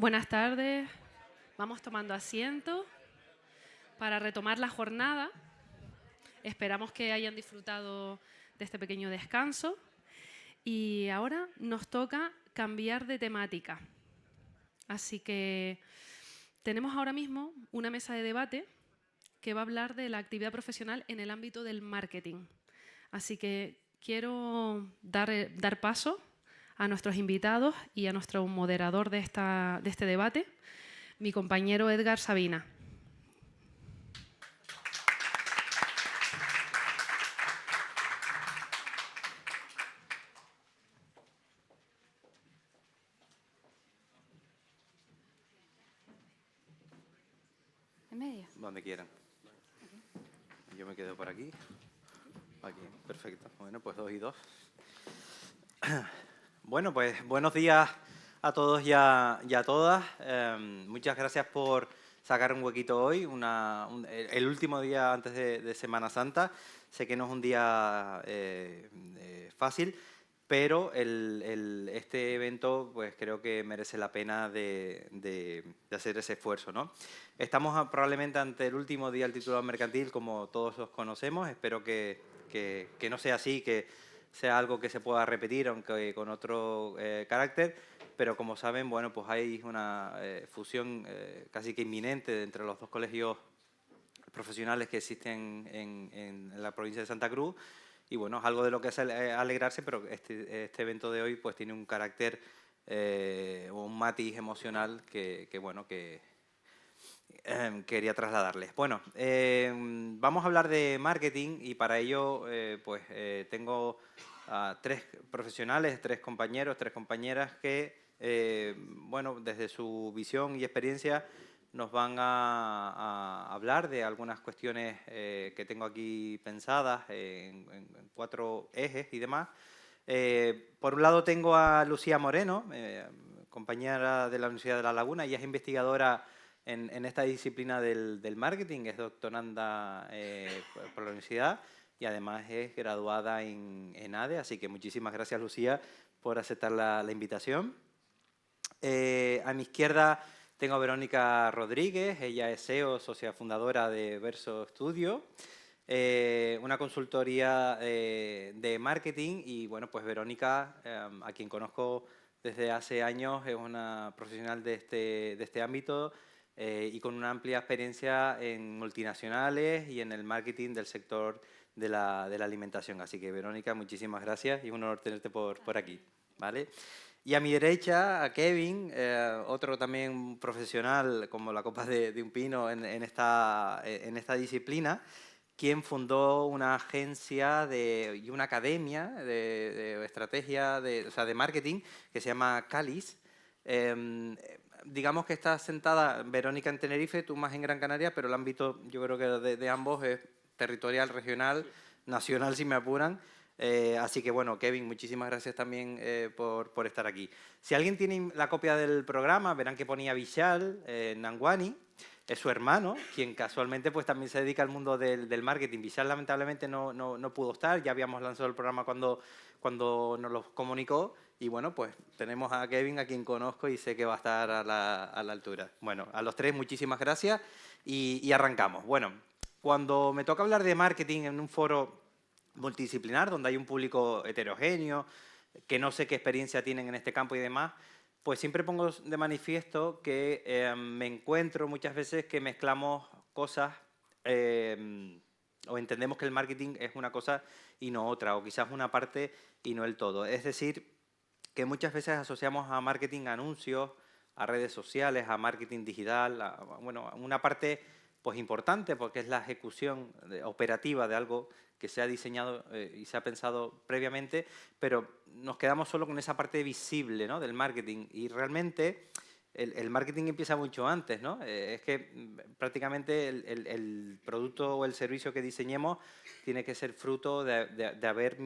Buenas tardes. Vamos tomando asiento para retomar la jornada. Esperamos que hayan disfrutado de este pequeño descanso. Y ahora nos toca cambiar de temática. Así que tenemos ahora mismo una mesa de debate que va a hablar de la actividad profesional en el ámbito del marketing. Así que quiero dar paso a nuestros invitados y a nuestro moderador de este debate, mi compañero Edgar Sabina. ¿En medio? Donde quieran. Yo me quedo por aquí. Aquí, perfecto. Bueno, pues 2 y 2. Bueno, pues buenos días a todos y a todas. Muchas gracias por sacar un huequito hoy, el último día antes de Semana Santa. Sé que no es un día fácil, pero este evento pues creo que merece la pena de hacer ese esfuerzo, ¿no? Estamos probablemente ante el último día del titulado mercantil, como todos los conocemos. Espero que no sea así, que sea algo que se pueda repetir, aunque con otro carácter, pero como saben, bueno, pues hay una fusión casi que inminente entre los dos colegios profesionales que existen en la provincia de Santa Cruz, y bueno, es algo de lo que es alegrarse, pero este evento de hoy pues tiene un carácter, un matiz emocional que quería trasladarles. Bueno, vamos a hablar de marketing y para ello tengo a 3 profesionales, 3 compañeros, 3 compañeras que, bueno, desde su visión y experiencia nos van a hablar de algunas cuestiones que tengo aquí pensadas en 4 ejes y demás. Por un lado tengo a Lucía Moreno, compañera de la Universidad de La Laguna. Ella es investigadora en esta disciplina del marketing, es doctoranda por la universidad y además es graduada en ADE, así que muchísimas gracias, Lucía, por aceptar la invitación. A mi izquierda tengo a Verónica Rodríguez. Ella es CEO, socia fundadora de Verso Studio, una consultoría de marketing. Y bueno, pues Verónica, a quien conozco desde hace años, es una profesional de este ámbito y con una amplia experiencia en multinacionales y en el marketing del sector de la alimentación. Así que Verónica, muchísimas gracias y es un honor tenerte por aquí, ¿vale? Y a mi derecha, a Kevin, otro también profesional como la copa de un pino en esta disciplina, quien fundó una agencia y una academia de estrategia, o sea, de marketing, que se llama Calis. Digamos que está sentada Verónica en Tenerife, tú más en Gran Canaria, pero el ámbito yo creo que de ambos es territorial, regional, nacional si me apuran. Así que bueno, Kevin, muchísimas gracias también por estar aquí. Si alguien tiene la copia del programa, verán que ponía Vishal Nangwani, es su hermano, quien casualmente pues también se dedica al mundo del marketing. Vishal lamentablemente no pudo estar, ya habíamos lanzado el programa cuando nos lo comunicó, y bueno, pues tenemos a Kevin, a quien conozco y sé que va a estar a la altura. Bueno, a los 3 muchísimas gracias y arrancamos. Bueno, cuando me toca hablar de marketing en un foro multidisciplinar, donde hay un público heterogéneo, que no sé qué experiencia tienen en este campo y demás, pues siempre pongo de manifiesto que me encuentro muchas veces que mezclamos cosas o entendemos que el marketing es una cosa y no otra, o quizás una parte y no el todo. Es decir, que muchas veces asociamos a marketing a anuncios, a redes sociales, a marketing digital, bueno, una parte pues importante porque es la ejecución operativa de algo que se ha diseñado y se ha pensado previamente, pero nos quedamos solo con esa parte visible, ¿no?, del marketing, y realmente el marketing empieza mucho antes, ¿no? Es que prácticamente el producto o el servicio que diseñemos tiene que ser fruto de haber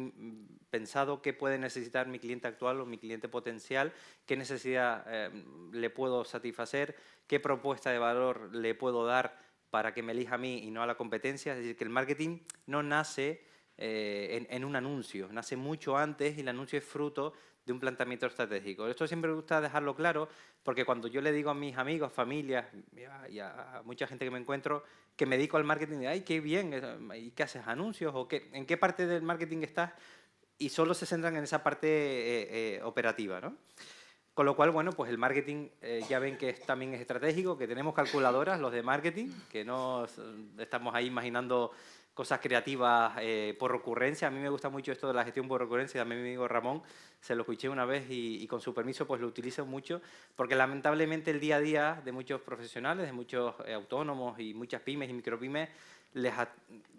pensado qué puede necesitar mi cliente actual o mi cliente potencial, qué necesidad le puedo satisfacer, qué propuesta de valor le puedo dar para que me elija a mí y no a la competencia. Es decir, que el marketing no nace en un anuncio, nace mucho antes, y el anuncio es fruto de un planteamiento estratégico. Esto siempre me gusta dejarlo claro, porque cuando yo le digo a mis amigos, familias y a mucha gente que me encuentro que me dedico al marketing, ¡ay, qué bien! ¿Y qué haces? ¿Anuncios? ¿O qué? ¿En qué parte del marketing estás? Y solo se centran en esa parte operativa, ¿no? Con lo cual, bueno, pues el marketing ya ven que también es estratégico, que tenemos calculadoras, los de marketing, que no estamos ahí imaginando cosas creativas por recurrencia. A mí me gusta mucho esto de la gestión por recurrencia, también mi amigo Ramón se lo escuché una vez y con su permiso pues lo utilizo mucho, porque lamentablemente el día a día de muchos profesionales, de muchos autónomos y muchas pymes y micropymes,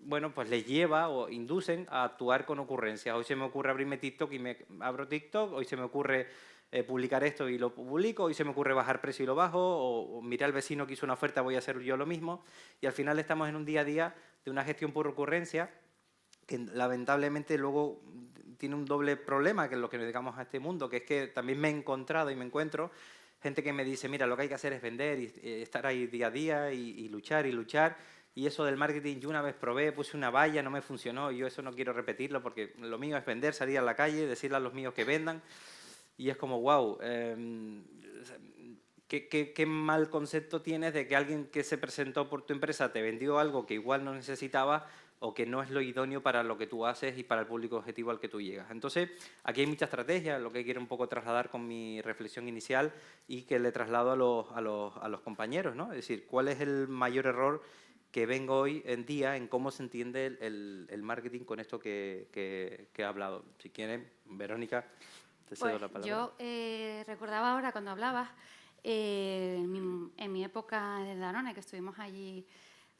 bueno, pues les lleva o inducen a actuar con ocurrencias. Hoy se me ocurre abrirme TikTok y me abro TikTok, hoy se me ocurre publicar esto y lo publico, hoy se me ocurre bajar precio y lo bajo, o miré al vecino que hizo una oferta, voy a hacer yo lo mismo, y al final estamos en un día a día de una gestión por ocurrencia que lamentablemente luego tiene un doble problema, que es lo que nos dedicamos a este mundo, que es que también me he encontrado y me encuentro gente que me dice, mira, lo que hay que hacer es vender y estar ahí día a día y luchar y luchar. Y eso del marketing, yo una vez probé, puse una valla, no me funcionó, y yo eso no quiero repetirlo porque lo mío es vender, salir a la calle, decirle a los míos que vendan. Y es como, wow, ¿qué mal concepto tienes de que alguien que se presentó por tu empresa te vendió algo que igual no necesitabas o que no es lo idóneo para lo que tú haces y para el público objetivo al que tú llegas? Entonces, aquí hay mucha estrategia, lo que quiero un poco trasladar con mi reflexión inicial y que le traslado a los compañeros, ¿no? Es decir, ¿cuál es el mayor error que vengo hoy en día en cómo se entiende el marketing con esto que he hablado? Si quieren, Verónica, te cedo Pues la palabra. yo recordaba ahora cuando hablabas, en mi época de Danone, que estuvimos allí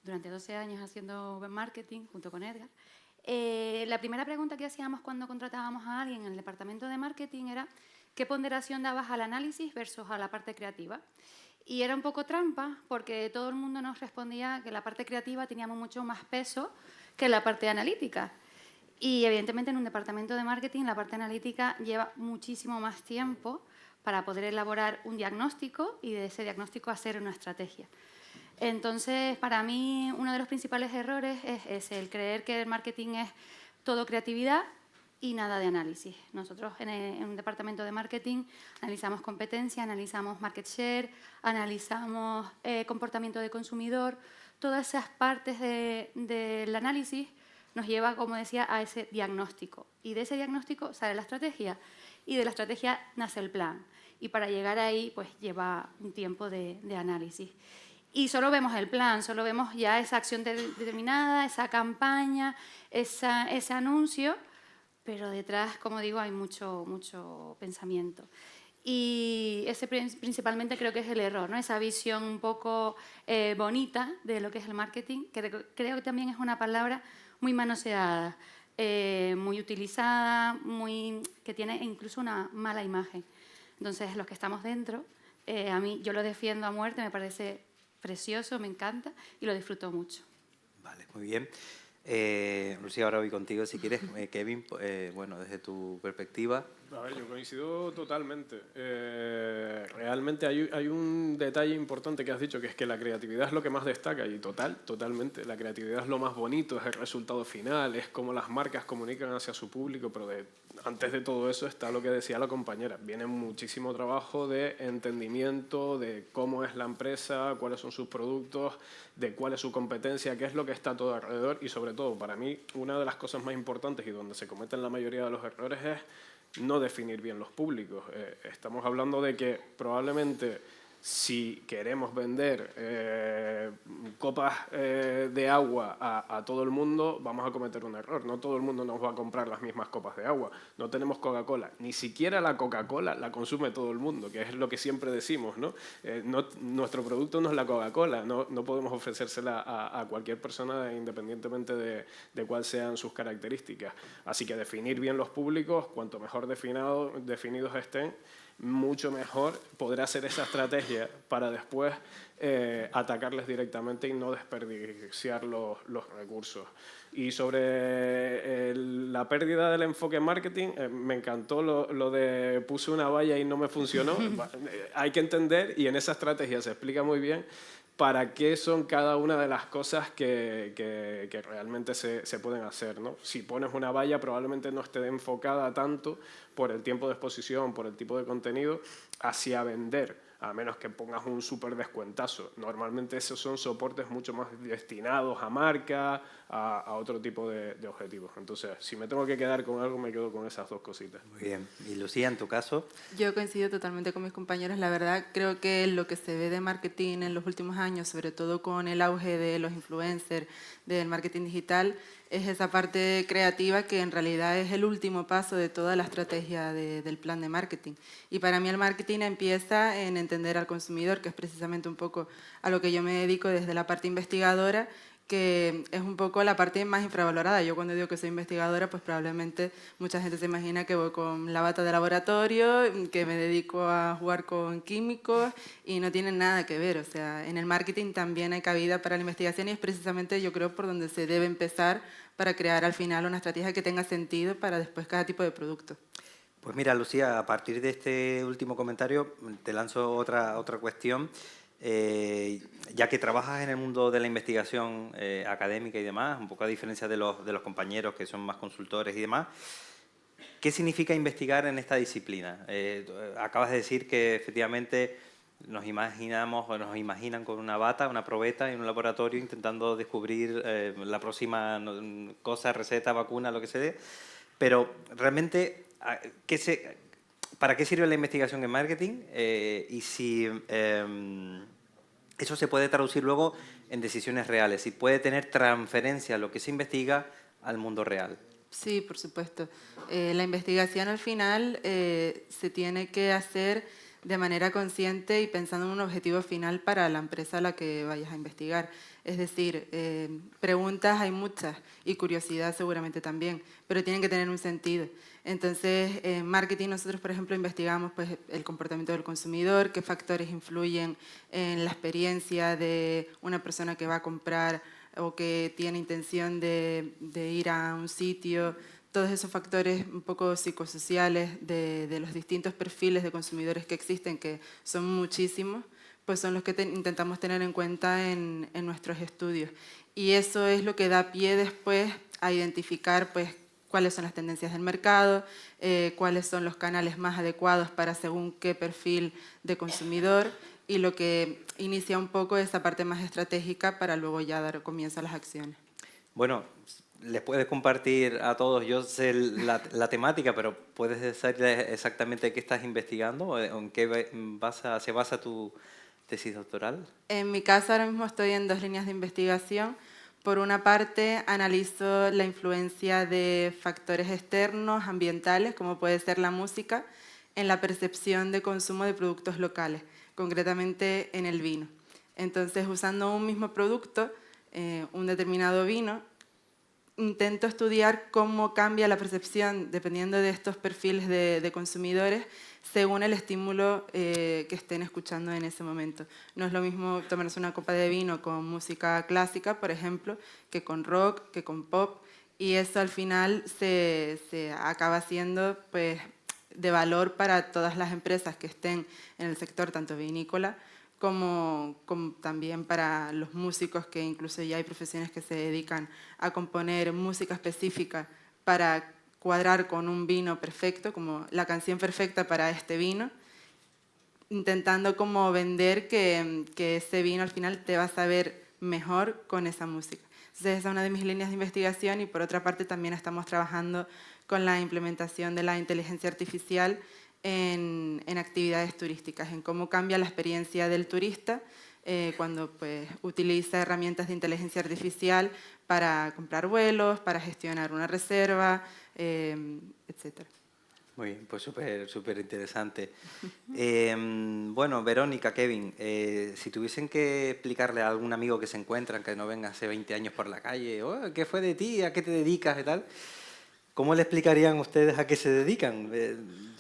durante 12 años haciendo web marketing junto con Edgar, la primera pregunta que hacíamos cuando contratábamos a alguien en el departamento de marketing era ¿qué ponderación dabas al análisis versus a la parte creativa? Y era un poco trampa porque todo el mundo nos respondía que la parte creativa teníamos mucho más peso que la parte analítica. Y evidentemente en un departamento de marketing la parte analítica lleva muchísimo más tiempo para poder elaborar un diagnóstico y de ese diagnóstico hacer una estrategia. Entonces, para mí, uno de los principales errores es el creer que el marketing es todo creatividad y nada de análisis. Nosotros en un departamento de marketing analizamos competencia, analizamos market share, analizamos comportamiento de consumidor. Todas esas partes del análisis nos lleva, como decía, a ese diagnóstico. Y de ese diagnóstico sale la estrategia y de la estrategia nace el plan. Y para llegar ahí, pues lleva un tiempo de análisis. Y solo vemos el plan, solo vemos ya esa acción determinada, esa campaña, ese anuncio, pero detrás, como digo, hay mucho pensamiento. Y ese principalmente creo que es el error, ¿no? Esa visión un poco bonita de lo que es el marketing, que creo que también es una palabra muy manoseada, muy utilizada, que tiene incluso una mala imagen. Entonces, los que estamos dentro, a mí yo lo defiendo a muerte, me parece precioso, me encanta y lo disfruto mucho. Vale, muy bien. Lucía, ahora voy contigo si quieres. Kevin, bueno, desde tu perspectiva. A ver, yo coincido totalmente. Realmente hay un detalle importante que has dicho, que es que la creatividad es lo que más destaca y totalmente. La creatividad es lo más bonito, es el resultado final, es cómo las marcas comunican hacia su público, pero antes de todo eso está lo que decía la compañera. Viene muchísimo trabajo de entendimiento de cómo es la empresa, cuáles son sus productos, de cuál es su competencia, qué es lo que está todo alrededor y sobre todo, para mí, una de las cosas más importantes y donde se cometen la mayoría de los errores es no definir bien los públicos. Estamos hablando de que probablemente si queremos vender copas de agua a todo el mundo, vamos a cometer un error. No todo el mundo nos va a comprar las mismas copas de agua. No tenemos Coca-Cola. Ni siquiera la Coca-Cola la consume todo el mundo, que es lo que siempre decimos, ¿no? Nuestro producto no es la Coca-Cola. No podemos ofrecérsela a cualquier persona independientemente de cuáles sean sus características. Así que definir bien los públicos, cuanto mejor definidos estén, mucho mejor podrá ser esa estrategia para después atacarles directamente y no desperdiciar los recursos. Y sobre la pérdida del enfoque en marketing, me encantó lo de puse una valla y no me funcionó. Hay que entender, y en esa estrategia se explica muy bien, para qué son cada una de las cosas que realmente se pueden hacer, ¿no? Si pones una valla probablemente no esté enfocada tanto por el tiempo de exposición, por el tipo de contenido, hacia vender, a menos que pongas un súper descuentazo. Normalmente esos son soportes mucho más destinados a marca, a otro tipo de objetivos. Entonces, si me tengo que quedar con algo, me quedo con esas dos cositas. Muy bien. Y Lucía, en tu caso. Yo coincido totalmente con mis compañeros. La verdad, creo que lo que se ve de marketing en los últimos años, sobre todo con el auge de los influencers, del marketing digital, es esa parte creativa que en realidad es el último paso de toda la estrategia del plan de marketing. Y para mí el marketing empieza en entender al consumidor, que es precisamente un poco a lo que yo me dedico desde la parte investigadora, que es un poco la parte más infravalorada. Yo cuando digo que soy investigadora, pues probablemente mucha gente se imagina que voy con la bata de laboratorio, que me dedico a jugar con químicos y no tienen nada que ver. O sea, en el marketing también hay cabida para la investigación y es precisamente, yo creo, por donde se debe empezar para crear al final una estrategia que tenga sentido para después cada tipo de producto. Pues mira, Lucía, a partir de este último comentario te lanzo otra cuestión. Ya que trabajas en el mundo de la investigación académica y demás, un poco a diferencia de los compañeros que son más consultores y demás, ¿qué significa investigar en esta disciplina? Acabas de decir que efectivamente nos imaginamos o nos imaginan con una bata, una probeta en un laboratorio intentando descubrir la próxima cosa, receta, vacuna, lo que se dé, pero realmente, ¿para qué sirve la investigación en marketing? Y si eso se puede traducir luego en decisiones reales, si puede tener transferencia lo que se investiga al mundo real. Sí, por supuesto. La investigación al final se tiene que hacer de manera consciente y pensando en un objetivo final para la empresa a la que vayas a investigar. Es decir, preguntas hay muchas y curiosidad seguramente también, pero tienen que tener un sentido. Entonces, en marketing nosotros, por ejemplo, investigamos pues, el comportamiento del consumidor, qué factores influyen en la experiencia de una persona que va a comprar o que tiene intención de ir a un sitio, todos esos factores un poco psicosociales de los distintos perfiles de consumidores que existen, que son muchísimos, pues son los que intentamos tener en cuenta en nuestros estudios. Y eso es lo que da pie después a identificar pues, cuáles son las tendencias del mercado, cuáles son los canales más adecuados para según qué perfil de consumidor, y lo que inicia un poco esa parte más estratégica para luego ya dar comienzo a las acciones. Bueno, les puedes compartir a todos, yo sé la temática, pero ¿puedes decir exactamente qué estás investigando o en qué se basa tu tesis doctoral? En mi caso ahora mismo estoy en 2 líneas de investigación. Por una parte, analizo la influencia de factores externos, ambientales, como puede ser la música, en la percepción de consumo de productos locales, concretamente en el vino. Entonces, usando un mismo producto, un determinado vino, intento estudiar cómo cambia la percepción, dependiendo de estos perfiles de consumidores, según el estímulo que estén escuchando en ese momento. No es lo mismo tomarse una copa de vino con música clásica, por ejemplo, que con rock, que con pop, y eso al final se acaba siendo pues, de valor para todas las empresas que estén en el sector, tanto vinícola, como también para los músicos, que incluso ya hay profesiones que se dedican a componer música específica para cuadrar con un vino perfecto, como la canción perfecta para este vino, intentando como vender que ese vino al final te va a saber mejor con esa música. Entonces esa es una de mis líneas de investigación, y por otra parte también estamos trabajando con la implementación de la inteligencia artificial en actividades turísticas, en cómo cambia la experiencia del turista cuando pues, utiliza herramientas de inteligencia artificial para comprar vuelos, para gestionar una reserva, etc. Muy bien, pues súper interesante. Bueno, Verónica, Kevin, si tuviesen que explicarle a algún amigo que se encuentran, que no venga hace 20 años por la calle, oh, ¿qué fue de ti? ¿A qué te dedicas? Y tal, ¿cómo le explicarían ustedes a qué se dedican?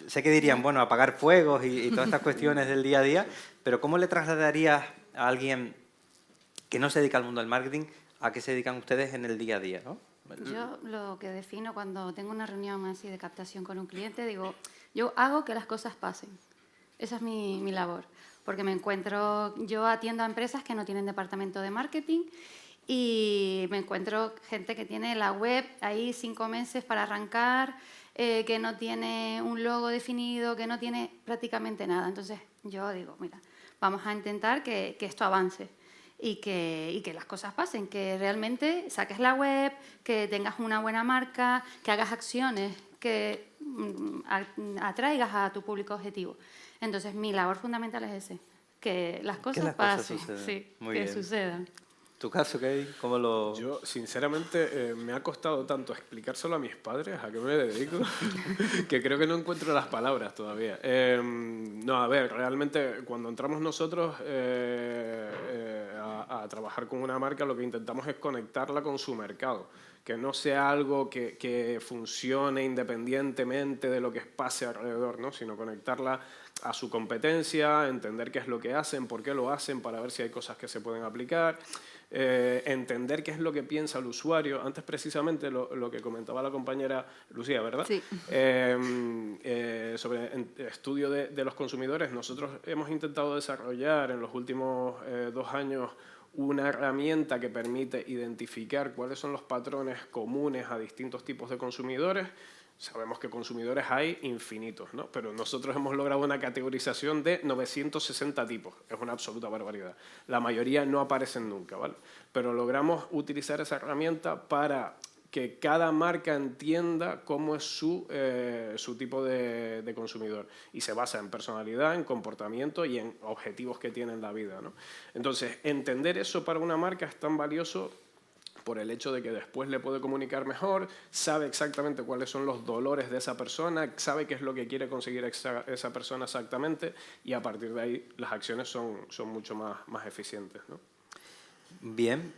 Sé que dirían, bueno, a apagar fuegos y todas estas cuestiones del día a día, pero ¿cómo le trasladarías a alguien que no se dedica al mundo del marketing a qué se dedican ustedes en el día a día, ¿no? Yo lo que defino cuando tengo una reunión así de captación con un cliente, digo, yo hago que las cosas pasen. Esa es mi labor, porque yo atiendo a empresas que no tienen departamento de marketing y me encuentro gente que tiene la web ahí 5 meses para arrancar, que no tiene un logo definido, que no tiene prácticamente nada. Entonces, Yo digo, mira, vamos a intentar que esto avance y que las cosas pasen, que realmente saques la web, que tengas una buena marca, que hagas acciones, que atraigas a tu público objetivo. Entonces, mi labor fundamental es ese, que las cosas pasen, sí, que sucedan. ¿Tu caso, Kevin? ¿Cómo lo...? Yo, sinceramente, me ha costado tanto explicárselo a mis padres, a qué me dedico, que creo que no encuentro las palabras todavía. No, a ver, realmente cuando entramos nosotros a trabajar con una marca, lo que intentamos es conectarla con su mercado, que no sea algo que funcione independientemente de lo que pase alrededor, ¿no? Sino conectarla a su competencia, entender qué es lo que hacen, por qué lo hacen, para ver si hay cosas que se pueden aplicar. Entender qué es lo que piensa el usuario. Antes precisamente lo que comentaba la compañera Lucía, ¿verdad? Sí. Sobre el estudio de los consumidores, nosotros hemos intentado desarrollar en los últimos 2 años una herramienta que permite identificar cuáles son los patrones comunes a distintos tipos de consumidores. Sabemos que consumidores hay infinitos, ¿no? Pero nosotros hemos logrado una categorización de 960 tipos. Es una absoluta barbaridad. La mayoría no aparecen nunca, ¿vale? Pero logramos utilizar esa herramienta para que cada marca entienda cómo es su tipo de consumidor. Y se basa en personalidad, en comportamiento y en objetivos que tiene en la vida, ¿no? Entonces, entender eso para una marca es tan valioso por el hecho de que después le puede comunicar mejor, sabe exactamente cuáles son los dolores de esa persona, sabe qué es lo que quiere conseguir esa persona exactamente, y a partir de ahí las acciones son mucho más eficientes, ¿no? Bien.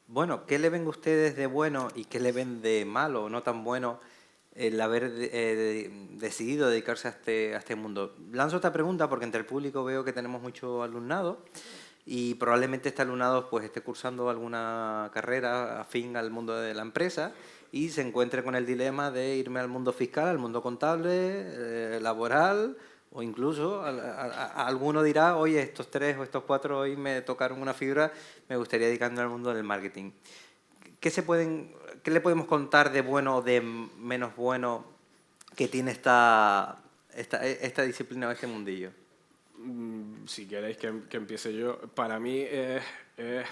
Bueno, ¿qué le ven ustedes de bueno y qué le ven de malo o no tan bueno el haber decidido dedicarse a este mundo? Lanzo esta pregunta porque entre el público veo que tenemos mucho alumnado y probablemente este alumnado pues esté cursando alguna carrera afín al mundo de la empresa y se encuentre con el dilema de irme al mundo fiscal, al mundo contable, laboral, o incluso alguno dirá, oye, estos 3 o estos 4 hoy me tocaron una fibra, me gustaría dedicarme al mundo del marketing. ¿Qué le podemos contar de bueno o de menos bueno que tiene esta disciplina o este mundillo? Si queréis que empiece yo, para mí es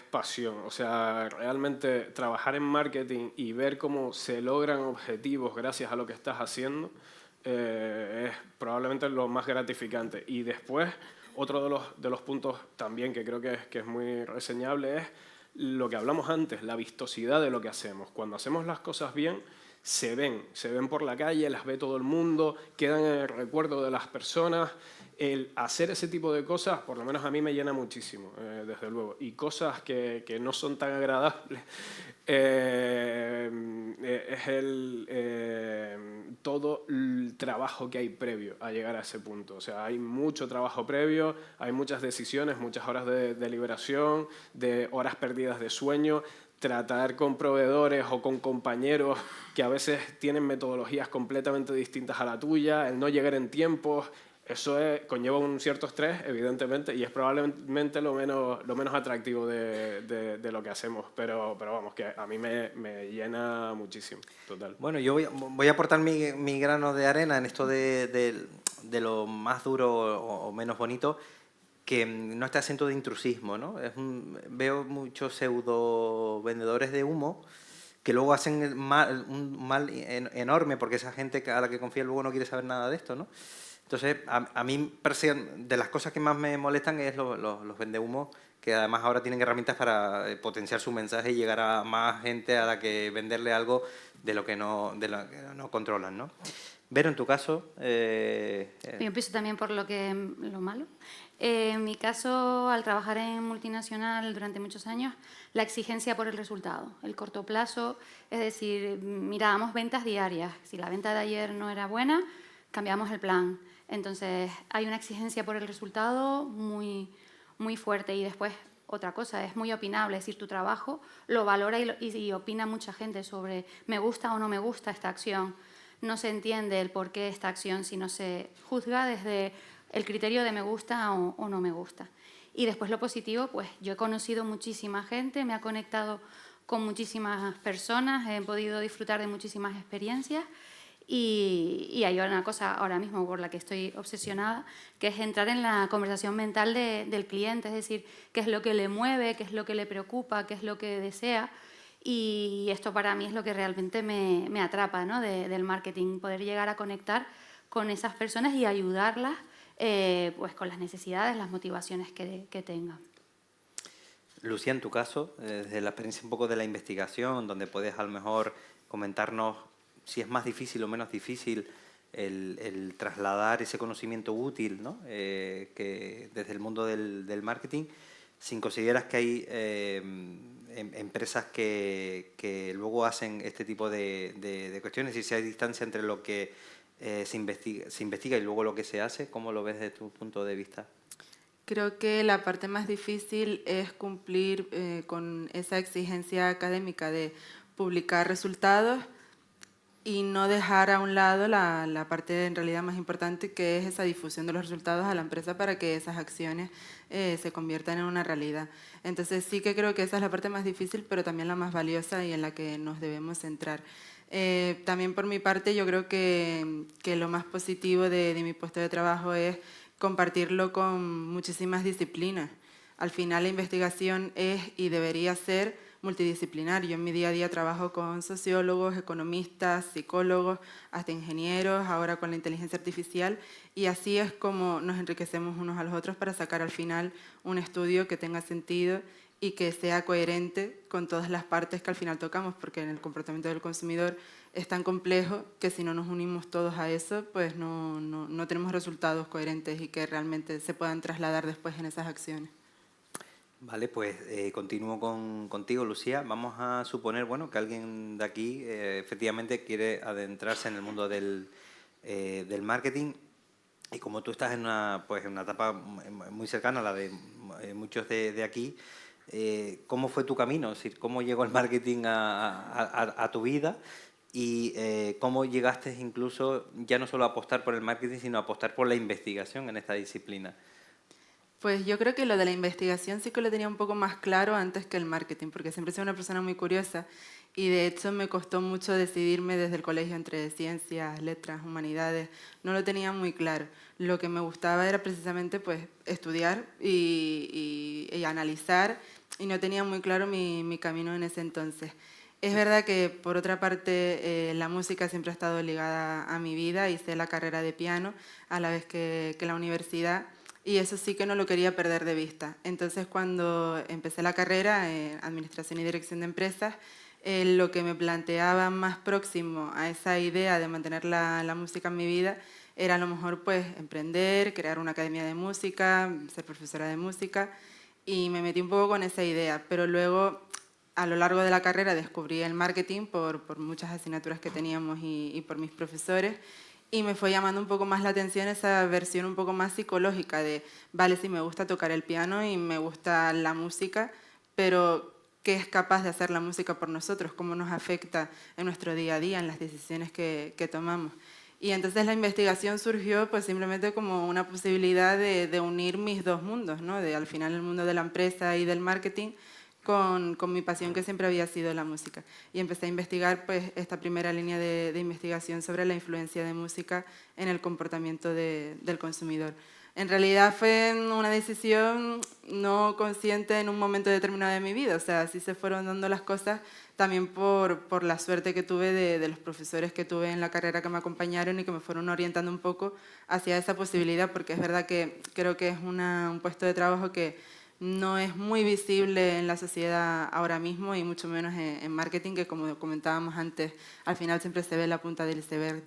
pasión. O sea, realmente trabajar en marketing y ver cómo se logran objetivos gracias a lo que estás haciendo es probablemente lo más gratificante. Y después, otro de los puntos también que creo que es muy reseñable es lo que hablamos antes, la vistosidad de lo que hacemos. Cuando hacemos las cosas bien, se ven por la calle, las ve todo el mundo, quedan en el recuerdo de las personas. El hacer ese tipo de cosas, por lo menos a mí me llena muchísimo, desde luego. Y cosas que no son tan agradables, es todo el trabajo que hay previo a llegar a ese punto. O sea, hay mucho trabajo previo, hay muchas decisiones, muchas horas de deliberación, de horas perdidas de sueño, tratar con proveedores o con compañeros que a veces tienen metodologías completamente distintas a la tuya, el no llegar en tiempos. Eso conlleva un cierto estrés, evidentemente, y es probablemente lo menos atractivo de lo que hacemos. Pero vamos, que a mí me llena muchísimo, total. Bueno, yo voy a aportar mi grano de arena en esto de lo más duro o menos bonito, que no este acento de intrusismo, ¿no? Veo muchos pseudo vendedores de humo que luego hacen un mal enorme porque esa gente a la que confía luego no quiere saber nada de esto, ¿no? Entonces, a mí, de las cosas que más me molestan es los vendehumos, que además ahora tienen herramientas para potenciar su mensaje y llegar a más gente a la que venderle algo de lo que no controlan, ¿no? Vero, en tu caso... Yo empiezo también por lo malo. En mi caso, al trabajar en multinacional durante muchos años, la exigencia por el resultado, el corto plazo, es decir, mirábamos ventas diarias. Si la venta de ayer no era buena, cambiamos el plan. Entonces, hay una exigencia por el resultado muy, muy fuerte. Y después, otra cosa, es muy opinable. Es decir, tu trabajo lo valora y opina mucha gente sobre me gusta o no me gusta esta acción. No se entiende el porqué de esta acción, sino se juzga desde el criterio de me gusta o no me gusta. Y después lo positivo, pues yo he conocido muchísima gente, me he conectado con muchísimas personas, he podido disfrutar de muchísimas experiencias Y hay una cosa ahora mismo por la que estoy obsesionada, que es entrar en la conversación mental del cliente, es decir, qué es lo que le mueve, qué es lo que le preocupa, qué es lo que desea. Y esto para mí es lo que realmente me atrapa, ¿no? Del marketing, poder llegar a conectar con esas personas y ayudarlas pues con las necesidades, las motivaciones que tengan. Lucía, en tu caso, desde la experiencia un poco de la investigación, donde puedes a lo mejor comentarnos si es más difícil o menos difícil el trasladar ese conocimiento útil, ¿no? Que desde el mundo del marketing, si consideras que hay empresas que luego hacen este tipo de cuestiones y si hay distancia entre lo que se investiga y luego lo que se hace, ¿cómo lo ves desde tu punto de vista? Creo que la parte más difícil es cumplir con esa exigencia académica de publicar resultados y no dejar a un lado la parte en realidad más importante, que es esa difusión de los resultados a la empresa para que esas acciones se conviertan en una realidad. Entonces sí que creo que esa es la parte más difícil, pero también la más valiosa y en la que nos debemos centrar. También por mi parte yo creo que lo más positivo de mi puesto de trabajo es compartirlo con muchísimas disciplinas. Al final la investigación es y debería ser multidisciplinar. Yo en mi día a día trabajo con sociólogos, economistas, psicólogos, hasta ingenieros, ahora con la inteligencia artificial, y así es como nos enriquecemos unos a los otros para sacar al final un estudio que tenga sentido y que sea coherente con todas las partes que al final tocamos, porque en el comportamiento del consumidor es tan complejo que si no nos unimos todos a eso, pues no tenemos resultados coherentes y que realmente se puedan trasladar después en esas acciones. Vale, pues continúo contigo, Lucía. Vamos a suponer, bueno, que alguien de aquí efectivamente quiere adentrarse en el mundo del marketing y como tú estás en una etapa muy cercana a la de muchos de aquí, ¿cómo fue tu camino? Es decir, ¿cómo llegó el marketing a tu vida? Y cómo llegaste incluso ya no solo a apostar por el marketing, sino a apostar por la investigación en esta disciplina. Pues yo creo que lo de la investigación sí que lo tenía un poco más claro antes que el marketing, porque siempre he sido una persona muy curiosa y de hecho me costó mucho decidirme desde el colegio entre ciencias, letras, humanidades. No lo tenía muy claro. Lo que me gustaba era precisamente pues estudiar y analizar y no tenía muy claro mi camino en ese entonces. Es verdad que, por otra parte, la música siempre ha estado ligada a mi vida. Hice la carrera de piano a la vez que la universidad y eso sí que no lo quería perder de vista. Entonces, cuando empecé la carrera en Administración y Dirección de Empresas, lo que me planteaba más próximo a esa idea de mantener la música en mi vida era a lo mejor pues emprender, crear una academia de música, ser profesora de música y me metí un poco con esa idea, pero luego a lo largo de la carrera descubrí el marketing por muchas asignaturas que teníamos y por mis profesores y me fue llamando un poco más la atención esa versión un poco más psicológica de, vale, sí, me gusta tocar el piano y me gusta la música, pero ¿qué es capaz de hacer la música por nosotros? ¿Cómo nos afecta en nuestro día a día, en las decisiones que tomamos? Y entonces la investigación surgió pues simplemente como una posibilidad de unir mis dos mundos, ¿no? De al final el mundo de la empresa y del marketing con mi pasión que siempre había sido la música. Y empecé a investigar pues esta primera línea de investigación sobre la influencia de música en el comportamiento del consumidor. En realidad fue una decisión no consciente en un momento determinado de mi vida, o sea, así se fueron dando las cosas también por la suerte que tuve de los profesores que tuve en la carrera que me acompañaron y que me fueron orientando un poco hacia esa posibilidad, porque es verdad que creo que es un puesto de trabajo que no es muy visible en la sociedad ahora mismo y mucho menos en marketing, que como comentábamos antes, al final siempre se ve la punta del iceberg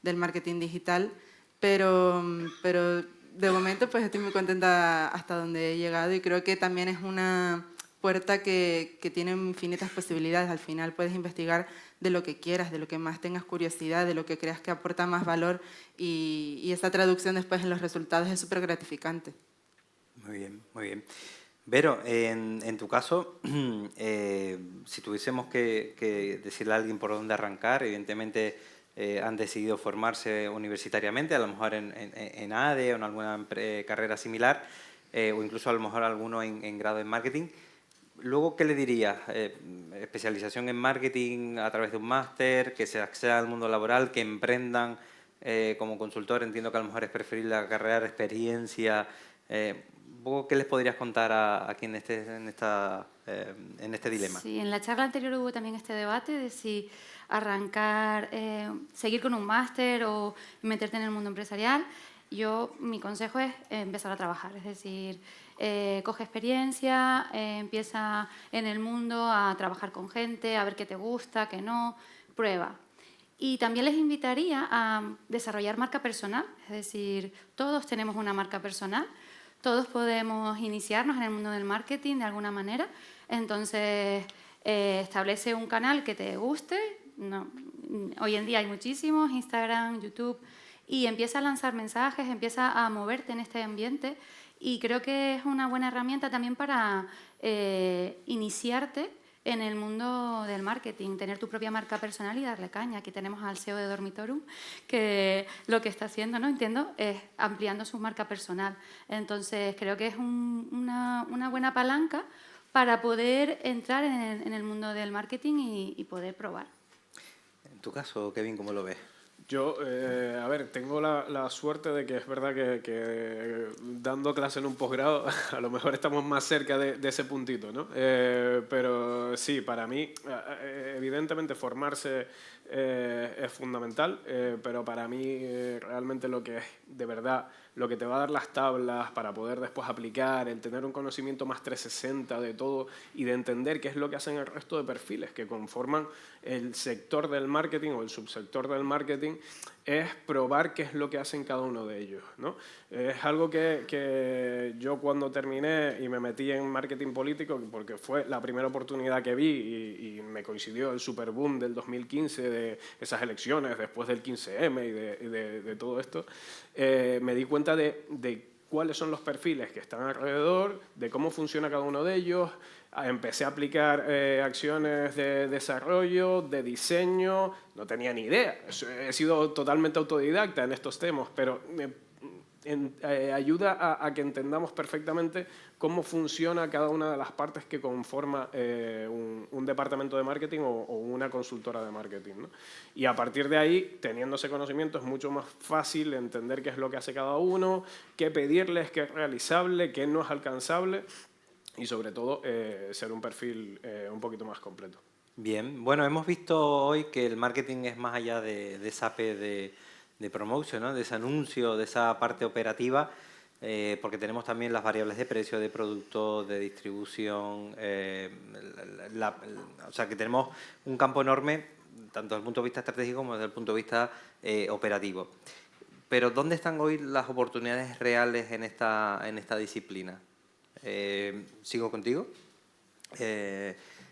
del marketing digital, pero de momento pues estoy muy contenta hasta donde he llegado y creo que también es una puerta que tiene infinitas posibilidades. Al final puedes investigar de lo que quieras, de lo que más tengas curiosidad, de lo que creas que aporta más valor y esa traducción después en los resultados es súper gratificante. Muy bien, muy bien. Vero, en tu caso, si tuviésemos que decirle a alguien por dónde arrancar, evidentemente han decidido formarse universitariamente, a lo mejor en ADE o en alguna carrera similar, o incluso a lo mejor alguno en grado en marketing. Luego, ¿qué le dirías? Especialización en marketing a través de un máster, que se acceda al mundo laboral, que emprendan como consultor. Entiendo que a lo mejor es preferible la carrera de experiencia. Un poco, ¿qué les podrías contar a quien esté en este dilema? Sí, en la charla anterior hubo también este debate de si arrancar, seguir con un máster o meterte en el mundo empresarial. Mi consejo es empezar a trabajar, es decir, coge experiencia, empieza en el mundo a trabajar con gente, a ver qué te gusta, qué no, prueba. Y también les invitaría a desarrollar marca personal, es decir, todos tenemos una marca personal, todos podemos iniciarnos en el mundo del marketing de alguna manera. Entonces, establece un canal que te guste. Hoy en día hay muchísimos, Instagram, YouTube, y empieza a lanzar mensajes, empieza a moverte en este ambiente. Y creo que es una buena herramienta también para iniciarte en el mundo del marketing, tener tu propia marca personal y darle caña. Aquí tenemos al CEO de Dormitorum, que lo que está haciendo, ¿no? Entiendo, es ampliando su marca personal. Entonces, creo que es una buena palanca para poder entrar en el mundo del marketing y poder probar. En tu caso, Kevin, ¿cómo lo ves? Yo, a ver, tengo la suerte de que es verdad que dando clase en un posgrado a lo mejor estamos más cerca de ese puntito, ¿no? Pero sí, para mí, evidentemente formarse es fundamental, pero para mí realmente lo que es de verdad, lo que te va a dar las tablas para poder después aplicar, el tener un conocimiento más 360 de todo y de entender qué es lo que hacen el resto de perfiles que conforman el sector del marketing o el subsector del marketing, es probar qué es lo que hacen cada uno de ellos, ¿no? Es algo que yo cuando terminé y me metí en marketing político, porque fue la primera oportunidad que vi y me coincidió el superboom del 2015 de esas elecciones, después del 15M y de todo esto, me di cuenta de cuáles son los perfiles que están alrededor, de cómo funciona cada uno de ellos. Empecé a aplicar acciones de desarrollo, de diseño, no tenía ni idea. He sido totalmente autodidacta en estos temas, pero ayuda a que entendamos perfectamente cómo funciona cada una de las partes que conforma un departamento de marketing o una consultora de marketing, ¿no? Y a partir de ahí, teniendo ese conocimiento, es mucho más fácil entender qué es lo que hace cada uno, qué pedirles, qué es realizable, qué no es alcanzable y sobre todo ser un perfil un poquito más completo. Bien, bueno, hemos visto hoy que el marketing es más allá de esa APE de promotion, ¿no? De ese anuncio, de esa parte operativa, porque tenemos también las variables de precio, de producto, de distribución, o sea que tenemos un campo enorme, tanto desde el punto de vista estratégico como desde el punto de vista operativo. Pero ¿dónde están hoy las oportunidades reales en esta disciplina? ¿Sigo contigo?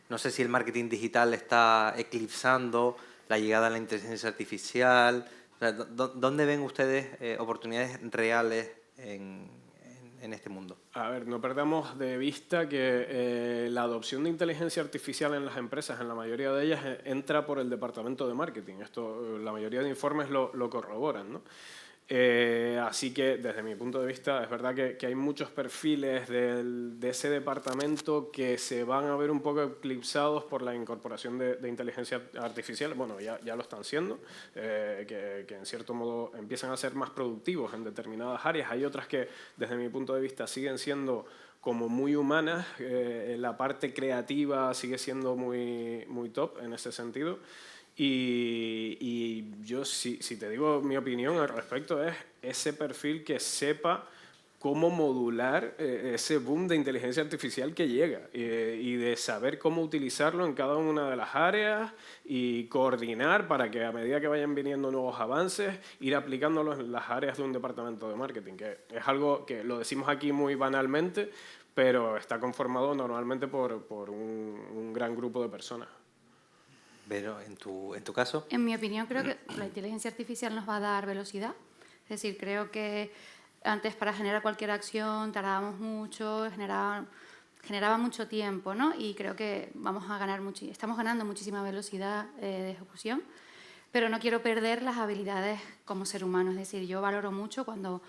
No sé si el marketing digital está eclipsando la llegada de la inteligencia artificial. O sea, ¿dónde ven ustedes oportunidades reales en este mundo? A ver, no perdamos de vista que la adopción de inteligencia artificial en las empresas, en la mayoría de ellas, entra por el departamento de marketing. Esto, la mayoría de informes lo corroboran, ¿no? Así que, desde mi punto de vista, es verdad que hay muchos perfiles de ese departamento que se van a ver un poco eclipsados por la incorporación de inteligencia artificial. Bueno, ya lo están siendo, que en cierto modo empiezan a ser más productivos en determinadas áreas. Hay otras que, desde mi punto de vista, siguen siendo como muy humanas. La parte creativa sigue siendo muy top en ese sentido. Y yo, si te digo mi opinión al respecto, es ese perfil que sepa cómo modular ese boom de inteligencia artificial que llega y de saber cómo utilizarlo en cada una de las áreas y coordinar para que a medida que vayan viniendo nuevos avances, ir aplicándolos en las áreas de un departamento de marketing, que es algo que lo decimos aquí muy banalmente, pero está conformado normalmente por un gran grupo de personas. Pero en tu caso. En mi opinión, creo que la inteligencia artificial nos va a dar velocidad. Es decir, creo que antes para generar cualquier acción tardábamos mucho, generaba mucho tiempo, ¿no? Y creo que estamos ganando muchísima velocidad de ejecución, pero no quiero perder las habilidades como ser humano. Es decir, yo valoro mucho cuando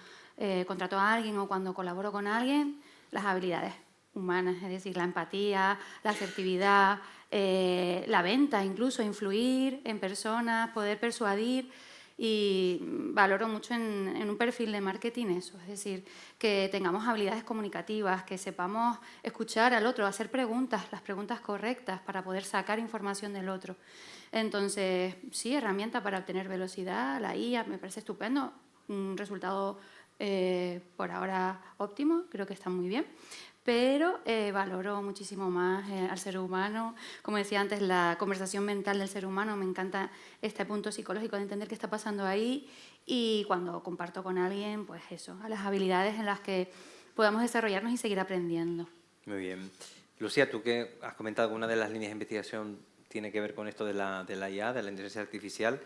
contrato a alguien o cuando colaboro con alguien las habilidades humanas, es decir, la empatía, la asertividad, la venta, incluso influir en personas, poder persuadir. Y valoro mucho en un perfil de marketing eso, es decir, que tengamos habilidades comunicativas, que sepamos escuchar al otro, hacer preguntas, las preguntas correctas para poder sacar información del otro. Entonces, sí, herramienta para obtener velocidad, la IA me parece estupendo, un resultado por ahora óptimo, creo que está muy bien. Pero valoro muchísimo más al ser humano. Como decía antes, la conversación mental del ser humano, me encanta este punto psicológico de entender qué está pasando ahí, y cuando comparto con alguien, pues eso, a las habilidades en las que podamos desarrollarnos y seguir aprendiendo. Muy bien. Lucía, tú que has comentado que una de las líneas de investigación tiene que ver con esto de la IA, de la inteligencia artificial,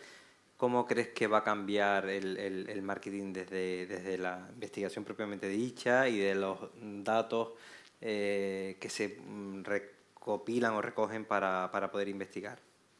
¿cómo crees que va a cambiar el marketing desde la investigación propiamente dicha y de los datos que se recopilan o recogen para poder investigar?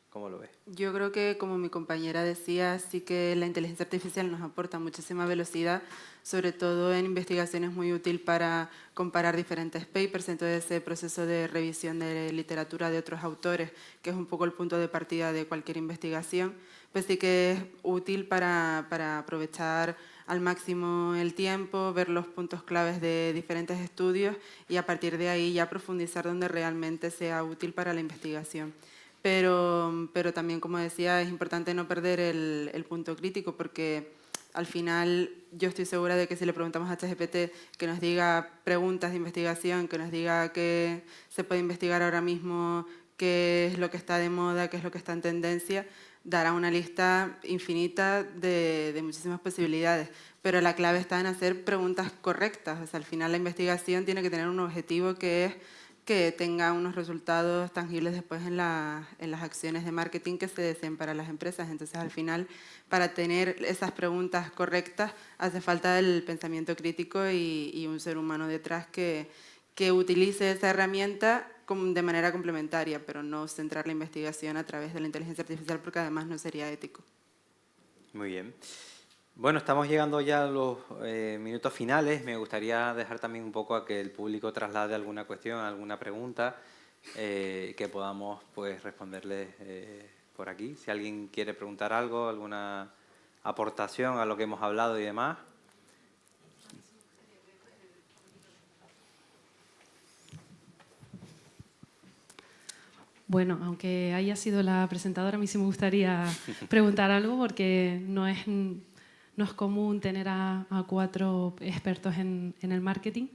¿Cómo lo ves? Yo creo que, como mi compañera decía, sí que la inteligencia artificial nos aporta muchísima velocidad, sobre todo en investigaciones muy útil para comparar diferentes papers, entonces ese proceso de revisión de literatura de otros autores, que es un poco el punto de partida de cualquier investigación, pues sí que es útil para aprovechar al máximo el tiempo, ver los puntos claves de diferentes estudios y a partir de ahí ya profundizar donde realmente sea útil para la investigación. Pero también, como decía, es importante no perder el punto crítico, porque al final yo estoy segura de que si le preguntamos a ChatGPT que nos diga preguntas de investigación, que nos diga qué se puede investigar ahora mismo, qué es lo que está de moda, qué es lo que está en tendencia, dará una lista infinita de muchísimas posibilidades. Pero la clave está en hacer preguntas correctas. O sea, al final la investigación tiene que tener un objetivo que es que tenga unos resultados tangibles después en las acciones de marketing que se deseen para las empresas. Entonces, al final, para tener esas preguntas correctas, hace falta el pensamiento crítico y un ser humano detrás que utilice esa herramienta de manera complementaria, pero no centrar la investigación a través de la inteligencia artificial, porque además no sería ético. Muy bien. Bueno, estamos llegando ya a los minutos finales. Me gustaría dejar también un poco a que el público traslade alguna cuestión, alguna pregunta que podamos pues responderles por aquí. Si alguien quiere preguntar algo, alguna aportación a lo que hemos hablado y demás. Bueno, aunque haya sido la presentadora, a mí sí me gustaría preguntar algo, porque no es común tener a 4 expertos en el marketing.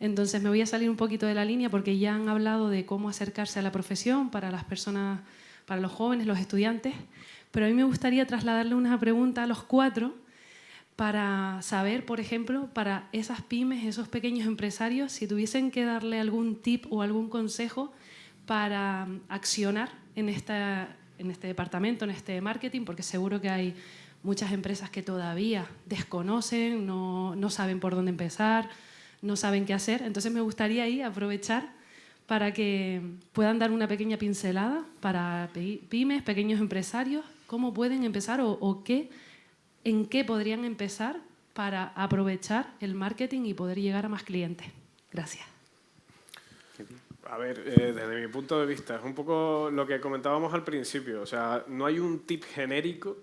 Entonces me voy a salir un poquito de la línea, porque ya han hablado de cómo acercarse a la profesión para las personas, para los jóvenes, los estudiantes, pero a mí me gustaría trasladarle una pregunta a los 4 para saber, por ejemplo, para esas pymes, esos pequeños empresarios, si tuviesen que darle algún tip o algún consejo para accionar en este departamento, en este marketing, porque seguro que hay muchas empresas que todavía desconocen, no saben por dónde empezar, no saben qué hacer. Entonces me gustaría ahí aprovechar para que puedan dar una pequeña pincelada para pymes, pequeños empresarios, cómo pueden empezar o en qué podrían empezar para aprovechar el marketing y poder llegar a más clientes. Gracias. A ver, desde mi punto de vista, es un poco lo que comentábamos al principio. O sea, no hay un tip genérico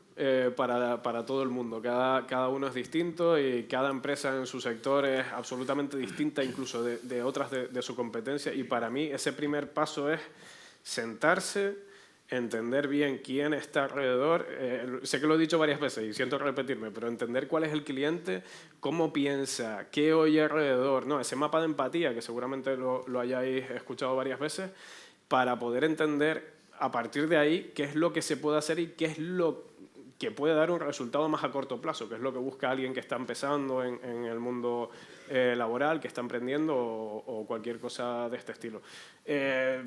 para todo el mundo. Cada uno es distinto y cada empresa en su sector es absolutamente distinta, incluso de otras de su competencia. Y para mí ese primer paso es sentarse, entender bien quién está alrededor. Sé que lo he dicho varias veces y siento repetirme, pero entender cuál es el cliente, cómo piensa, qué oye alrededor, ¿no? Ese mapa de empatía, que seguramente lo hayáis escuchado varias veces, para poder entender a partir de ahí qué es lo que se puede hacer y qué es lo que puede dar un resultado más a corto plazo, que es lo que busca alguien que está empezando en el mundo laboral, que está emprendiendo o cualquier cosa de este estilo.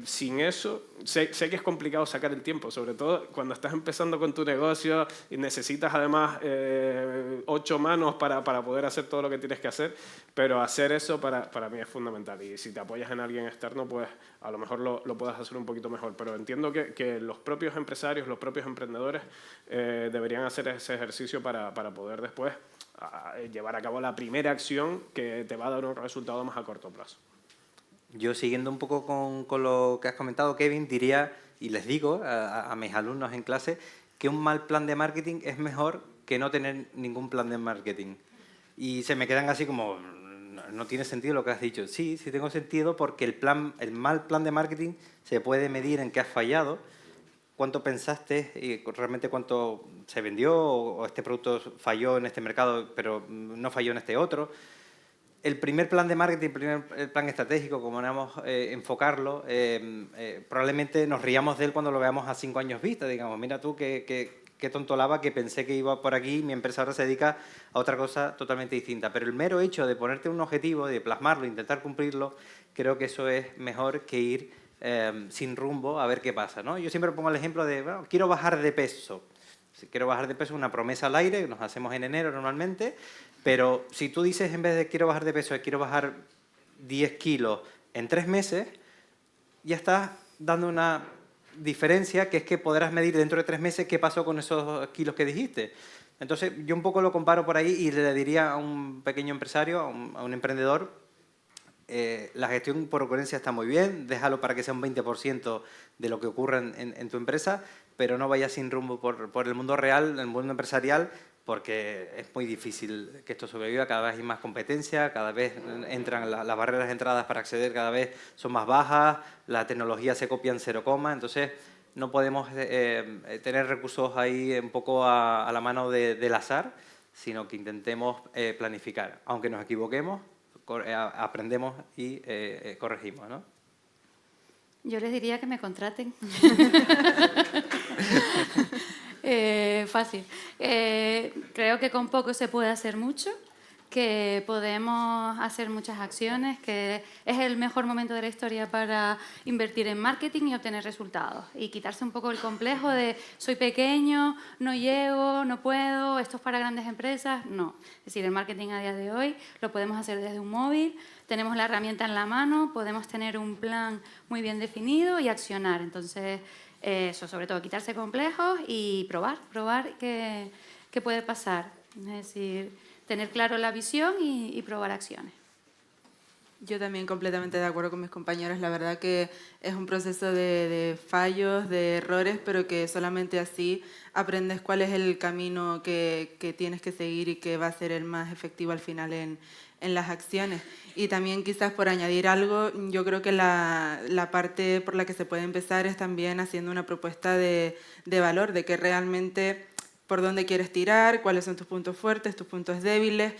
Sin eso, sé que es complicado sacar el tiempo, sobre todo cuando estás empezando con tu negocio y necesitas además 8 manos para poder hacer todo lo que tienes que hacer, pero hacer eso para mí es fundamental. Y si te apoyas en alguien externo, pues a lo mejor lo puedas hacer un poquito mejor. Pero entiendo que los propios empresarios, los propios emprendedores deberían hacer ese ejercicio para poder después llevar a cabo la primera acción que te va a dar un resultado más a corto plazo. Yo siguiendo un poco con lo que has comentado, Kevin, diría, y les digo a mis alumnos en clase, que un mal plan de marketing es mejor que no tener ningún plan de marketing. Y se me quedan así como, no tiene sentido lo que has dicho. Sí, sí tengo sentido porque el mal plan de marketing se puede medir en qué has fallado, cuánto pensaste y realmente cuánto se vendió o este producto falló en este mercado pero no falló en este otro. El primer plan de marketing, el plan estratégico, como queramos enfocarlo, probablemente nos riamos de él cuando lo veamos a 5 años vista. Digamos, mira tú qué tontolaba que pensé que iba por aquí, mi empresa ahora se dedica a otra cosa totalmente distinta. Pero el mero hecho de ponerte un objetivo, de plasmarlo, intentar cumplirlo, creo que eso es mejor que ir sin rumbo a ver qué pasa, ¿no? Yo siempre pongo el ejemplo de, bueno, quiero bajar de peso. Si quiero bajar de peso es una promesa al aire, que nos hacemos en enero normalmente, pero si tú dices en vez de quiero bajar de peso, quiero bajar 10 kilos en 3 meses, ya estás dando una diferencia que es que podrás medir dentro de 3 meses qué pasó con esos kilos que dijiste. Entonces, yo un poco lo comparo por ahí y le diría a un pequeño empresario, a un emprendedor, la gestión por ocurrencia está muy bien, déjalo para que sea un 20% de lo que ocurra en tu empresa, pero no vayas sin rumbo por el mundo real, el mundo empresarial, porque es muy difícil que esto sobreviva, cada vez hay más competencia, cada vez entran las barreras de entradas para acceder, cada vez son más bajas, la tecnología se copia en 0, entonces no podemos tener recursos ahí un poco a la mano del azar, sino que intentemos planificar. Aunque nos equivoquemos, aprendemos y corregimos, ¿no? Yo les diría que me contraten. Fácil. Creo que con poco se puede hacer mucho, que podemos hacer muchas acciones, que es el mejor momento de la historia para invertir en marketing y obtener resultados. Y quitarse un poco el complejo de soy pequeño, no llego, no puedo, esto es para grandes empresas. No. Es decir, el marketing a día de hoy lo podemos hacer desde un móvil, tenemos la herramienta en la mano, podemos tener un plan muy bien definido y accionar. Entonces, eso, sobre todo, quitarse complejos y probar qué puede pasar. Es decir, tener claro la visión y probar acciones. Yo también completamente de acuerdo con mis compañeros. La verdad que es un proceso de fallos, de errores, pero que solamente así aprendes cuál es el camino que tienes que seguir y que va a ser el más efectivo al final en las acciones. Y también quizás por añadir algo, yo creo que la parte por la que se puede empezar es también haciendo una propuesta de valor, de que realmente por dónde quieres tirar, cuáles son tus puntos fuertes, tus puntos débiles,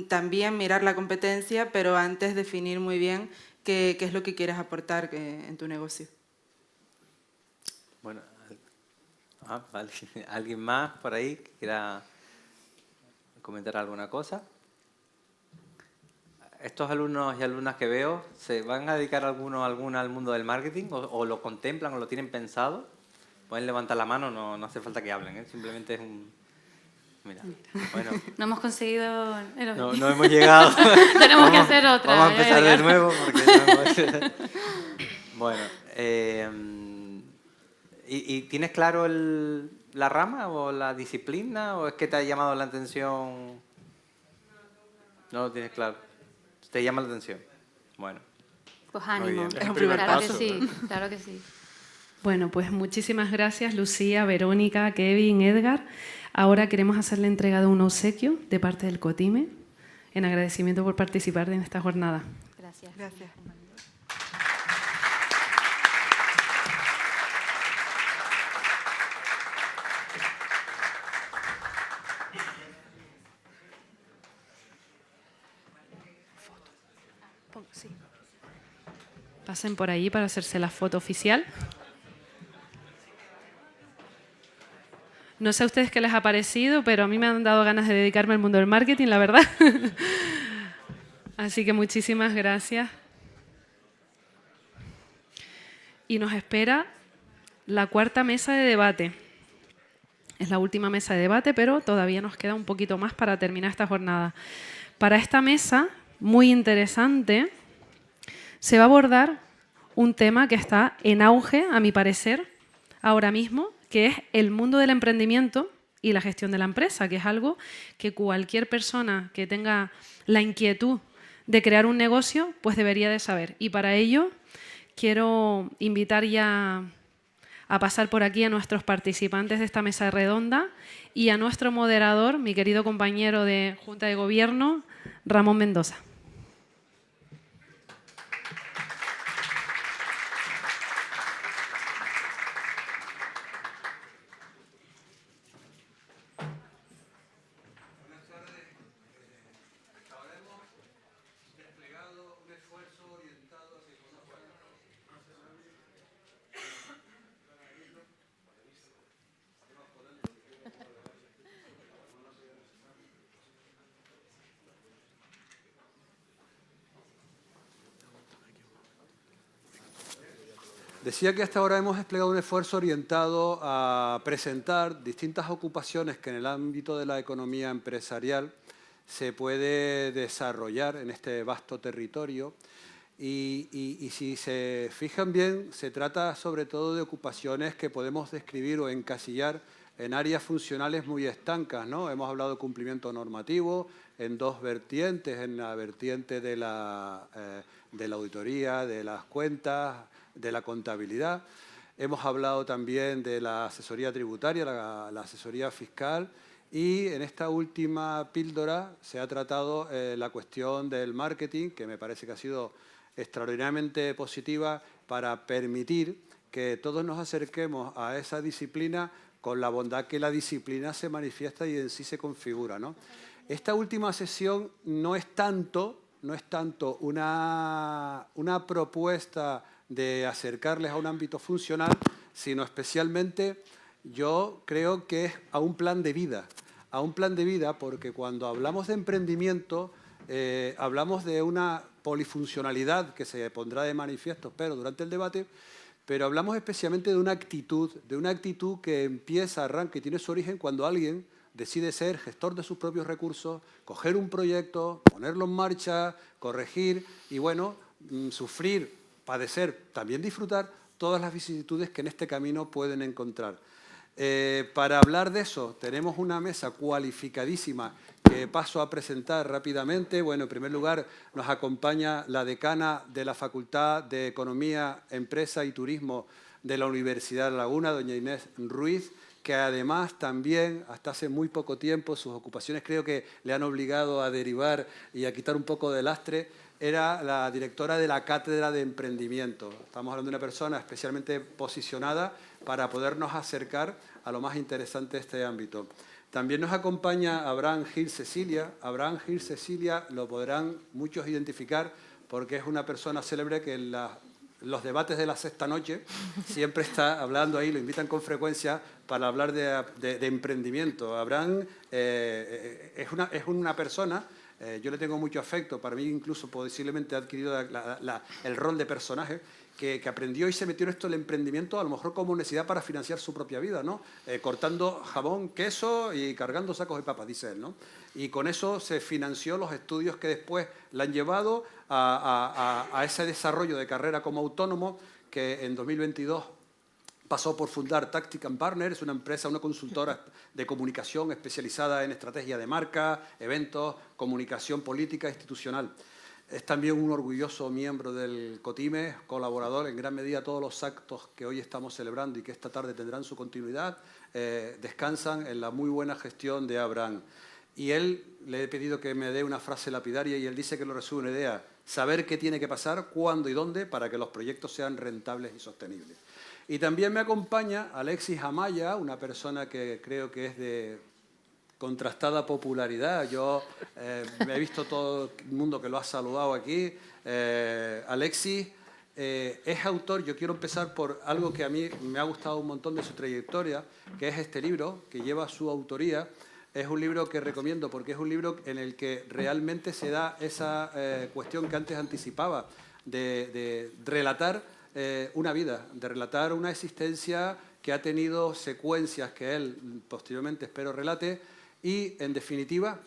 también mirar la competencia, pero antes definir muy bien qué es lo que quieres aportar en tu negocio. Bueno, vale. ¿Alguien más por ahí que quiera comentar alguna cosa? ¿Estos alumnos y alumnas que veo, se van a dedicar alguna al mundo del marketing o lo contemplan o lo tienen pensado? Pueden levantar la mano, no hace falta que hablen, ¿eh? Simplemente es un... Mira, bueno. No hemos conseguido el objetivo. No hemos llegado. Tenemos que hacer otra. Vamos a empezar de nuevo. Porque bueno, ¿y tienes claro la rama o la disciplina o es que te ha llamado la atención? No lo tienes claro. ¿Te llama la atención? Bueno. Pues ánimo. Es un primer Claro que paso. sí, claro que sí. Bueno, pues muchísimas gracias, Lucía, Verónica, Kevin, Edgar. Ahora queremos hacerle entrega de un obsequio de parte del COTIME en agradecimiento por participar en esta jornada. Gracias. Gracias. Pasen por allí para hacerse la foto oficial. No sé a ustedes qué les ha parecido, pero a mí me han dado ganas de dedicarme al mundo del marketing, la verdad. Así que muchísimas gracias. Y nos espera la cuarta mesa de debate. Es la última mesa de debate, pero todavía nos queda un poquito más para terminar esta jornada. Para esta mesa, muy interesante, se va a abordar un tema que está en auge, a mi parecer, ahora mismo, que es el mundo del emprendimiento y la gestión de la empresa, que es algo que cualquier persona que tenga la inquietud de crear un negocio, pues debería de saber. Y para ello quiero invitar ya a pasar por aquí a nuestros participantes de esta mesa redonda y a nuestro moderador, mi querido compañero de Junta de Gobierno, Ramón Mendoza. Decía que hasta ahora hemos desplegado un esfuerzo orientado a presentar distintas ocupaciones que en el ámbito de la economía empresarial se puede desarrollar en este vasto territorio y si se fijan bien, se trata sobre todo de ocupaciones que podemos describir o encasillar en áreas funcionales muy estancas, ¿no? Hemos hablado de cumplimiento normativo en dos vertientes, en la vertiente de la auditoría, de las cuentas, de la contabilidad. Hemos hablado también de la asesoría tributaria, la asesoría fiscal y en esta última píldora se ha tratado la cuestión del marketing, que me parece que ha sido extraordinariamente positiva para permitir que todos nos acerquemos a esa disciplina con la bondad que la disciplina se manifiesta y en sí se configura, ¿no? Esta última sesión no es tanto una propuesta de acercarles a un ámbito funcional, sino especialmente yo creo que es a un plan de vida, porque cuando hablamos de emprendimiento hablamos de una polifuncionalidad que se pondrá de manifiesto, espero, durante el debate, pero hablamos especialmente de una actitud que empieza, arranca y tiene su origen cuando alguien decide ser gestor de sus propios recursos, coger un proyecto, ponerlo en marcha, corregir y, bueno, sufrir, padecer, también disfrutar todas las vicisitudes que en este camino pueden encontrar. Para hablar de eso tenemos una mesa cualificadísima que paso a presentar rápidamente. Bueno, en primer lugar nos acompaña la decana de la Facultad de Economía, Empresa y Turismo de la Universidad de La Laguna, doña Inés Ruiz, que además también, hasta hace muy poco tiempo, sus ocupaciones creo que le han obligado a derivar y a quitar un poco de lastre, era la directora de la Cátedra de Emprendimiento. Estamos hablando de una persona especialmente posicionada para podernos acercar a lo más interesante de este ámbito. También nos acompaña Abraham Gil Cecilia. Abraham Gil Cecilia lo podrán muchos identificar porque es una persona célebre que en los debates de la sexta noche siempre está hablando ahí, lo invitan con frecuencia para hablar de emprendimiento. Abraham es una persona, yo le tengo mucho afecto, para mí incluso posiblemente ha adquirido el rol de personaje, que aprendió y se metió en esto del emprendimiento a lo mejor como necesidad para financiar su propia vida, ¿no? Cortando jamón, queso y cargando sacos de papas, dice él, ¿no? Y con eso se financió los estudios que después le han llevado a ese desarrollo de carrera como autónomo, que en 2022 pasó por fundar Tactic & Partners, una empresa, una consultora de comunicación especializada en estrategia de marca, eventos, comunicación política institucional. Es también un orgulloso miembro del COTIME, colaborador en gran medida todos los actos que hoy estamos celebrando y que esta tarde tendrán su continuidad, descansan en la muy buena gestión de Abraham. Y él, le he pedido que me dé una frase lapidaria y él dice que lo resume una idea: saber qué tiene que pasar, cuándo y dónde para que los proyectos sean rentables y sostenibles. Y también me acompaña Alexis Amaya, una persona que creo que es de contrastada popularidad. Yo me he visto todo el mundo que lo ha saludado aquí. Alexis es autor. Yo quiero empezar por algo que a mí me ha gustado un montón de su trayectoria, que es este libro que lleva su autoría. Es un libro que recomiendo porque es un libro en el que realmente se da esa cuestión que antes anticipaba, de relatar una vida, de relatar una existencia que ha tenido secuencias que él posteriormente espero relate y, en definitiva,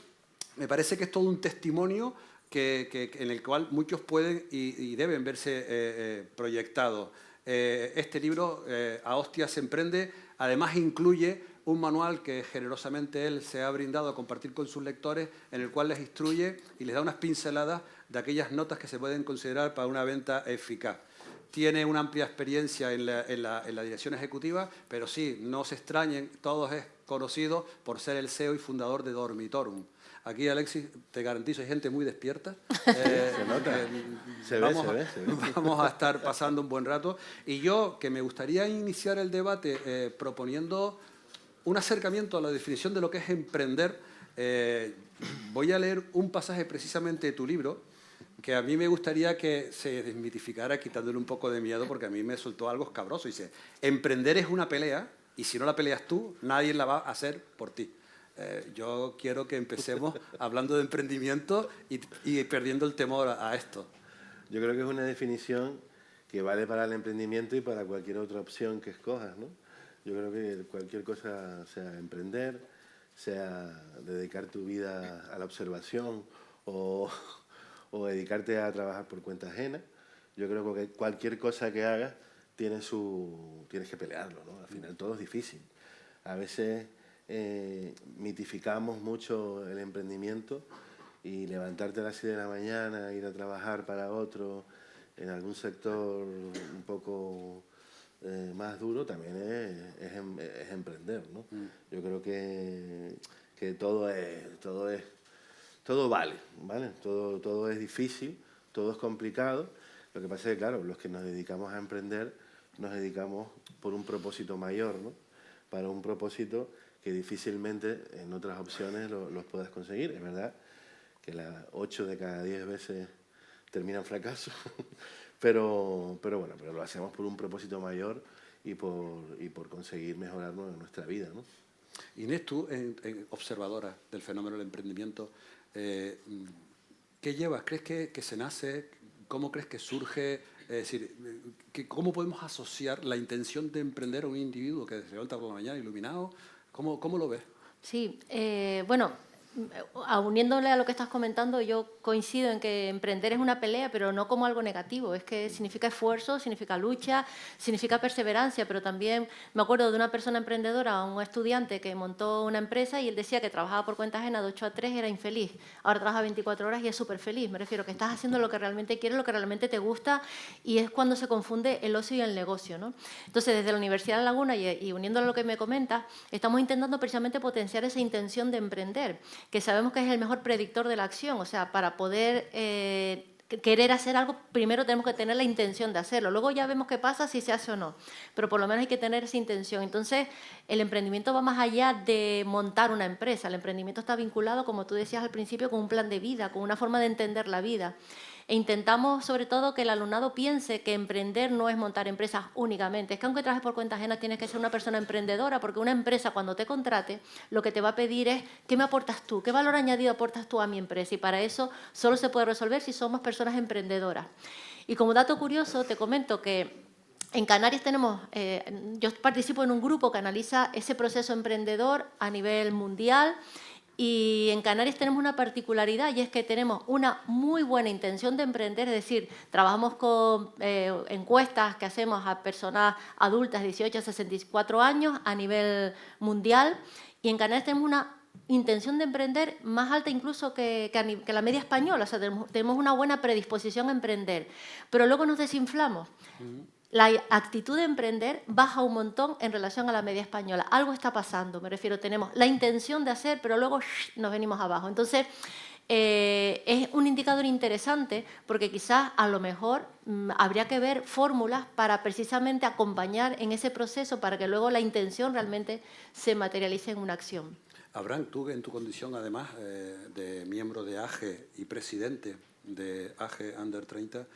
me parece que es todo un testimonio en el cual muchos pueden y deben verse proyectados. Este libro, A Hostias se emprende, Además incluye un manual que generosamente él se ha brindado a compartir con sus lectores, en el cual les instruye y les da unas pinceladas de aquellas notas que se pueden considerar para una venta eficaz. Tiene una amplia experiencia en la dirección ejecutiva, pero sí, no se extrañen, todos es conocido por ser el CEO y fundador de Dormitorum. Aquí, Alexis, te garantizo, hay gente muy despierta. Se nota. Se ve. Vamos a estar pasando un buen rato. Y yo, que me gustaría iniciar el debate proponiendo un acercamiento a la definición de lo que es emprender, voy a leer un pasaje precisamente de tu libro, que a mí me gustaría que se desmitificara quitándole un poco de miedo, porque a mí me soltó algo escabroso. Dice, emprender es una pelea y si no la peleas tú, nadie la va a hacer por ti. Yo quiero que empecemos hablando de emprendimiento y perdiendo el temor a esto. Yo creo que es una definición que vale para el emprendimiento y para cualquier otra opción que escojas, ¿no? Yo creo que cualquier cosa, sea emprender, sea dedicar tu vida a la observación o dedicarte a trabajar por cuenta ajena, yo creo que cualquier cosa que hagas tienes que pelearlo, ¿no? Al final todo es difícil. A veces mitificamos mucho el emprendimiento y levantarte a las 6 de la mañana, ir a trabajar para otro en algún sector un poco más duro también es emprender, ¿no? Yo creo que todo vale, ¿vale? Todo es difícil, todo es complicado. Lo que pasa es que, claro, los que nos dedicamos a emprender nos dedicamos por un propósito mayor, ¿no? Para un propósito que difícilmente en otras opciones los puedas conseguir. Es verdad que las 8 de cada 10 veces terminan fracaso, pero lo hacemos por un propósito mayor y por conseguir mejorar nuestra vida, ¿no? Inés, tú, observadora del fenómeno del emprendimiento, ¿qué llevas? ¿Crees que se nace? ¿Cómo crees que surge? Es decir, ¿cómo podemos asociar la intención de emprender a un individuo que se levanta por la mañana iluminado? ¿Cómo lo ves? Sí, bueno, uniéndole a lo que estás comentando, yo coincido en que emprender es una pelea, pero no como algo negativo. Es que significa esfuerzo, significa lucha, significa perseverancia, pero también me acuerdo de una persona emprendedora, un estudiante que montó una empresa y él decía que trabajaba por cuenta ajena de 8 a 3, era infeliz. Ahora trabaja 24 horas y es súper feliz. Me refiero que estás haciendo lo que realmente quieres, lo que realmente te gusta, y es cuando se confunde el ocio y el negocio, ¿no? Entonces, desde la Universidad de La Laguna y uniéndolo a lo que me comentas, estamos intentando precisamente potenciar esa intención de emprender, que sabemos que es el mejor predictor de la acción. O sea, para poder querer hacer algo, primero tenemos que tener la intención de hacerlo. Luego ya vemos qué pasa, si se hace o no. Pero por lo menos hay que tener esa intención. Entonces, el emprendimiento va más allá de montar una empresa. El emprendimiento está vinculado, como tú decías al principio, con un plan de vida, con una forma de entender la vida. E intentamos, sobre todo, que el alumnado piense que emprender no es montar empresas únicamente. Es que aunque trabajes por cuenta ajena, tienes que ser una persona emprendedora, porque una empresa, cuando te contrate, lo que te va a pedir es ¿qué me aportas tú? ¿Qué valor añadido aportas tú a mi empresa? Y para eso solo se puede resolver si somos personas emprendedoras. Y como dato curioso, te comento que en Canarias tenemos, yo participo en un grupo que analiza ese proceso emprendedor a nivel mundial. Y en Canarias tenemos una particularidad, y es que tenemos una muy buena intención de emprender, es decir, trabajamos con encuestas que hacemos a personas adultas de 18 a 64 años a nivel mundial, y en Canarias tenemos una intención de emprender más alta incluso que la media española. O sea, tenemos una buena predisposición a emprender, pero luego nos desinflamos. La actitud de emprender baja un montón en relación a la media española. Algo está pasando, me refiero, tenemos la intención de hacer, pero luego nos venimos abajo. Entonces, es un indicador interesante, porque quizás a lo mejor habría que ver fórmulas para precisamente acompañar en ese proceso, para que luego la intención realmente se materialice en una acción. Abraham, tú en tu condición, además de miembro de AGE y presidente de AGE Under 30,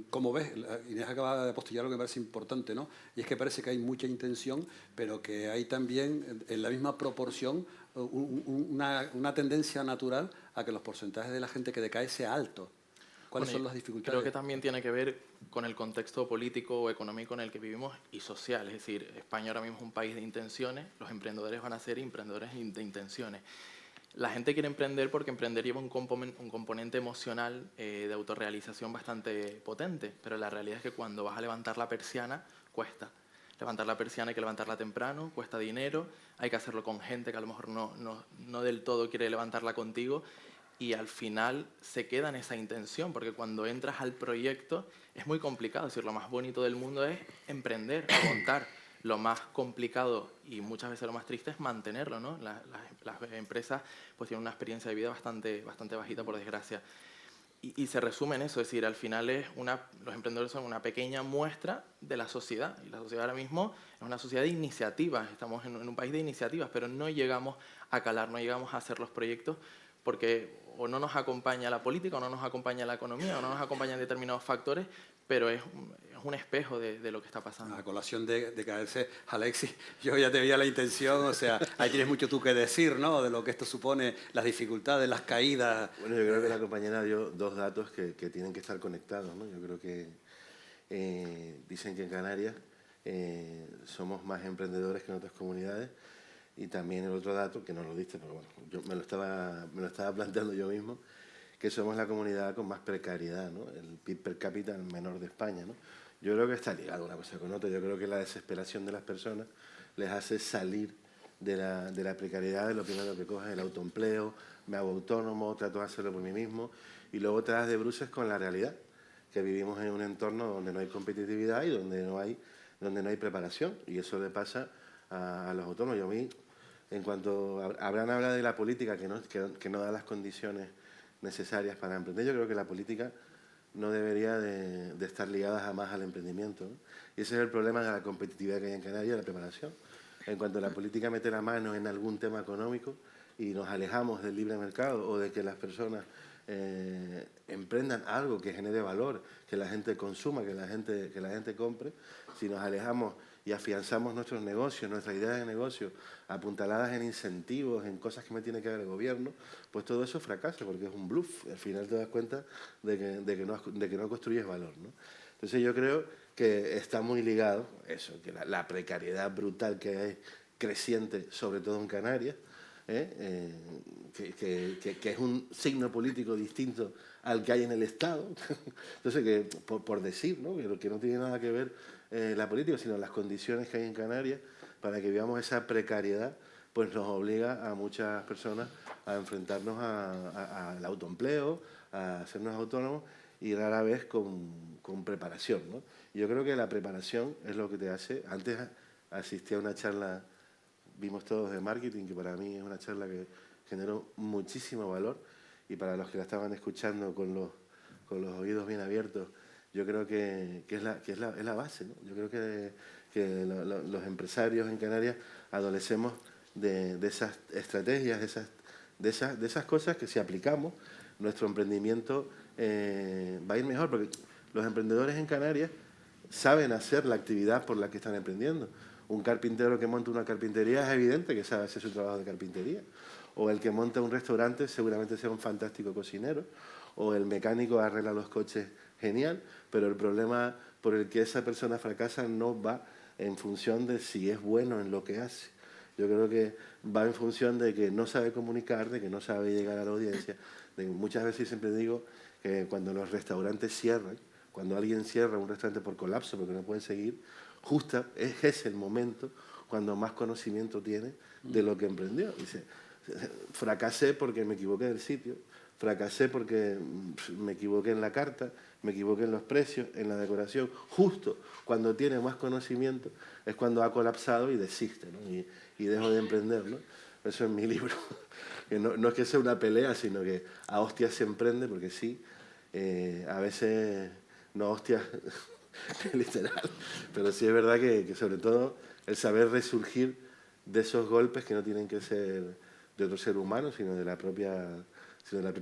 ¿cómo ves? Inés acaba de apostillar lo que me parece importante, ¿no? Y es que parece que hay mucha intención, pero que hay también, en la misma proporción, una tendencia natural a que los porcentajes de la gente que decae sea alto. ¿Cuáles son las dificultades? Creo que también tiene que ver con el contexto político o económico en el que vivimos y social. Es decir, España ahora mismo es un país de intenciones, los emprendedores van a ser emprendedores de intenciones. La gente quiere emprender porque emprender lleva un componente emocional de autorrealización bastante potente, pero la realidad es que cuando vas a levantar la persiana, cuesta. levantar la persiana hay que levantarla temprano, cuesta dinero, hay que hacerlo con gente que a lo mejor no del todo quiere levantarla contigo, y al final se queda en esa intención, porque cuando entras al proyecto es muy complicado. Es decir, lo más bonito del mundo es emprender, montar. Lo más complicado y muchas veces lo más triste es mantenerlo, ¿no? Las empresas pues tienen una experiencia de vida bastante bajita, por desgracia. Y se resume en eso, es decir, al final los emprendedores son una pequeña muestra de la sociedad. Y la sociedad ahora mismo es una sociedad de iniciativas. Estamos en un país de iniciativas, pero no llegamos a calar, no llegamos a hacer los proyectos porque o no nos acompaña la política, o no nos acompaña la economía, o no nos acompañan determinados factores, pero es un espejo de lo que está pasando. A colación de caerse, Alexis, yo ya te veía la intención, o sea, ahí tienes mucho tú que decir, ¿no?, de lo que esto supone, las dificultades, las caídas. Bueno, yo creo que la compañera dio dos datos que tienen que estar conectados, ¿no? Yo creo que dicen que en Canarias somos más emprendedores que en otras comunidades, y también el otro dato, que no lo diste, pero bueno, yo me lo estaba planteando yo mismo, que somos la comunidad con más precariedad, ¿no? El PIB per cápita el menor de España, ¿no? Yo creo que está ligado una cosa con otra. Yo creo que la desesperación de las personas les hace salir de la precariedad. Lo primero que cogen es el autoempleo, me hago autónomo, trato de hacerlo por mí mismo, y luego te das de bruces con la realidad, que vivimos en un entorno donde no hay competitividad y donde no hay preparación, y eso le pasa a los autónomos. Yo a mí, en cuanto habrán hablado de la política que no da las condiciones necesarias para emprender, yo creo que la política no debería de estar ligada jamás al emprendimiento, ¿no? Y ese es el problema de la competitividad que hay en Canarias, la preparación. En cuanto la política mete la mano en algún tema económico y nos alejamos del libre mercado o de que las personas emprendan algo que genere valor, que la gente consuma, que la gente compre, si nos alejamos y afianzamos nuestros negocios, nuestras ideas de negocio, apuntaladas en incentivos, en cosas que me tiene que dar el gobierno, pues todo eso fracasa, porque es un bluff. Al final te das cuenta de que no construyes valor, ¿no? Entonces yo creo que está muy ligado eso, que la precariedad brutal que hay creciente, sobre todo en Canarias, que es un signo político distinto al que hay en el Estado. Entonces, que por decir, ¿no?, que no tiene nada que ver la política, sino las condiciones que hay en Canarias para que vivamos esa precariedad, pues nos obliga a muchas personas a enfrentarnos al autoempleo, a hacernos autónomos, y rara vez con preparación, ¿no? Y yo creo que la preparación es lo que te hace. Antes asistí a una charla, vimos todos, de marketing, que para mí es una charla que generó muchísimo valor, y para los que la estaban escuchando con los oídos bien abiertos, yo creo que es la base, ¿no? Yo creo que los empresarios en Canarias adolecemos de esas estrategias, de esas cosas que si aplicamos, nuestro emprendimiento va a ir mejor, porque los emprendedores en Canarias saben hacer la actividad por la que están emprendiendo. Un carpintero que monta una carpintería es evidente que sabe hacer su trabajo de carpintería. O el que monta un restaurante seguramente sea un fantástico cocinero. O el mecánico arregla los coches genial, pero el problema por el que esa persona fracasa no va en función de si es bueno en lo que hace. Yo creo que va en función de que no sabe comunicar, de que no sabe llegar a la audiencia. Muchas veces siempre digo que cuando los restaurantes cierran, cuando alguien cierra un restaurante por colapso, porque no puede seguir, justo es el momento cuando más conocimiento tiene de lo que emprendió. Dice, fracasé porque me equivoqué del sitio, fracasé porque me equivoqué en la carta, me equivoqué en los precios, en la decoración. Justo cuando tiene más conocimiento es cuando ha colapsado y desiste, ¿no? Y dejo de emprender, ¿no? Eso es mi libro. Que no es que sea una pelea, sino que a hostias se emprende, porque sí, a veces no hostias literal, pero sí es verdad que sobre todo el saber resurgir de esos golpes que no tienen que ser de otro ser humano, sino de la propia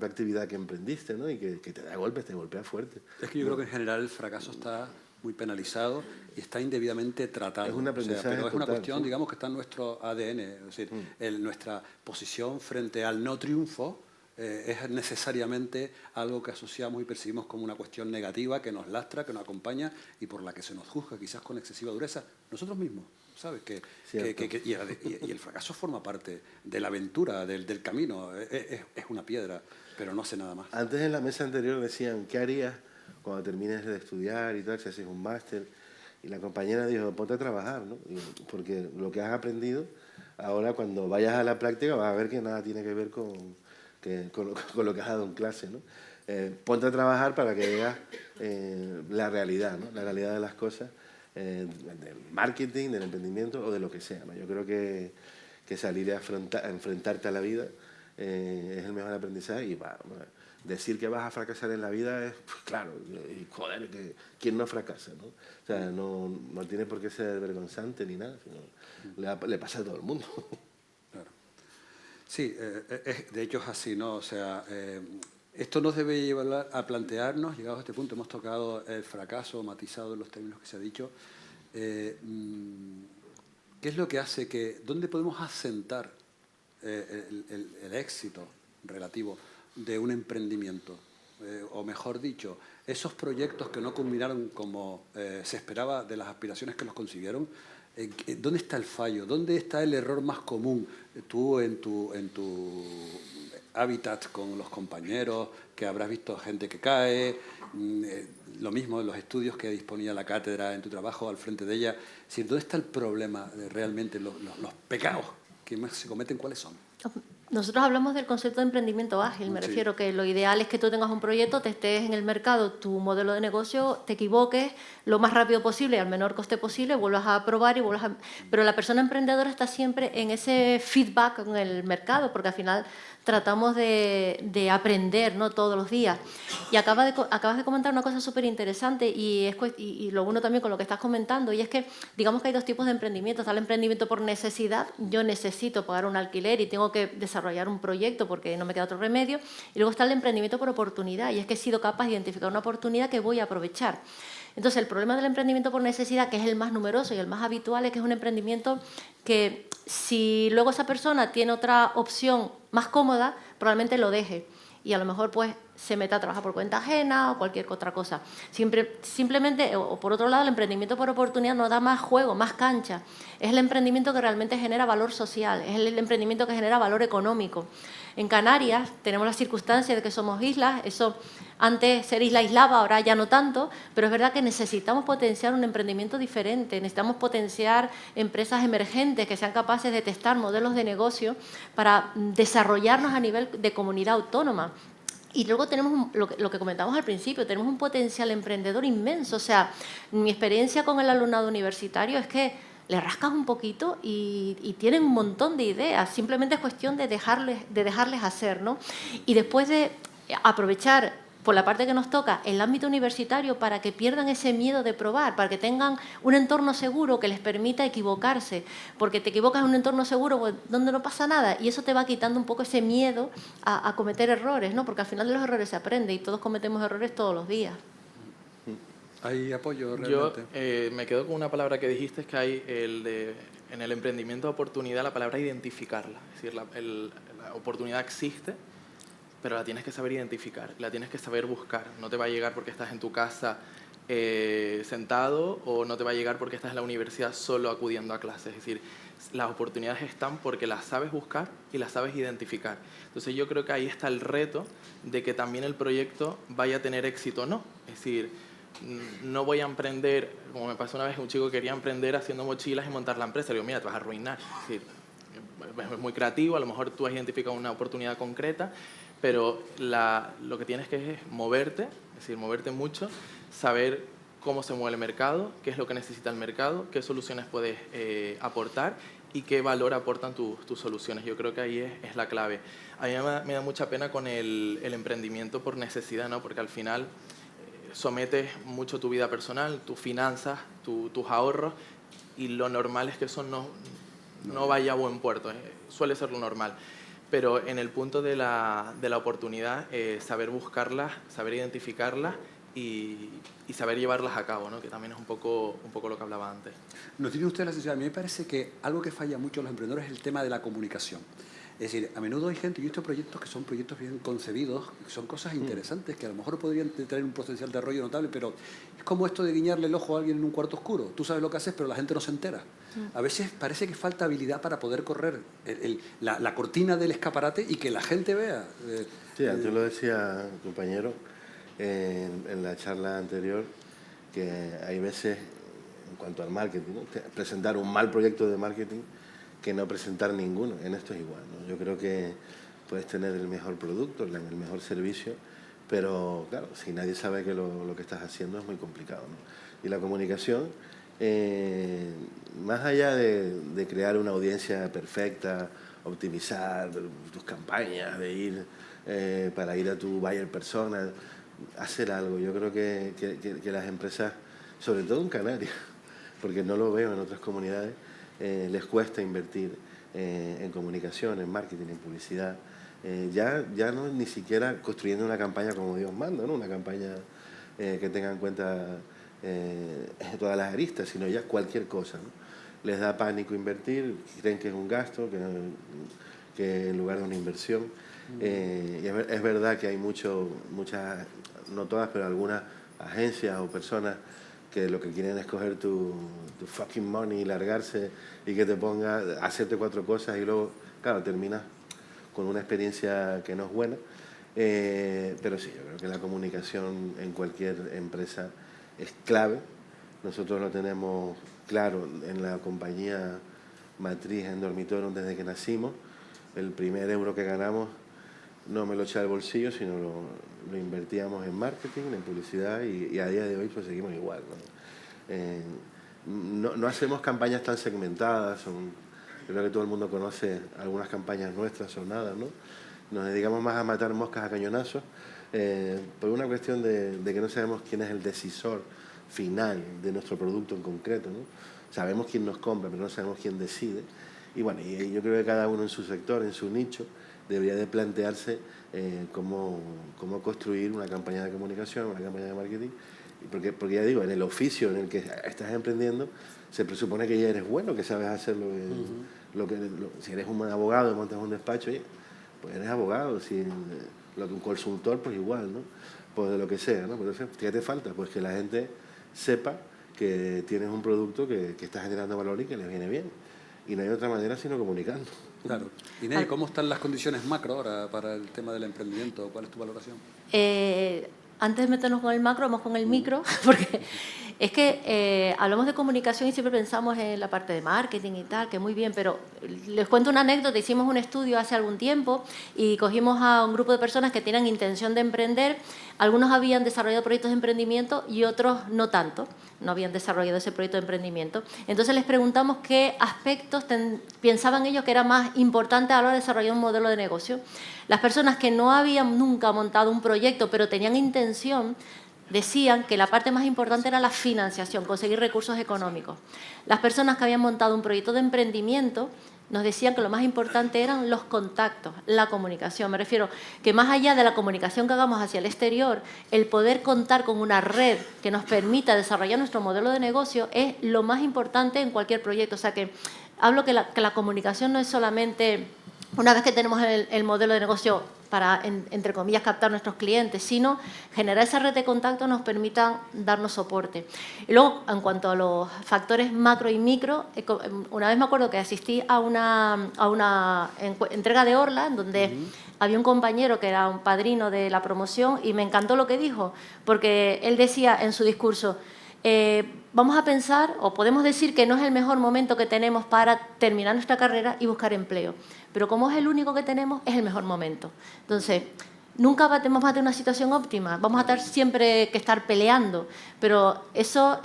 actividad que emprendiste, ¿no? Y que te da golpes, te golpea fuerte. Es que yo creo que en general el fracaso está muy penalizado y está indebidamente tratado. Es un aprendizaje pero es una total, cuestión, sí, digamos, que está en nuestro ADN. Es decir, nuestra posición frente al no triunfo es necesariamente algo que asociamos y percibimos como una cuestión negativa que nos lastra, que nos acompaña y por la que se nos juzga quizás con excesiva dureza. Nosotros mismos, ¿sabes? Y el fracaso forma parte de la aventura, del camino. Es una piedra, pero no hace nada más. Antes en la mesa anterior decían, ¿qué harías cuando termines de estudiar y tal, si haces un máster? Y la compañera dijo, ponte a trabajar, ¿no? Porque lo que has aprendido, ahora cuando vayas a la práctica vas a ver que nada tiene que ver con lo que has dado en clase, ¿no? Ponte a trabajar para que veas la realidad, ¿no? La realidad de las cosas, del marketing, del emprendimiento o de lo que sea, ¿no? Yo creo que salir a enfrentarte a la vida es el mejor aprendizaje y decir que vas a fracasar en la vida es, pues, claro, y joder, ¿quién no fracasa, no? O sea, no tiene por qué ser vergonzante ni nada, sino le pasa a todo el mundo. Claro. Sí, de hecho es así, ¿no? O sea, esto nos debe llevar a plantearnos, llegados a este punto, hemos tocado el fracaso, matizado en los términos que se ha dicho, ¿qué es lo que hace dónde podemos asentar el éxito relativo de un emprendimiento? O mejor dicho, esos proyectos que no culminaron como se esperaba de las aspiraciones que los consiguieron, ¿dónde está el fallo? ¿Dónde está el error más común? Tú en tu hábitat con los compañeros, que habrás visto gente que cae, lo mismo en los estudios que disponía la cátedra en tu trabajo al frente de ella. ¿Dónde está el problema realmente, los pecados que más se cometen, cuáles son? Nosotros hablamos del concepto de emprendimiento ágil, me refiero que lo ideal es que tú tengas un proyecto, te estés en el mercado, tu modelo de negocio, te equivoques lo más rápido posible, al menor coste posible, vuelvas a probar y vuelvas a... Pero la persona emprendedora está siempre en ese feedback con el mercado, porque al final tratamos de aprender, ¿no?, todos los días. Y acabas de comentar una cosa súper interesante y lo uno también con lo que estás comentando, y es que digamos que hay dos tipos de emprendimiento. Está el emprendimiento por necesidad, yo necesito pagar un alquiler y tengo que desarrollar un proyecto porque no me queda otro remedio, y luego está el emprendimiento por oportunidad, y es que he sido capaz de identificar una oportunidad que voy a aprovechar. Entonces, el problema del emprendimiento por necesidad, que es el más numeroso y el más habitual, es que es un emprendimiento que si luego esa persona tiene otra opción más cómoda, probablemente lo deje y a lo mejor pues se meta a trabajar por cuenta ajena o cualquier otra cosa. Simplemente, o por otro lado, el emprendimiento por oportunidad nos da más juego, más cancha. Es el emprendimiento que realmente genera valor social, es el emprendimiento que genera valor económico. En Canarias tenemos la circunstancia de que somos islas, eso antes ser isla aislaba, ahora ya no tanto, pero es verdad que necesitamos potenciar un emprendimiento diferente, necesitamos potenciar empresas emergentes que sean capaces de testar modelos de negocio para desarrollarnos a nivel de comunidad autónoma. Y luego tenemos lo que comentamos al principio, tenemos un potencial emprendedor inmenso. O sea, mi experiencia con el alumnado universitario es que le rascas un poquito y tienen un montón de ideas. Simplemente es cuestión de dejarles hacer, ¿no? Y después de aprovechar, por la parte que nos toca, el ámbito universitario para que pierdan ese miedo de probar, para que tengan un entorno seguro que les permita equivocarse, porque te equivocas en un entorno seguro pues, donde no pasa nada y eso te va quitando un poco ese miedo a cometer errores, ¿no? Porque al final de los errores se aprende y todos cometemos errores todos los días. ¿Hay apoyo realmente? Yo me quedo con una palabra que dijiste, que hay en el emprendimiento de oportunidad la palabra identificarla. Es decir, la oportunidad existe, pero la tienes que saber identificar, la tienes que saber buscar. No te va a llegar porque estás en tu casa sentado o no te va a llegar porque estás en la universidad solo acudiendo a clases. Es decir, las oportunidades están porque las sabes buscar y las sabes identificar. Entonces yo creo que ahí está el reto de que también el proyecto vaya a tener éxito o no. Es decir, no voy a emprender, como me pasó una vez, un chico quería emprender haciendo mochilas y montar la empresa. Le digo, mira, te vas a arruinar. Es decir, es muy creativo, a lo mejor tú has identificado una oportunidad concreta, pero lo que tienes que es moverte, es decir, moverte mucho, saber cómo se mueve el mercado, qué es lo que necesita el mercado, qué soluciones puedes aportar y qué valor aportan tus soluciones. Yo creo que ahí es la clave. A mí me da mucha pena con el emprendimiento por necesidad, ¿no? Porque al final sometes mucho tu vida personal, tus finanzas, tus ahorros, y lo normal es que eso no vaya a buen puerto. Suele ser lo normal. Pero en el punto de la oportunidad, saber buscarlas, saber identificarlas y saber llevarlas a cabo, ¿no? Que también es un poco lo que hablaba antes. ¿No tiene usted la sensación? A mí me parece que algo que falla mucho en los emprendedores es el tema de la comunicación. Es decir, a menudo hay gente, yo he visto proyectos que son proyectos bien concebidos, que son cosas interesantes, que a lo mejor podrían tener un potencial de desarrollo notable, pero es como esto de guiñarle el ojo a alguien en un cuarto oscuro. Tú sabes lo que haces, pero la gente no se entera. A veces parece que falta habilidad para poder correr la cortina del escaparate y que la gente vea. Sí, antes lo decía, compañero, en la charla anterior, que hay veces en cuanto al marketing, ¿no? Presentar un mal proyecto de marketing que no presentar ninguno. En esto es igual, ¿no? Yo creo que puedes tener el mejor producto, el mejor servicio, pero claro, si nadie sabe que lo que estás haciendo es muy complicado, ¿no? Y la comunicación, más allá de crear una audiencia perfecta, optimizar tus campañas, de ir para ir a tu buyer persona, hacer algo. Yo creo que las empresas, sobre todo en Canarias, porque no lo veo en otras comunidades, les cuesta invertir en comunicación, en marketing, en publicidad. Ya no ni siquiera construyendo una campaña como Dios manda, ¿no? Una campaña que tenga en cuenta todas las aristas, sino ya cualquier cosa, ¿no? Les da pánico invertir, creen que es un gasto, que en lugar de una inversión. Y es verdad que hay muchas, no todas, pero algunas agencias o personas que lo que quieren es coger tu fucking money y largarse y que te ponga a hacerte 4 cosas y luego, claro, terminas con una experiencia que no es buena. Pero sí, yo creo que la comunicación en cualquier empresa es clave. Nosotros lo tenemos claro en la compañía matriz en Dormitorum desde que nacimos. El primer euro que ganamos no me lo eché al bolsillo, sino lo invertíamos en marketing, en publicidad y a día de hoy pues seguimos igual, ¿no? No hacemos campañas tan segmentadas, creo que todo el mundo conoce algunas campañas nuestras o nada, ¿no? Nos dedicamos más a matar moscas a cañonazos por una cuestión de que no sabemos quién es el decisor final de nuestro producto en concreto, ¿no? Sabemos quién nos compra, pero no sabemos quién decide. Y bueno, y yo creo que cada uno en su sector, en su nicho, debería de plantearse cómo construir una campaña de comunicación, una campaña de marketing, porque ya digo, en el oficio en el que estás emprendiendo, se presupone que ya eres bueno, que sabes hacer si eres un abogado y montas un despacho, pues eres abogado, si un consultor, pues igual, ¿no? Pues de lo que sea, ¿no? Entonces, ¿qué te falta? Pues que la gente sepa que tienes un producto que está generando valor y que les viene bien. Y no hay otra manera sino comunicando. Claro. Inés, ¿cómo están las condiciones macro ahora para el tema del emprendimiento? ¿Cuál es tu valoración? Antes de meternos con el macro, vamos con el micro, porque es que hablamos de comunicación y siempre pensamos en la parte de marketing y tal, que muy bien, pero les cuento una anécdota. Hicimos un estudio hace algún tiempo y cogimos a un grupo de personas que tienen intención de emprender. Algunos habían desarrollado proyectos de emprendimiento y otros no tanto, no habían desarrollado ese proyecto de emprendimiento. Entonces les preguntamos qué aspectos pensaban ellos que era más importante a la hora de desarrollar un modelo de negocio. Las personas que no habían nunca montado un proyecto, pero tenían intención, decían que la parte más importante era la financiación, conseguir recursos económicos. Las personas que habían montado un proyecto de emprendimiento nos decían que lo más importante eran los contactos, la comunicación. Me refiero que más allá de la comunicación que hagamos hacia el exterior, el poder contar con una red que nos permita desarrollar nuestro modelo de negocio es lo más importante en cualquier proyecto. O sea que hablo que la comunicación no es solamente una vez que tenemos el modelo de negocio para, entre comillas, captar nuestros clientes, sino generar esa red de contacto nos permitan darnos soporte. Y luego, en cuanto a los factores macro y micro, una vez me acuerdo que asistí a una entrega de Orla, en donde había un compañero que era un padrino de la promoción y me encantó lo que dijo, porque él decía en su discurso, vamos a pensar o podemos decir que no es el mejor momento que tenemos para terminar nuestra carrera y buscar empleo, pero como es el único que tenemos, es el mejor momento. Entonces, nunca vamos a tener una situación óptima, vamos a tener siempre que estar peleando, pero eso,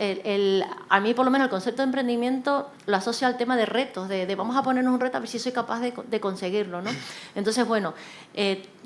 a mí por lo menos el concepto de emprendimiento lo asocio al tema de retos, de vamos a ponernos un reto a ver si soy capaz de conseguirlo, ¿no? Entonces, bueno,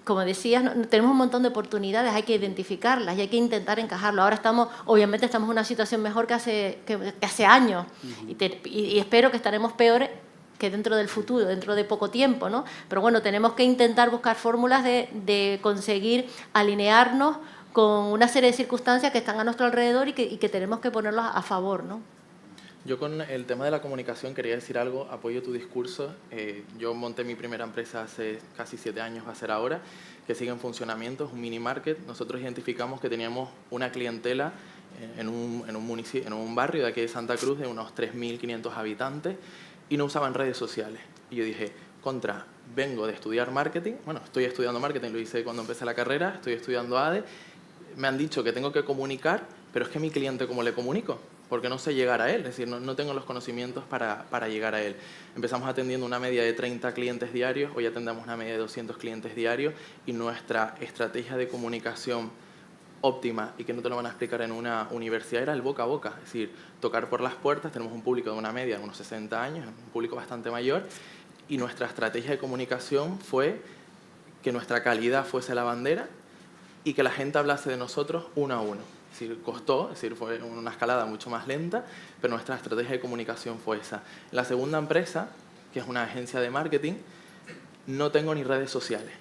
como decías, tenemos un montón de oportunidades, hay que identificarlas y hay que intentar encajarlo. Ahora obviamente estamos en una situación mejor que hace años y espero que estaremos peores que dentro del futuro, dentro de poco tiempo, ¿no? Pero bueno, tenemos que intentar buscar fórmulas de conseguir alinearnos con una serie de circunstancias que están a nuestro alrededor y que tenemos que ponerlos a favor, ¿no? Yo con el tema de la comunicación quería decir algo, apoyo tu discurso. Yo monté mi primera empresa hace casi 7 años, va a ser ahora, que sigue en funcionamiento, es un mini market. Nosotros identificamos que teníamos una clientela en un barrio de aquí de Santa Cruz de unos 3.500 habitantes y no usaban redes sociales. Y yo dije, vengo de estudiar marketing, bueno, estoy estudiando marketing, lo hice cuando empecé la carrera, estoy estudiando ADE, me han dicho que tengo que comunicar, pero es que mi cliente, ¿cómo le comunico? porque no sé llegar a él, es decir, no tengo los conocimientos para llegar a él. Empezamos atendiendo una media de 30 clientes diarios, hoy atendemos una media de 200 clientes diarios y nuestra estrategia de comunicación óptima, y que no te lo van a explicar en una universidad, era el boca a boca, es decir, tocar por las puertas. Tenemos un público de una media de unos 60 años, un público bastante mayor, y nuestra estrategia de comunicación fue que nuestra calidad fuese la bandera y que la gente hablase de nosotros uno a uno. Es decir, costó, es decir, fue una escalada mucho más lenta, pero nuestra estrategia de comunicación fue esa. La segunda empresa, que es una agencia de marketing, no tengo ni redes sociales.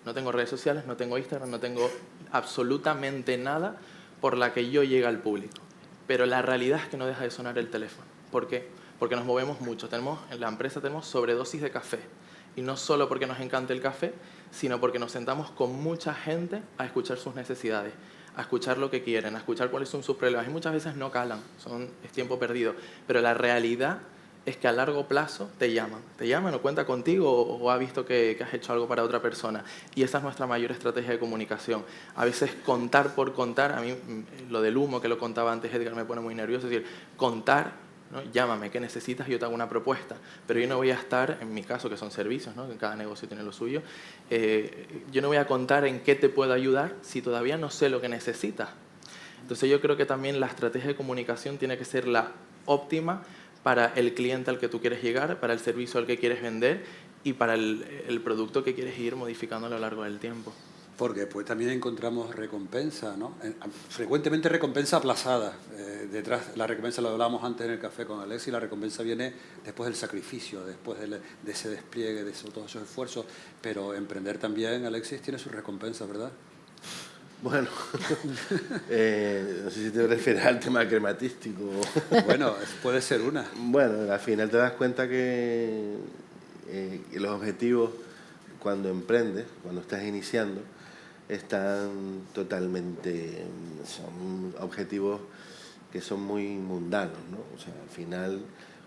No tengo redes sociales, no tengo Instagram, no tengo absolutamente nada por la que yo llegue al público. Pero la realidad es que no deja de sonar el teléfono. ¿Por qué? Porque nos movemos mucho. En la empresa tenemos sobredosis de café. Y no solo porque nos encanta el café, sino porque nos sentamos con mucha gente a escuchar sus necesidades, a escuchar lo que quieren, a escuchar cuáles son sus problemas. Y muchas veces no calan, es tiempo perdido. Pero la realidad es que a largo plazo te llaman o cuenta contigo o ha visto que has hecho algo para otra persona. Y esa es nuestra mayor estrategia de comunicación. A veces contar por contar, a mí lo del humo que lo contaba antes Edgar me pone muy nervioso, es decir, contar, ¿no? Llámame, ¿qué necesitas? Yo te hago una propuesta. Pero yo no voy a estar, en mi caso que son servicios, ¿no? Cada negocio tiene lo suyo, yo no voy a contar en qué te puedo ayudar si todavía no sé lo que necesitas. Entonces yo creo que también la estrategia de comunicación tiene que ser la óptima para el cliente al que tú quieres llegar, para el servicio al que quieres vender y para el producto que quieres ir modificando a lo largo del tiempo. Porque pues también encontramos recompensa, ¿no? Frecuentemente recompensa aplazada. Detrás, la recompensa, lo hablábamos antes en el café con Alexis, la recompensa viene después del sacrificio, después de ese despliegue, de todos esos esfuerzos. Pero emprender también, Alexis, tiene sus recompensas, ¿verdad? Bueno, no sé si te refieres al tema crematístico. Bueno, puede ser una. Bueno, al final te das cuenta que los objetivos cuando emprendes, cuando estás iniciando, están totalmente, son objetivos que son muy mundanos, ¿no? O sea, al final,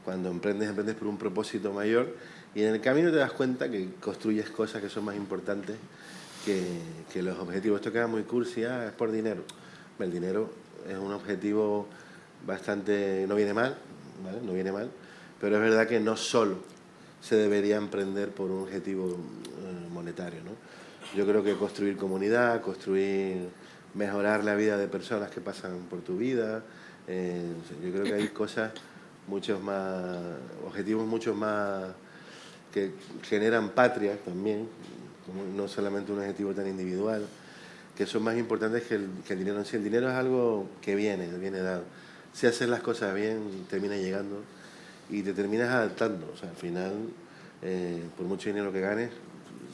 cuando emprendes por un propósito mayor y en el camino te das cuenta que construyes cosas que son más importantes que los objetivos. Esto queda muy cursi, es por dinero. El dinero es un objetivo bastante, no viene mal, ¿vale? No viene mal, pero es verdad que no solo se debería emprender por un objetivo monetario, ¿no? Yo creo que construir comunidad, mejorar la vida de personas que pasan por tu vida, yo creo que hay cosas objetivos mucho más que generan patria también, no solamente un objetivo tan individual, que son más importantes que el dinero en sí. El dinero es algo que viene dado. Si haces las cosas bien, termina llegando y te terminas adaptando. O sea, al final, por mucho dinero que ganes,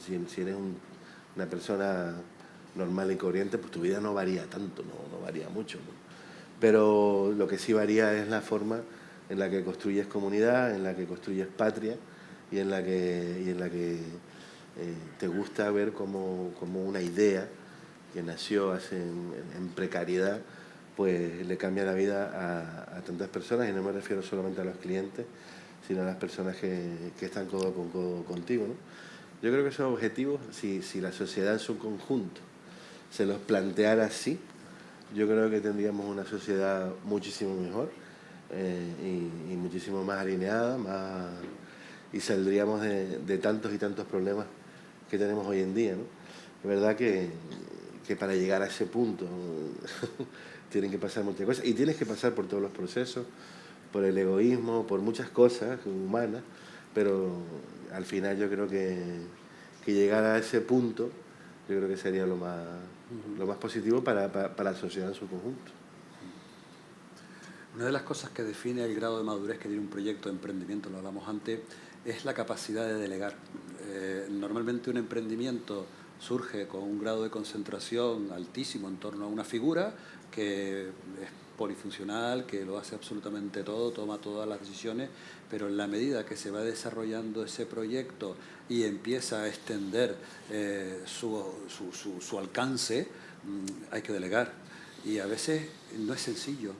si eres una persona normal y corriente, pues tu vida no varía tanto, no varía mucho, ¿no? Pero lo que sí varía es la forma en la que construyes comunidad, en la que construyes patria y en la que te gusta ver como una idea que nació en precariedad, pues le cambia la vida a tantas personas, y no me refiero solamente a los clientes, sino a las personas que están codo con codo contigo, ¿no? Yo creo que esos objetivos, si la sociedad en su conjunto se los planteara así, yo creo que tendríamos una sociedad muchísimo mejor y muchísimo más alineada, y saldríamos de tantos y tantos problemas que tenemos hoy en día, ¿no? Es verdad que para llegar a ese punto tienen que pasar muchas cosas, y tienes que pasar por todos los procesos, por el egoísmo, por muchas cosas humanas, pero al final yo creo que llegar a ese punto, yo creo que sería lo más positivo para la sociedad en su conjunto. Una de las cosas que define el grado de madurez que tiene un proyecto de emprendimiento, lo hablamos antes, es la capacidad de delegar. Normalmente un emprendimiento surge con un grado de concentración altísimo en torno a una figura que es polifuncional, que lo hace absolutamente todo, toma todas las decisiones, pero en la medida que se va desarrollando ese proyecto y empieza a extender su alcance, hay que delegar. Y a veces no es sencillo,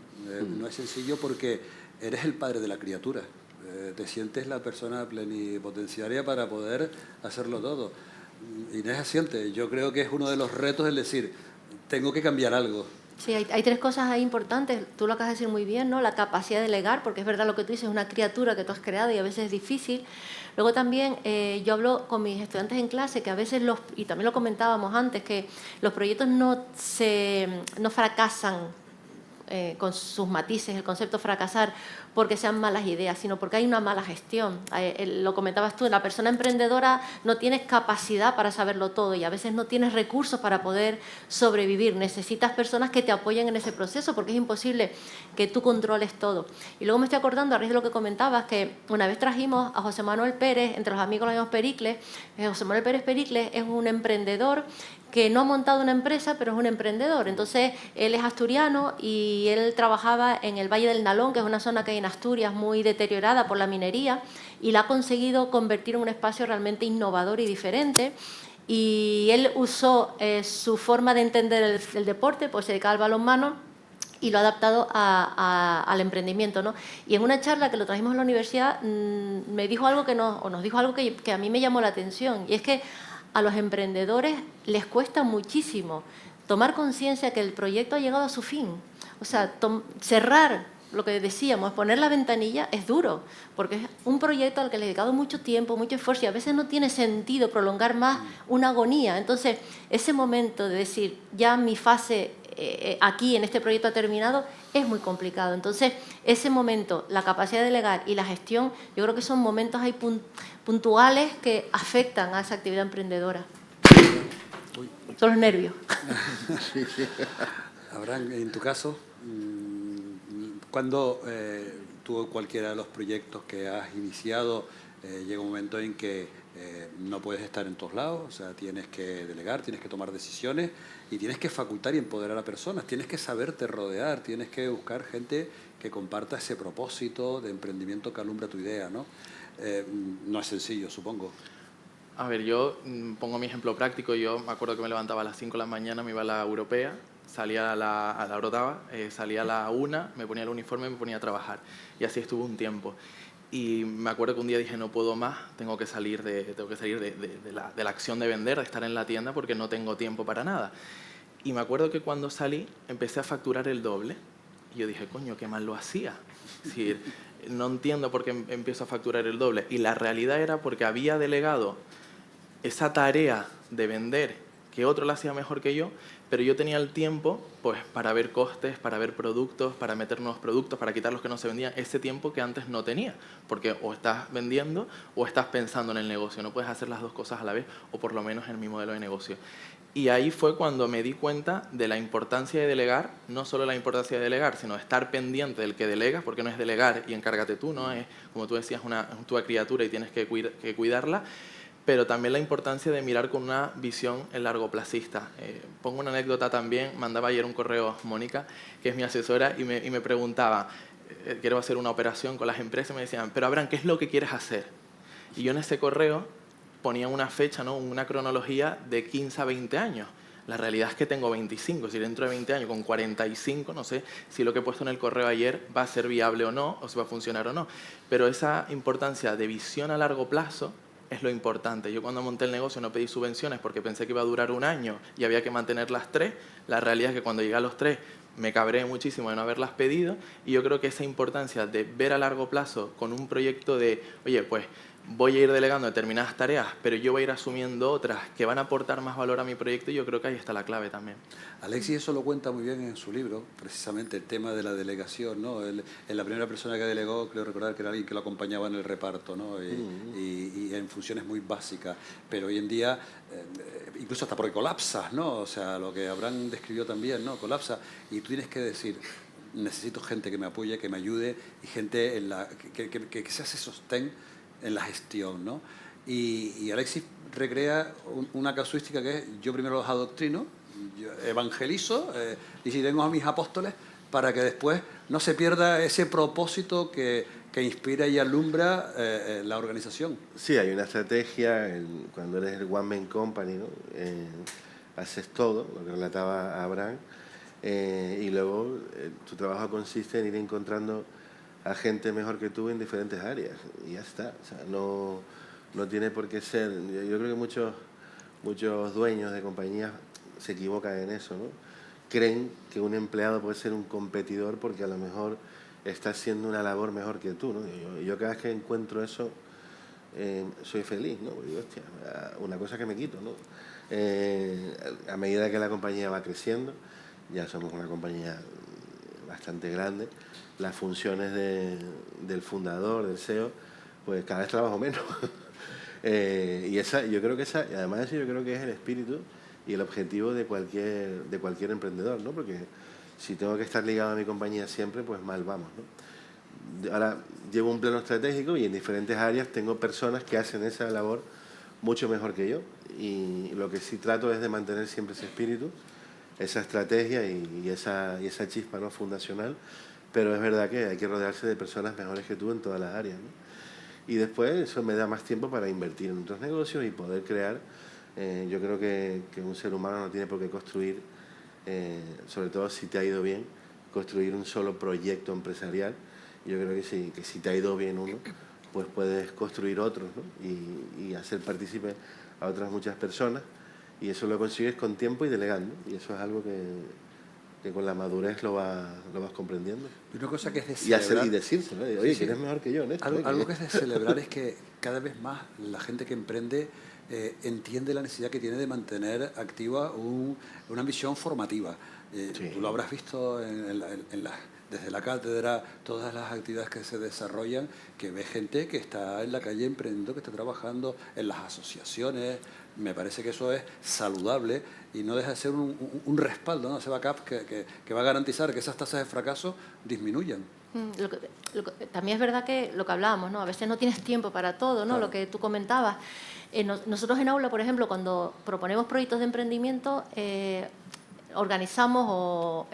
no es sencillo porque eres el padre de la criatura, te sientes la persona plenipotenciaria para poder hacerlo todo. Inés asiente, yo creo que es uno de los retos el decir, tengo que cambiar algo, Sí, hay tres cosas ahí importantes. Tú lo acabas de decir muy bien, ¿no? La capacidad de delegar, porque es verdad lo que tú dices, es una criatura que tú has creado y a veces es difícil. Luego también yo hablo con mis estudiantes en clase que a veces, y también lo comentábamos antes, que los proyectos no fracasan con sus matices, el concepto fracasar, porque sean malas ideas, sino porque hay una mala gestión. Lo comentabas tú, la persona emprendedora no tienes capacidad para saberlo todo y a veces no tienes recursos para poder sobrevivir. Necesitas personas que te apoyen en ese proceso porque es imposible que tú controles todo. Y luego me estoy acordando, a raíz de lo que comentabas, que una vez trajimos a José Manuel Pérez, entre los amigos lo llamamos Pericles. José Manuel Pérez Pericles es un emprendedor que no ha montado una empresa, pero es un emprendedor. Entonces, él es asturiano y él trabajaba en el Valle del Nalón, que es una zona que hay en Asturias muy deteriorada por la minería, y la ha conseguido convertir en un espacio realmente innovador y diferente. Y él usó su forma de entender el deporte, pues se dedicaba al balonmano, y lo ha adaptado al emprendimiento, ¿no? Y en una charla que lo trajimos a la universidad, me dijo algo nos dijo algo que a mí me llamó la atención, y es que a los emprendedores les cuesta muchísimo tomar conciencia que el proyecto ha llegado a su fin. O sea, cerrar lo que decíamos, poner la ventanilla es duro, porque es un proyecto al que le he dedicado mucho tiempo, mucho esfuerzo, y a veces no tiene sentido prolongar más una agonía. Entonces, ese momento de decir, ya mi fase aquí en este proyecto ha terminado, es muy complicado. Entonces, ese momento, la capacidad de delegar y la gestión, yo creo que son momentos ahí puntuales que afectan a esa actividad emprendedora. Son los nervios. Sí, sí. Abraham, en tu caso, cuando tú cualquiera de los proyectos que has iniciado, llega un momento en que no puedes estar en todos lados, o sea, tienes que delegar, tienes que tomar decisiones y tienes que facultar y empoderar a personas, tienes que saberte rodear, tienes que buscar gente que comparta ese propósito de emprendimiento que alumbra tu idea, ¿no? No es sencillo, supongo. A ver, yo pongo mi ejemplo práctico. Yo me acuerdo que me levantaba a las 5 de la mañana, me iba a la europea, salía a la Orotava, salía a la 1, me ponía el uniforme y me ponía a trabajar. Y así estuve un tiempo. Y me acuerdo que un día dije, no puedo más, tengo que salir de la acción de vender, de estar en la tienda, porque no tengo tiempo para nada. Y me acuerdo que cuando salí, empecé a facturar el doble. Y yo dije, coño, qué mal lo hacía. Es decir, no entiendo por qué empiezo a facturar el doble. Y la realidad era porque había delegado esa tarea de vender que otro la hacía mejor que yo, pero yo tenía el tiempo pues, para ver costes, para ver productos, para meter nuevos productos, para quitar los que no se vendían, ese tiempo que antes no tenía, porque o estás vendiendo o estás pensando en el negocio, no puedes hacer las dos cosas a la vez, o por lo menos en mi modelo de negocio. Y ahí fue cuando me di cuenta de la importancia de delegar, no solo la importancia de delegar, sino de estar pendiente del que delegas, porque no es delegar y encárgate tú, no es, como tú decías, es tu criatura y tienes que cuidarla, pero también la importancia de mirar con una visión largoplacista. Pongo una anécdota también, mandaba ayer un correo a Mónica, que es mi asesora, y me preguntaba, quiero hacer una operación con las empresas, y me decían, pero Abraham, ¿qué es lo que quieres hacer? Y yo en ese correo ponía una fecha, ¿no? Una cronología de 15 a 20 años. La realidad es que tengo 25, es decir, dentro de 20 años, con 45, no sé si lo que he puesto en el correo ayer va a ser viable o no, o si va a funcionar o no. Pero esa importancia de visión a largo plazo es lo importante. Yo cuando monté el negocio no pedí subvenciones porque pensé que iba a durar un año y había que mantener las 3. La realidad es que cuando llegué a los 3 me cabré muchísimo de no haberlas pedido, y yo creo que esa importancia de ver a largo plazo con un proyecto de, oye, pues voy a ir delegando determinadas tareas, pero yo voy a ir asumiendo otras que van a aportar más valor a mi proyecto, y yo creo que ahí está la clave también. Alexis eso lo cuenta muy bien en su libro, precisamente el tema de la delegación, ¿no? La primera persona que delegó, creo recordar que era alguien que lo acompañaba en el reparto, ¿no? Y en funciones muy básicas, pero hoy en día, incluso hasta porque colapsas, ¿no? O sea, lo que Abraham describió también, ¿no? Colapsa, y tú tienes que decir, necesito gente que me apoye, que me ayude, y gente que se hace sostén en la gestión, ¿no? Y Alexis recrea una casuística que es, yo primero los adoctrino, yo evangelizo, y si tengo a mis apóstoles, para que después no se pierda ese propósito que inspira y alumbra la organización. Sí, hay una estrategia, cuando eres el One Man Company, ¿no? Haces todo, lo que relataba Abraham, y luego tu trabajo consiste en ir encontrando a gente mejor que tú en diferentes áreas, y ya está. O sea, no tiene por qué ser. Yo creo que muchos dueños de compañías se equivocan en eso, ¿no? creen que un empleado puede ser un competidor porque a lo mejor está haciendo una labor mejor que tú, ¿no? Yo cada vez que encuentro eso, soy feliz, ¿no? Porque digo, hostia, una cosa que me quito, ¿no? A medida que la compañía va creciendo, ya somos una compañía bastante grande, las funciones del fundador, del CEO, pues cada vez trabajo menos. Y yo creo que y además eso yo creo que es el espíritu y el objetivo de cualquier emprendedor, ¿no? Porque si tengo que estar ligado a mi compañía siempre, pues mal vamos, ¿no? Ahora llevo un plano estratégico y en diferentes áreas tengo personas que hacen esa labor mucho mejor que yo, y lo que sí trato es de mantener siempre ese espíritu, esa estrategia y esa chispa, ¿no?, fundacional, pero es verdad que hay que rodearse de personas mejores que tú en todas las áreas, ¿no? Y después eso me da más tiempo para invertir en otros negocios y poder crear. Yo creo que un ser humano no tiene por qué construir, sobre todo si te ha ido bien, construir un solo proyecto empresarial. Yo creo que si te ha ido bien uno, pues puedes construir otros, ¿no? y hacer partícipe a otras muchas personas, y eso lo consigues con tiempo y delegando, y eso es algo que con la madurez lo vas comprendiendo. Y una cosa que es de celebrar... Y decirse, ¿no? Oye, que eres mejor que yo en esto. Algo que es de celebrar es que cada vez más la gente que emprende entiende la necesidad que tiene de mantener activa una misión formativa. Sí. Tú lo habrás visto desde la cátedra, todas las actividades que se desarrollan, que ve gente que está en la calle emprendiendo, que está trabajando en las asociaciones. Me parece que eso es saludable y no deja de ser un respaldo, ¿no? Ese backup que va a garantizar que esas tasas de fracaso disminuyan. También es verdad que lo que hablábamos, ¿no? A veces no tienes tiempo para todo, ¿no? Claro. Lo que tú comentabas. Nosotros en Aula, por ejemplo, cuando proponemos proyectos de emprendimiento, organizamos o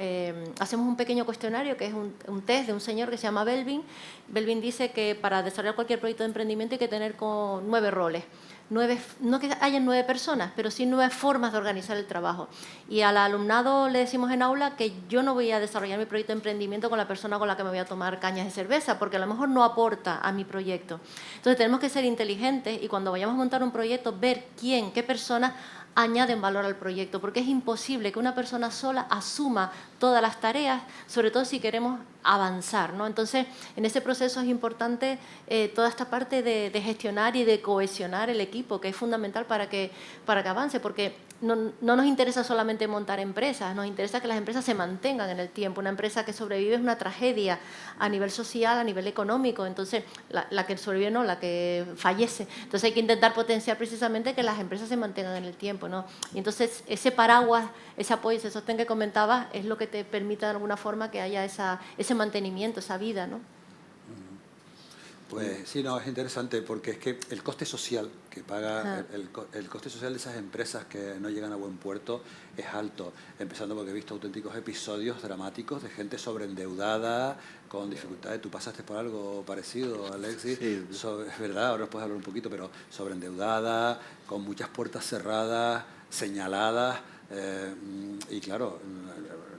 hacemos un pequeño cuestionario que es un test de un señor que se llama Belvin. Belvin dice que para desarrollar cualquier proyecto de emprendimiento hay que tener 9 roles. No que hayan 9 personas, pero sí 9 formas de organizar el trabajo. Y al alumnado le decimos en aula que yo no voy a desarrollar mi proyecto de emprendimiento con la persona con la que me voy a tomar cañas de cerveza, porque a lo mejor no aporta a mi proyecto. Entonces tenemos que ser inteligentes y cuando vayamos a montar un proyecto, ver qué personas añaden valor al proyecto, porque es imposible que una persona sola asuma todas las tareas, sobre todo si queremos avanzar, ¿no? Entonces, en ese proceso es importante toda esta parte de gestionar y de cohesionar el equipo, que es fundamental para que avance, porque no nos interesa solamente montar empresas, nos interesa que las empresas se mantengan en el tiempo. Una empresa que sobrevive es una tragedia a nivel social, a nivel económico. Entonces, la que sobrevive no, la que fallece. Entonces, hay que intentar potenciar precisamente que las empresas se mantengan en el tiempo, ¿no? Y entonces, ese paraguas, ese apoyo, ese sostén que comentabas, es lo que te permite de alguna forma que haya ese mantenimiento, esa vida, ¿no? Pues sí, no, es interesante porque es que el coste social que paga, el coste social de esas empresas que no llegan a buen puerto es alto, empezando porque he visto auténticos episodios dramáticos de gente sobreendeudada, con dificultades. Tú pasaste por algo parecido, Alexis. Sí. Es verdad, ahora nos puedes hablar un poquito, pero sobreendeudada, con muchas puertas cerradas, señaladas, y claro,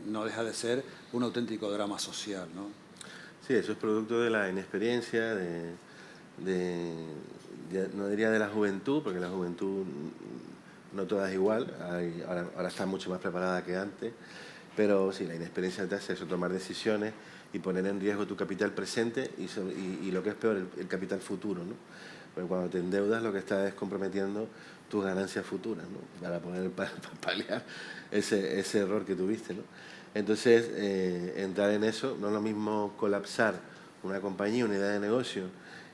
no deja de ser un auténtico drama social, ¿no? Sí, eso es producto de la inexperiencia, no diría de la juventud, porque la juventud no toda es igual, ahora está mucho más preparada que antes, pero sí, la inexperiencia te hace eso, tomar decisiones y poner en riesgo tu capital presente y lo que es peor, el capital futuro, ¿no? Porque cuando te endeudas lo que estás es comprometiendo tus ganancias futuras, ¿no? Para poder paliar ese error que tuviste, ¿no? Entonces, entrar en eso, no es lo mismo colapsar una compañía, una idea de negocio,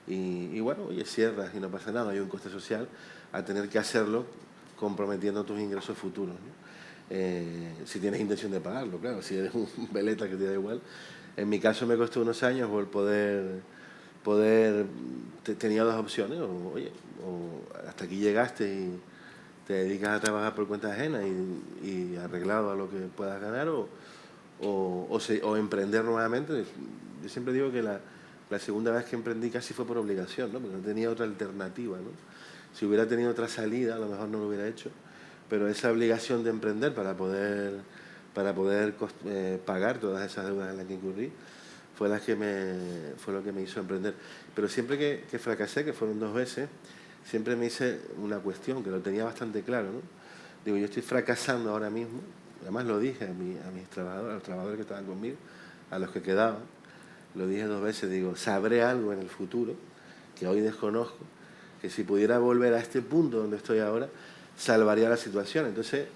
y bueno, oye, cierras y no pasa nada, hay un coste social, a tener que hacerlo comprometiendo tus ingresos futuros, ¿no? Si tienes intención de pagarlo, claro, si eres un veleta que te da igual. En mi caso me costó unos años tenía dos opciones, o hasta aquí llegaste y te dedicas a trabajar por cuenta ajena y arreglado a lo que puedas ganar, o emprender nuevamente. Yo siempre digo que la segunda vez que emprendí casi fue por obligación, ¿no? Porque no tenía otra alternativa, ¿no? Si hubiera tenido otra salida, a lo mejor no lo hubiera hecho, pero esa obligación de emprender para poder pagar todas esas deudas en las que incurrí fue lo que me hizo emprender. Pero siempre que fracasé, que fueron 2 veces, siempre me hice una cuestión, que lo tenía bastante claro, ¿no? Digo, yo estoy fracasando ahora mismo además lo dije a mis trabajadores, a los trabajadores que estaban conmigo, a los que quedaban, lo dije 2 veces, digo, sabré algo en el futuro que hoy desconozco, que si pudiera volver a este punto donde estoy ahora, salvaría la situación. Entonces,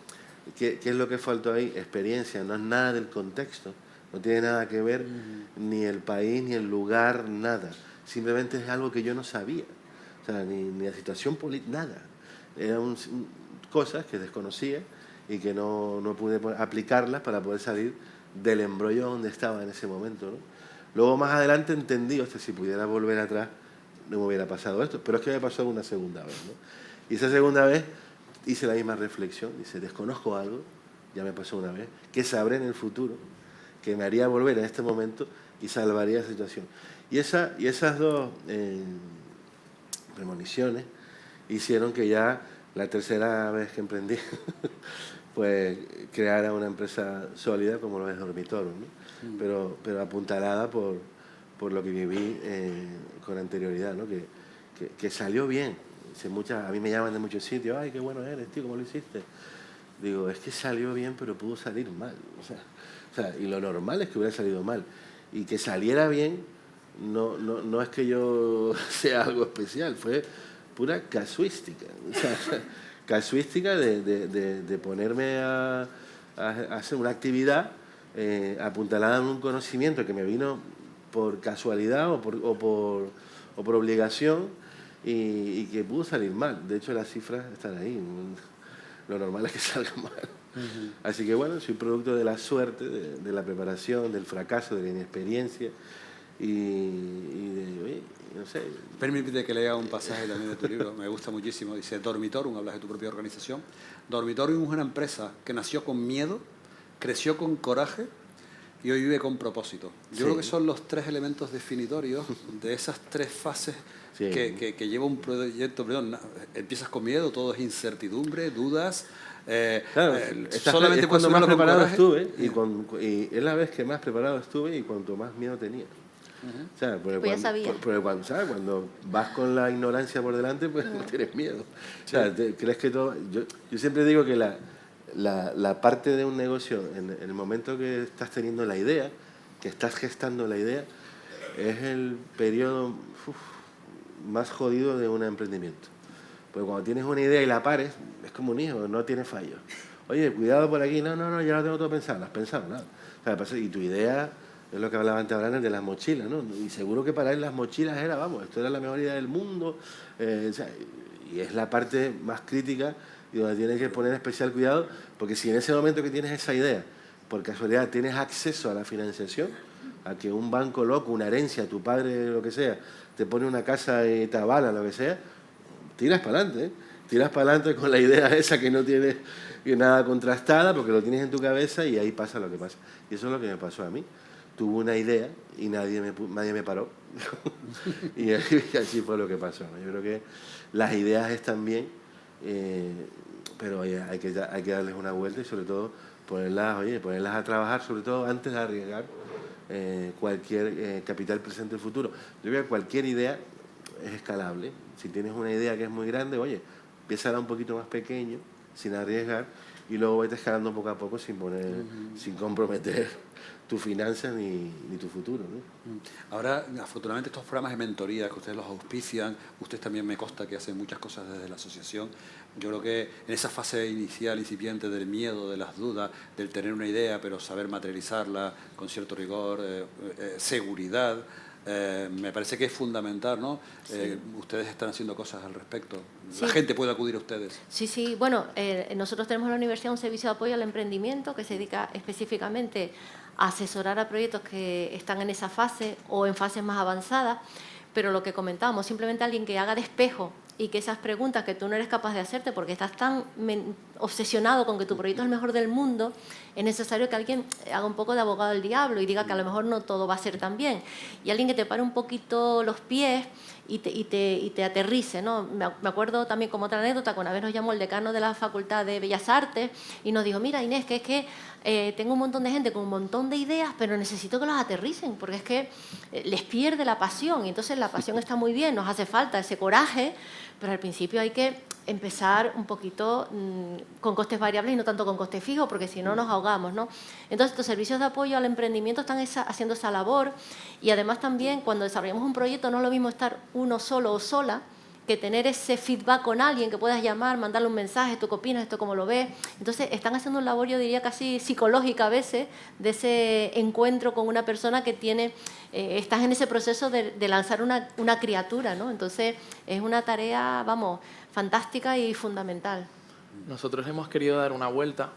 ¿qué es lo que faltó ahí? Experiencia, no es nada del contexto, no tiene nada que ver ni el país, ni el lugar, nada. Simplemente es algo que yo no sabía, o sea, ni la situación política, nada. Eran cosas que desconocía y que no pude aplicarlas para poder salir del embrollo donde estaba en ese momento, ¿no? Luego más adelante entendí, hostia, si pudiera volver atrás no me hubiera pasado esto, pero es que me pasó una segunda vez, ¿no? Y esa segunda vez hice la misma reflexión, dice, desconozco algo, ya me pasó una vez, que sabré en el futuro, que me haría volver a este momento y salvaría la situación. Y esas 2 premoniciones hicieron que ya la tercera vez que emprendí, pues creara una empresa sólida como lo es Dormitorum, ¿no? Pero apuntalada por lo que viví con anterioridad, ¿no? Que salió bien. A mí me llaman de muchos sitios, ay, qué bueno eres, tío, ¿cómo lo hiciste? Digo, es que salió bien, pero pudo salir mal. O sea, y lo normal es que hubiera salido mal. Y que saliera bien, no es que yo sea algo especial, fue pura casuística. O sea, casuística de ponerme a hacer una actividad apuntalada en un conocimiento que me vino por casualidad o por obligación y que pudo salir mal. De hecho, las cifras están ahí. Lo normal es que salga mal. Así que bueno, soy producto de la suerte, de la preparación, del fracaso, de la inexperiencia oye, no sé. Permíteme que lea un pasaje también de tu libro, me gusta muchísimo. Dice, Dormitorum, hablas de tu propia organización. Dormitorum es una empresa que nació con miedo, creció con coraje y hoy vive con propósito. Yo creo que son los 3 elementos definitorios de esas 3 fases que lleva un proyecto. Perdón, empiezas con miedo, todo es incertidumbre, dudas. Claro, solamente es cuando más con preparado coraje. estuve y es la vez que más preparado estuve y cuanto más miedo tenía. O sea, Pues ya sabía. ¿sabes? Cuando vas con la ignorancia por delante, pues no tienes miedo. O sea, crees que todo. Yo siempre digo que la parte de un negocio, en el momento que estás teniendo la idea, que estás gestando la idea, es el periodo más jodido de un emprendimiento. Porque cuando tienes una idea y la pares, es como un hijo, no tiene fallos. Oye, cuidado por aquí, no, ya lo tengo todo pensado, no has pensado nada. O sea, y tu idea es lo que hablaba antes Abraham, de las mochilas, ¿no? Y seguro que para él las mochilas esto era la mejor idea del mundo. O sea, y es la parte más crítica y donde tienes que poner especial cuidado, porque si en ese momento que tienes esa idea, por casualidad tienes acceso a la financiación, a que un banco loco, una herencia, tu padre, lo que sea, te pone una casa y te avala, lo que sea, tiras para adelante, ¿eh? Tiras para adelante con la idea esa que no tienes nada contrastada, porque lo tienes en tu cabeza y ahí pasa lo que pasa. Y eso es lo que me pasó a mí. Tuve una idea y nadie me paró. Y así fue lo que pasó, ¿no? Yo creo que las ideas están bien, pero hay que darles una vuelta y sobre todo ponerlas a trabajar, sobre todo antes de arriesgar cualquier capital presente en el futuro. Yo creo que cualquier idea es escalable. Si tienes una idea que es muy grande, oye, empieza a dar un poquito más pequeño, sin arriesgar, y luego vete escalando poco a poco sin comprometer tus finanzas ni tu futuro, ¿no? Ahora, afortunadamente, estos programas de mentoría que ustedes los auspician, ustedes también me consta que hacen muchas cosas desde la asociación. Yo creo que en esa fase inicial, incipiente del miedo, de las dudas, del tener una idea, pero saber materializarla con cierto rigor, seguridad, me parece que es fundamental, ¿no? Sí. Ustedes están haciendo cosas al respecto. La gente puede acudir a ustedes. Sí. Bueno, nosotros tenemos en la universidad un servicio de apoyo al emprendimiento que se dedica específicamente a asesorar a proyectos que están en esa fase o en fases más avanzadas, pero lo que comentábamos, simplemente alguien que haga de espejo y que esas preguntas que tú no eres capaz de hacerte porque estás tan obsesionado con que tu proyecto es el mejor del mundo, es necesario que alguien haga un poco de abogado del diablo y diga que a lo mejor no todo va a ser tan bien. Y alguien que te pare un poquito los pies y te aterrice, ¿no? Me acuerdo también como otra anécdota, que una vez nos llamó el decano de la Facultad de Bellas Artes y nos dijo, mira Inés, que es que tengo un montón de gente con un montón de ideas, pero necesito que los aterricen, porque es que les pierde la pasión. Y entonces la pasión está muy bien, nos hace falta ese coraje, pero al principio hay que empezar un poquito con costes variables y no tanto con costes fijos, porque si no nos ahogamos, ¿no? Entonces, estos servicios de apoyo al emprendimiento están haciendo esa labor, y además también cuando desarrollamos un proyecto no es lo mismo estar uno solo o sola que tener ese feedback con alguien que puedas llamar, mandarle un mensaje, ¿tú qué opinas? ¿Esto cómo lo ves? Entonces, están haciendo un labor, yo diría, casi psicológica a veces, de ese encuentro con una persona que tiene, estás en ese proceso de lanzar una criatura, ¿no? Entonces, es una tarea, vamos, fantástica y fundamental. Nosotros hemos querido dar una vuelta,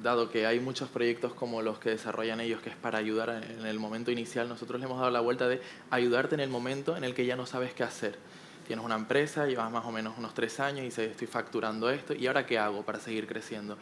dado que hay muchos proyectos como los que desarrollan ellos, que es para ayudar en el momento inicial. Nosotros le hemos dado la vuelta de ayudarte en el momento en el que ya no sabes qué hacer. Tienes una empresa, llevas más o menos unos 3 años y dices, estoy facturando esto, ¿y ahora qué hago para seguir creciendo?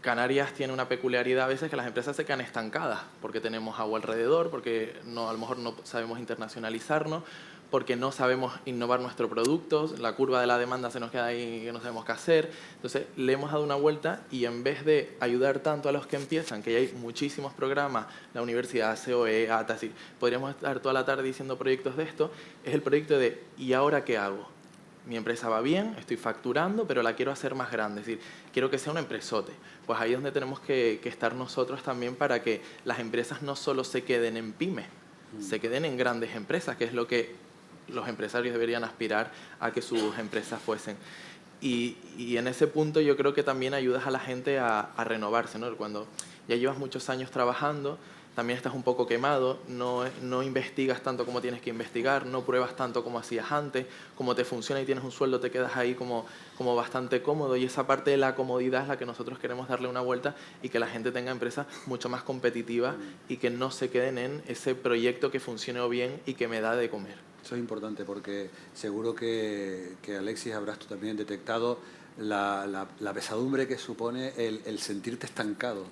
Canarias tiene una peculiaridad a veces que las empresas se quedan estancadas porque tenemos agua alrededor, porque no, a lo mejor no sabemos internacionalizarnos, porque no sabemos innovar nuestro producto, la curva de la demanda se nos queda ahí que no sabemos qué hacer. Entonces, le hemos dado una vuelta y en vez de ayudar tanto a los que empiezan, que ya hay muchísimos programas, la universidad, COE, ATA, así, podríamos estar toda la tarde diciendo proyectos de esto, es el proyecto de ¿y ahora qué hago? Mi empresa va bien, estoy facturando, pero la quiero hacer más grande, es decir, quiero que sea un empresote. Pues ahí es donde tenemos que estar nosotros también para que las empresas no solo se queden en pymes, se queden en grandes empresas, que es lo que los empresarios deberían aspirar a que sus empresas fuesen. Y en ese punto yo creo que también ayudas a la gente a renovarse, ¿no? Cuando ya llevas muchos años trabajando, también estás un poco quemado, no investigas tanto como tienes que investigar, no pruebas tanto como hacías antes, como te funciona y tienes un sueldo, te quedas ahí como bastante cómodo, y esa parte de la comodidad es la que nosotros queremos darle una vuelta y que la gente tenga empresas mucho más competitivas y que no se queden en ese proyecto que funcione bien y que me da de comer. Eso es importante porque seguro que Alexis, habrás tú también detectado la pesadumbre que supone el sentirte estancado.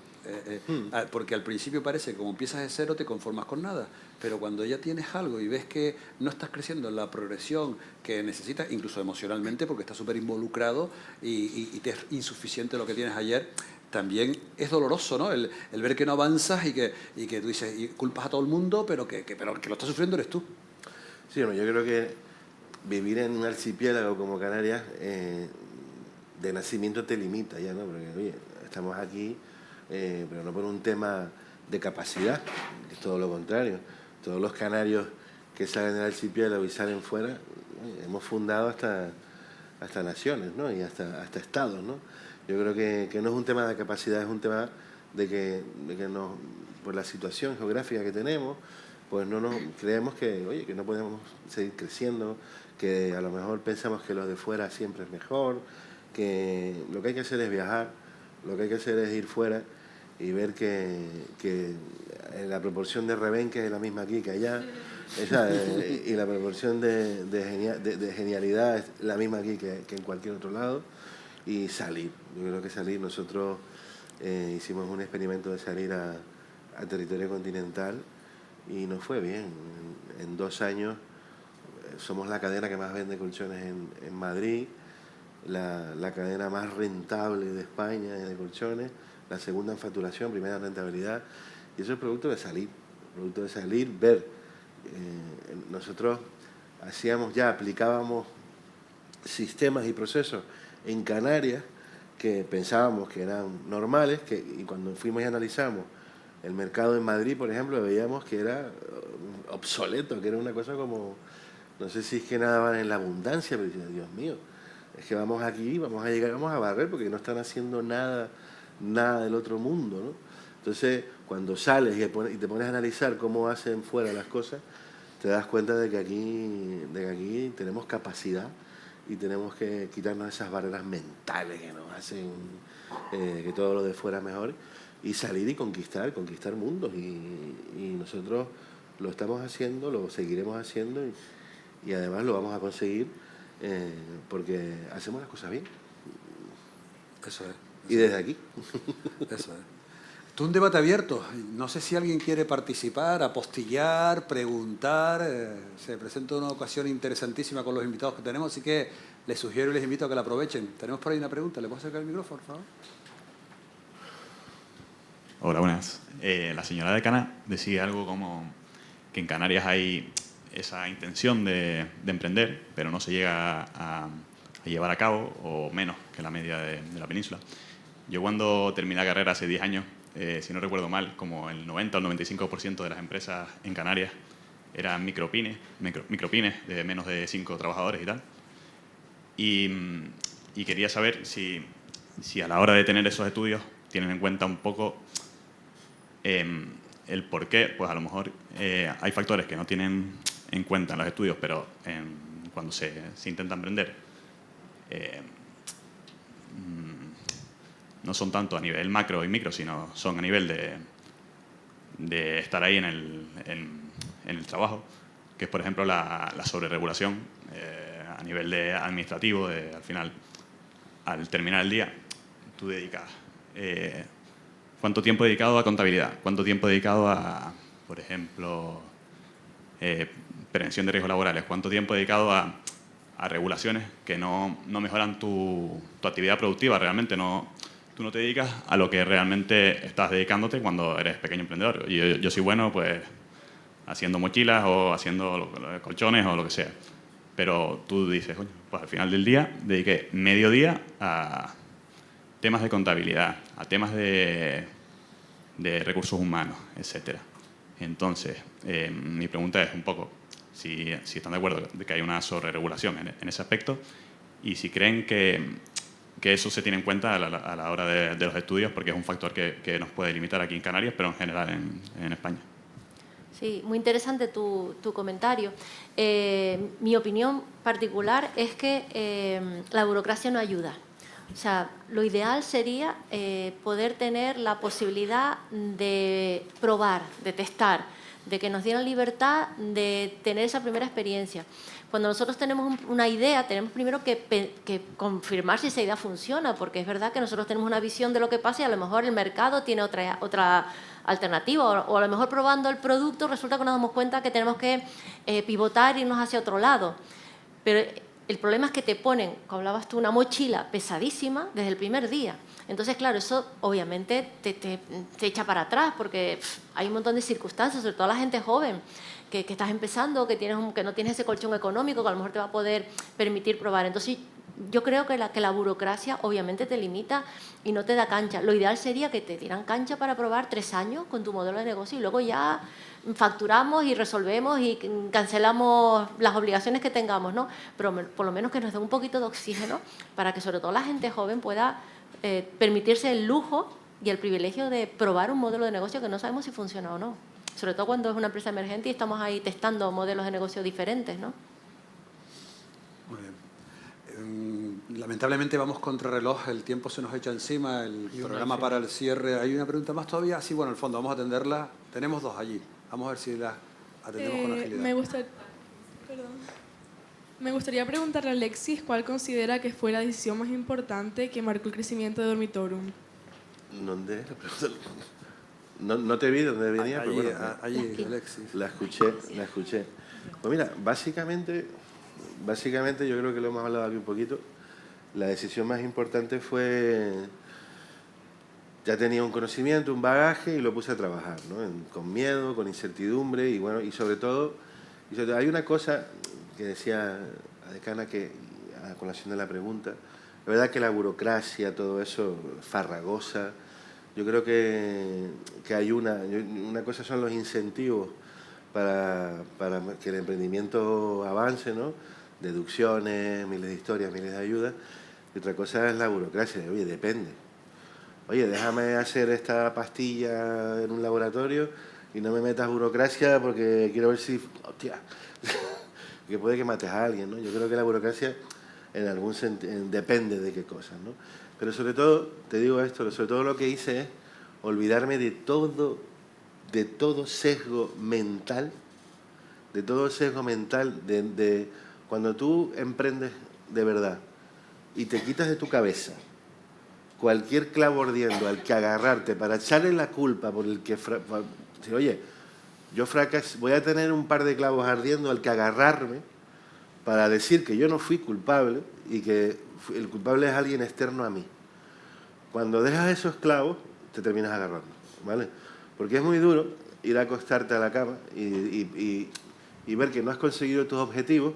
Porque al principio parece que como empiezas de cero te conformas con nada, pero cuando ya tienes algo y ves que no estás creciendo en la progresión que necesitas, incluso emocionalmente, porque estás súper involucrado y te es insuficiente lo que tienes ayer, también es doloroso, ¿no? El ver que no avanzas y que tú dices, y culpas a todo el mundo, pero que lo está sufriendo eres tú. Sí, bueno, yo creo que vivir en un archipiélago como Canarias de nacimiento te limita ya, ¿no? Porque, oye, estamos aquí, pero no por un tema de capacidad, es todo lo contrario. Todos los canarios que salen del archipiélago y salen fuera, oye, hemos fundado hasta naciones, ¿no? Y hasta estados, ¿no? Yo creo que no es un tema de capacidad, es un tema de que por la situación geográfica que tenemos, pues no nos creemos que, oye, que no podemos seguir creciendo, que a lo mejor pensamos que lo de fuera siempre es mejor, que lo que hay que hacer es viajar, lo que hay que hacer es ir fuera y ver que la proporción de rebenque es la misma aquí que allá, y la proporción de genialidad es la misma aquí que en cualquier otro lado, y salir. Yo creo que salir, nosotros hicimos un experimento de salir a territorio continental, y nos fue bien. En 2 años somos la cadena que más vende colchones en Madrid, la cadena más rentable de España de colchones, la segunda en facturación, primera en rentabilidad, y eso es producto de salir, ver. Nosotros aplicábamos sistemas y procesos en Canarias que pensábamos que eran normales, y cuando fuimos y analizamos el mercado en Madrid, por ejemplo, veíamos que era obsoleto, que era una cosa como, no sé si es que nada va en la abundancia, pero Dios mío, es que vamos aquí, vamos a llegar, vamos a barrer, porque no están haciendo nada del otro mundo, ¿no? Entonces, cuando sales y te pones a analizar cómo hacen fuera las cosas, te das cuenta de que aquí tenemos capacidad y tenemos que quitarnos esas barreras mentales que nos hacen que todo lo de fuera es mejor, y salir y conquistar mundos, y nosotros lo estamos haciendo, lo seguiremos haciendo, y además lo vamos a conseguir porque hacemos las cosas bien. Eso es. Y desde aquí. Eso es. Esto es un debate abierto. No sé si alguien quiere participar, apostillar, preguntar. Se presenta una ocasión interesantísima con los invitados que tenemos, así que les sugiero y les invito a que la aprovechen. Tenemos por ahí una pregunta. ¿Le puedo acercar el micrófono, por favor? Hola, buenas. La señora decana decía algo como que en Canarias hay esa intención de emprender, pero no se llega a llevar a cabo, o menos que la media de la península. Yo cuando terminé la carrera hace 10 años, si no recuerdo mal, como el 90 o el 95% de las empresas en Canarias eran micropymes de menos de 5 trabajadores y tal. Y quería saber si a la hora de tener esos estudios tienen en cuenta un poco el por qué. Pues a lo mejor hay factores que no tienen en cuenta en los estudios, pero cuando se intenta emprender no son tanto a nivel macro y micro, sino son a nivel de estar ahí en el trabajo, que es, por ejemplo, la sobreregulación a nivel administrativo. Al final, al terminar el día, tú dedicas cuánto tiempo dedicado a contabilidad, cuánto tiempo dedicado a, por ejemplo, prevención de riesgos laborales, cuánto tiempo dedicado a regulaciones que no mejoran tu actividad productiva. Realmente tú no te dedicas a lo que realmente estás dedicándote cuando eres pequeño emprendedor. Yo soy bueno pues haciendo mochilas o haciendo colchones o lo que sea. Pero tú dices, coño, pues al final del día dediqué medio día a temas de contabilidad, a temas de recursos humanos, etc. Entonces, mi pregunta es un poco si están de acuerdo de que hay una sobreregulación en ese aspecto y si creen que eso se tiene en cuenta a la hora de los estudios, porque es un factor que nos puede limitar aquí en Canarias, pero en general en España. Sí, muy interesante tu comentario. Mi opinión particular es que la burocracia no ayuda. O sea, lo ideal sería poder tener la posibilidad de probar, de testar, de que nos dieran libertad de tener esa primera experiencia. Cuando nosotros tenemos una idea, tenemos primero que confirmar si esa idea funciona, porque es verdad que nosotros tenemos una visión de lo que pasa y a lo mejor el mercado tiene otra alternativa, o a lo mejor probando el producto resulta que nos damos cuenta que tenemos que pivotar e irnos hacia otro lado. Pero el problema es que te ponen, como hablabas tú, una mochila pesadísima desde el primer día. Entonces, claro, eso obviamente te echa para atrás, porque hay un montón de circunstancias, sobre todo la gente joven, que estás empezando, que no tienes ese colchón económico que a lo mejor te va a poder permitir probar. Entonces, yo creo que la burocracia obviamente te limita y no te da cancha. Lo ideal sería que te dieran cancha para probar 3 años con tu modelo de negocio y luego ya facturamos y resolvemos y cancelamos las obligaciones que tengamos, ¿no? Pero por lo menos que nos dé un poquito de oxígeno para que sobre todo la gente joven pueda permitirse el lujo y el privilegio de probar un modelo de negocio que no sabemos si funciona o no. Sobre todo cuando es una empresa emergente y estamos ahí testando modelos de negocio diferentes, ¿no? Muy bien. Lamentablemente vamos contra reloj, el tiempo se nos echa encima, el programa para el cierre. ¿Hay una pregunta más todavía? Sí, bueno, al fondo, vamos a atenderla. Tenemos 2 allí. Vamos a ver si las atendemos con agilidad. Me gustaría preguntarle a Alexis cuál considera que fue la decisión más importante que marcó el crecimiento de Dormitorum. ¿Dónde? No te vi dónde venía, allí, pero bueno. Allí, Alexis. La escuché. Pues mira, básicamente yo creo que lo hemos hablado aquí un poquito. La decisión más importante fue, ya tenía un conocimiento, un bagaje y lo puse a trabajar, ¿no? Con miedo, con incertidumbre y bueno, y sobre todo hay una cosa que decía la decana que a colación de la pregunta, la verdad que la burocracia, todo eso, farragosa. Yo creo que hay una cosa son los incentivos para que el emprendimiento avance, ¿no? Deducciones, miles de historias, miles de ayudas. Y otra cosa es la burocracia. Oye, depende. Oye, déjame hacer esta pastilla en un laboratorio y no me metas burocracia porque quiero ver si... Hostia, que puede que mates a alguien, ¿no? Yo creo que la burocracia en algún sentido depende de qué cosas, ¿no? Pero sobre todo, te digo esto, sobre todo lo que hice es olvidarme de todo sesgo mental, de cuando tú emprendes de verdad y te quitas de tu cabeza cualquier clavo ardiendo al que agarrarte para echarle la culpa por el que... Oye, yo voy a tener un par de clavos ardiendo al que agarrarme para decir que yo no fui culpable y que el culpable es alguien externo a mí. Cuando dejas esos clavos, te terminas agarrando, ¿vale? Porque es muy duro ir a acostarte a la cama y ver que no has conseguido tus objetivos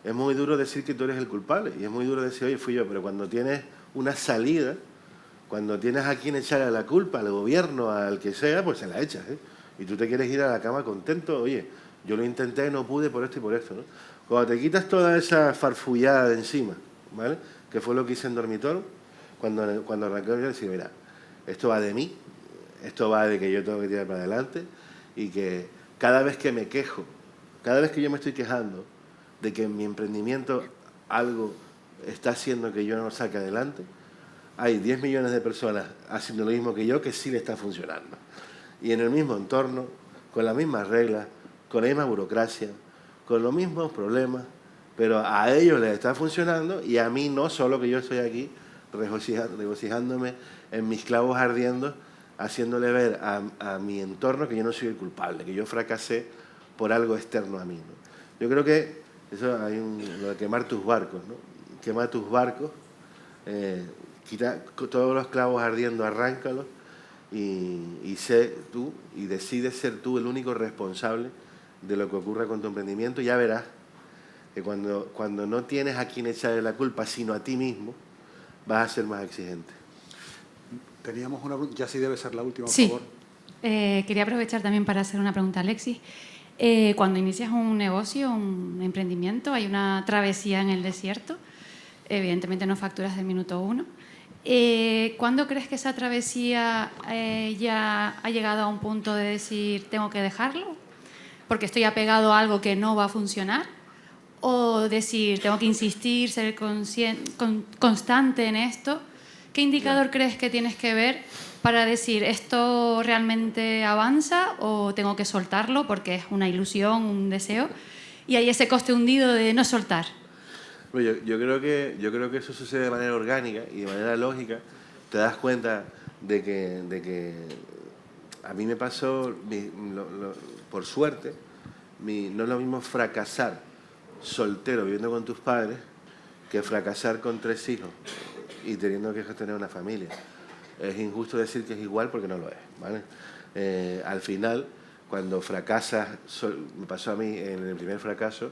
Es muy duro decir que tú eres el culpable y es muy duro decir, oye, fui yo, pero cuando tienes una salida, cuando tienes a quien echarle la culpa, al gobierno, al que sea, pues se la echas, ¿eh? Y tú te quieres ir a la cama contento, oye, yo lo intenté, no pude por esto y por esto, ¿no? Cuando te quitas toda esa farfullada de encima, ¿vale? Que fue lo que hice en dormitorio, cuando arranqué, yo decía, mira, esto va de mí, esto va de que yo tengo que tirar para adelante y que cada vez que me quejo, cada vez que yo me estoy quejando de que en mi emprendimiento algo está haciendo que yo no lo saque adelante, hay 10 millones de personas haciendo lo mismo que yo que sí le está funcionando. Y en el mismo entorno, con las mismas reglas, con la misma burocracia, con los mismos problemas, pero a ellos les está funcionando y a mí no, solo que yo estoy aquí regocijándome en mis clavos ardiendo, haciéndole ver a mi entorno que yo no soy el culpable, que yo fracasé por algo externo a mí, ¿no? Yo creo que eso hay lo de quemar tus barcos, ¿no? Quema tus barcos, quita todos los clavos ardiendo, arráncalos y sé tú, y decides ser tú el único responsable de lo que ocurra con tu emprendimiento. Ya verás que cuando no tienes a quien echarle la culpa, sino a ti mismo, vas a ser más exigente. Teníamos una pregunta, ya sí debe ser la última, por Sí. favor. Quería aprovechar también para hacer una pregunta a Alexis. Cuando inicias un negocio, un emprendimiento, hay una travesía en el desierto. Evidentemente no facturas del minuto 1. ¿Cuándo crees que esa travesía ya ha llegado a un punto de decir tengo que dejarlo porque estoy apegado a algo que no va a funcionar? ¿O decir tengo que insistir, ser constante en esto? ¿Qué indicador crees que tienes que ver para decir esto realmente avanza o tengo que soltarlo porque es una ilusión, un deseo? Y hay ese coste hundido de no soltar. Yo creo que eso sucede de manera orgánica y de manera lógica. Te das cuenta de que a mí me pasó, por suerte, no es lo mismo fracasar soltero viviendo con tus padres que fracasar con 3 hijos y teniendo que tener una familia. Es injusto decir que es igual porque no lo es, ¿vale? Al final, cuando fracasas, me pasó a mí en el primer fracaso,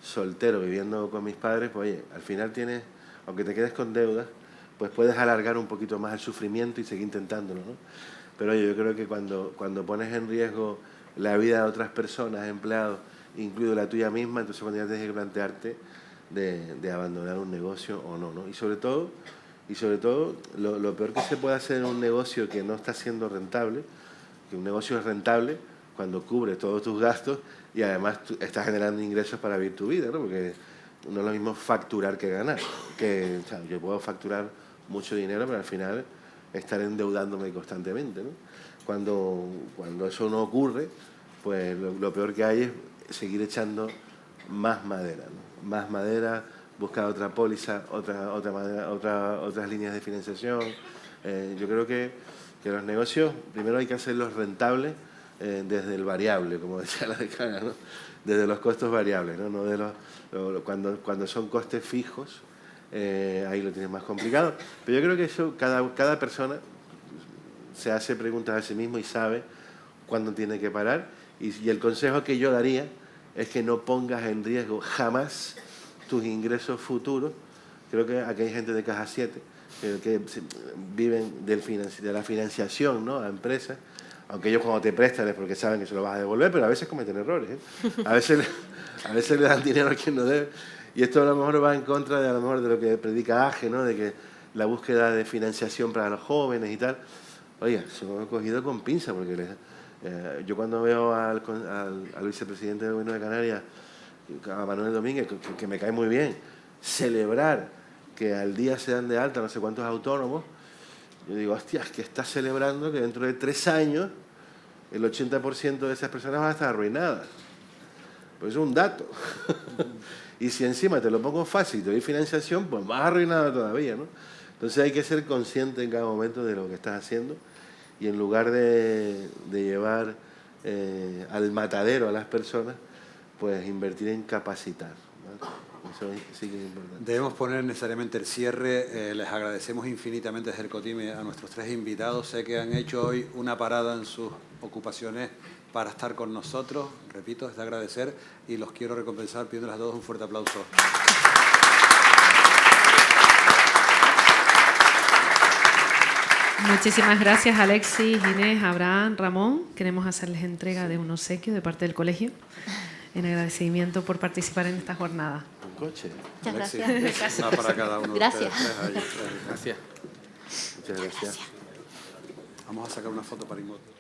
soltero viviendo con mis padres, pues oye, al final tienes, aunque te quedes con deudas, pues puedes alargar un poquito más el sufrimiento y seguir intentándolo, ¿no? Pero oye, yo creo que cuando pones en riesgo la vida de otras personas, empleados, incluido la tuya misma, entonces cuando ya tienes que plantearte de abandonar un negocio o no, ¿no? Y sobre todo, lo peor que se puede hacer en un negocio que no está siendo rentable, que un negocio es rentable cuando cubre todos tus gastos y además estás generando ingresos para vivir tu vida, ¿no? Porque no es lo mismo facturar que ganar. O sea, yo puedo facturar mucho dinero, pero al final estar endeudándome constantemente, ¿no? Cuando eso no ocurre, pues lo peor que hay es seguir echando más madera, ¿no? Más madera, buscar otra póliza, otras líneas de financiación. Yo creo que los negocios, primero hay que hacerlos rentables desde el variable, como decía la decana, ¿no? Desde los costos variables, ¿no? No de cuando son costes fijos, ahí lo tienes más complicado. Pero yo creo que eso, cada persona se hace preguntas a sí mismo y sabe cuándo tiene que parar. Y el consejo que yo daría es que no pongas en riesgo jamás tus ingresos futuros. Creo que aquí hay gente de Caja 7 que viven de la financiación, ¿no? A empresas, aunque ellos cuando te prestan es porque saben que se lo vas a devolver, pero a veces cometen errores, ¿eh? A veces le dan dinero a quien no debe. Y esto a lo mejor va en contra de, a lo mejor, de lo que predica AGE, ¿no? De que la búsqueda de financiación para los jóvenes y tal. Oye, se me ha cogido con pinza porque yo cuando veo al vicepresidente del Gobierno de Canarias, a Manuel Domínguez, que me cae muy bien, celebrar que al día se dan de alta no sé cuántos autónomos, yo digo, hostia, es que está celebrando que dentro de 3 años el 80% de esas personas van a estar arruinadas. Pues es un dato. Y si encima te lo pongo fácil y te doy financiación, pues más arruinada todavía, ¿no? Entonces hay que ser consciente en cada momento de lo que estás haciendo y en lugar de llevar al matadero a las personas, pues invertir en capacitar, ¿no? Eso sí que es importante. Debemos poner necesariamente el cierre. Les agradecemos infinitamente desde el COTIME a nuestros 3 invitados. Sé que han hecho hoy una parada en sus ocupaciones para estar con nosotros. Repito, es de agradecer y los quiero recompensar pidiéndoles a todos un fuerte aplauso. Muchísimas gracias, Alexis, Inés, Abraham, Ramón. Queremos hacerles entrega de un obsequio de parte del colegio en agradecimiento por participar en esta jornada. Un coche. Muchas Alexis, gracias. una para cada uno. Gracias. De ustedes tres ahí. Gracias. Muchas gracias. Vamos a sacar una foto para Inmot.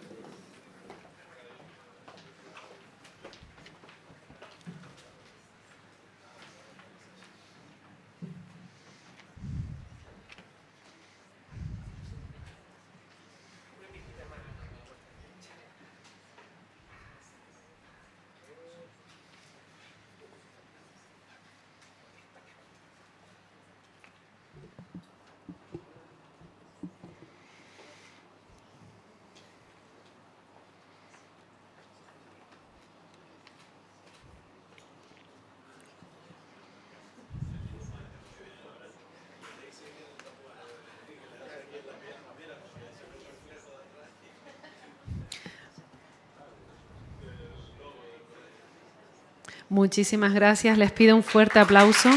Muchísimas gracias. Les pido un fuerte aplauso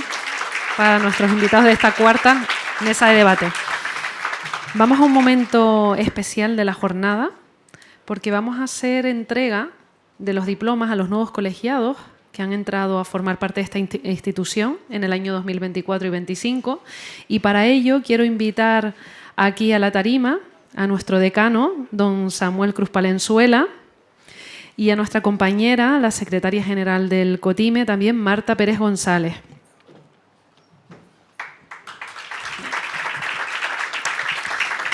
para nuestros invitados de esta cuarta mesa de debate. Vamos a un momento especial de la jornada porque vamos a hacer entrega de los diplomas a los nuevos colegiados que han entrado a formar parte de esta institución en el año 2024 y 2025. Y para ello quiero invitar aquí a la tarima a nuestro decano, don Samuel Cruz Palenzuela, y a nuestra compañera, la secretaria general del COTIME, también Marta Pérez González.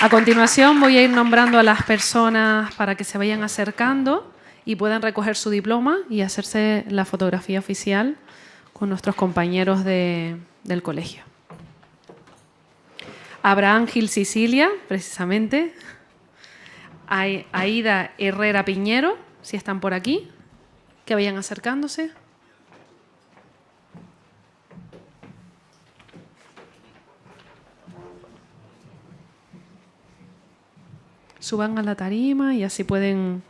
A continuación voy a ir nombrando a las personas para que se vayan acercando y puedan recoger su diploma y hacerse la fotografía oficial con nuestros compañeros del colegio. Abraham Gil Sicilia, precisamente. Aida Herrera Piñero, si están por aquí, que vayan acercándose. Suban a la tarima y así pueden...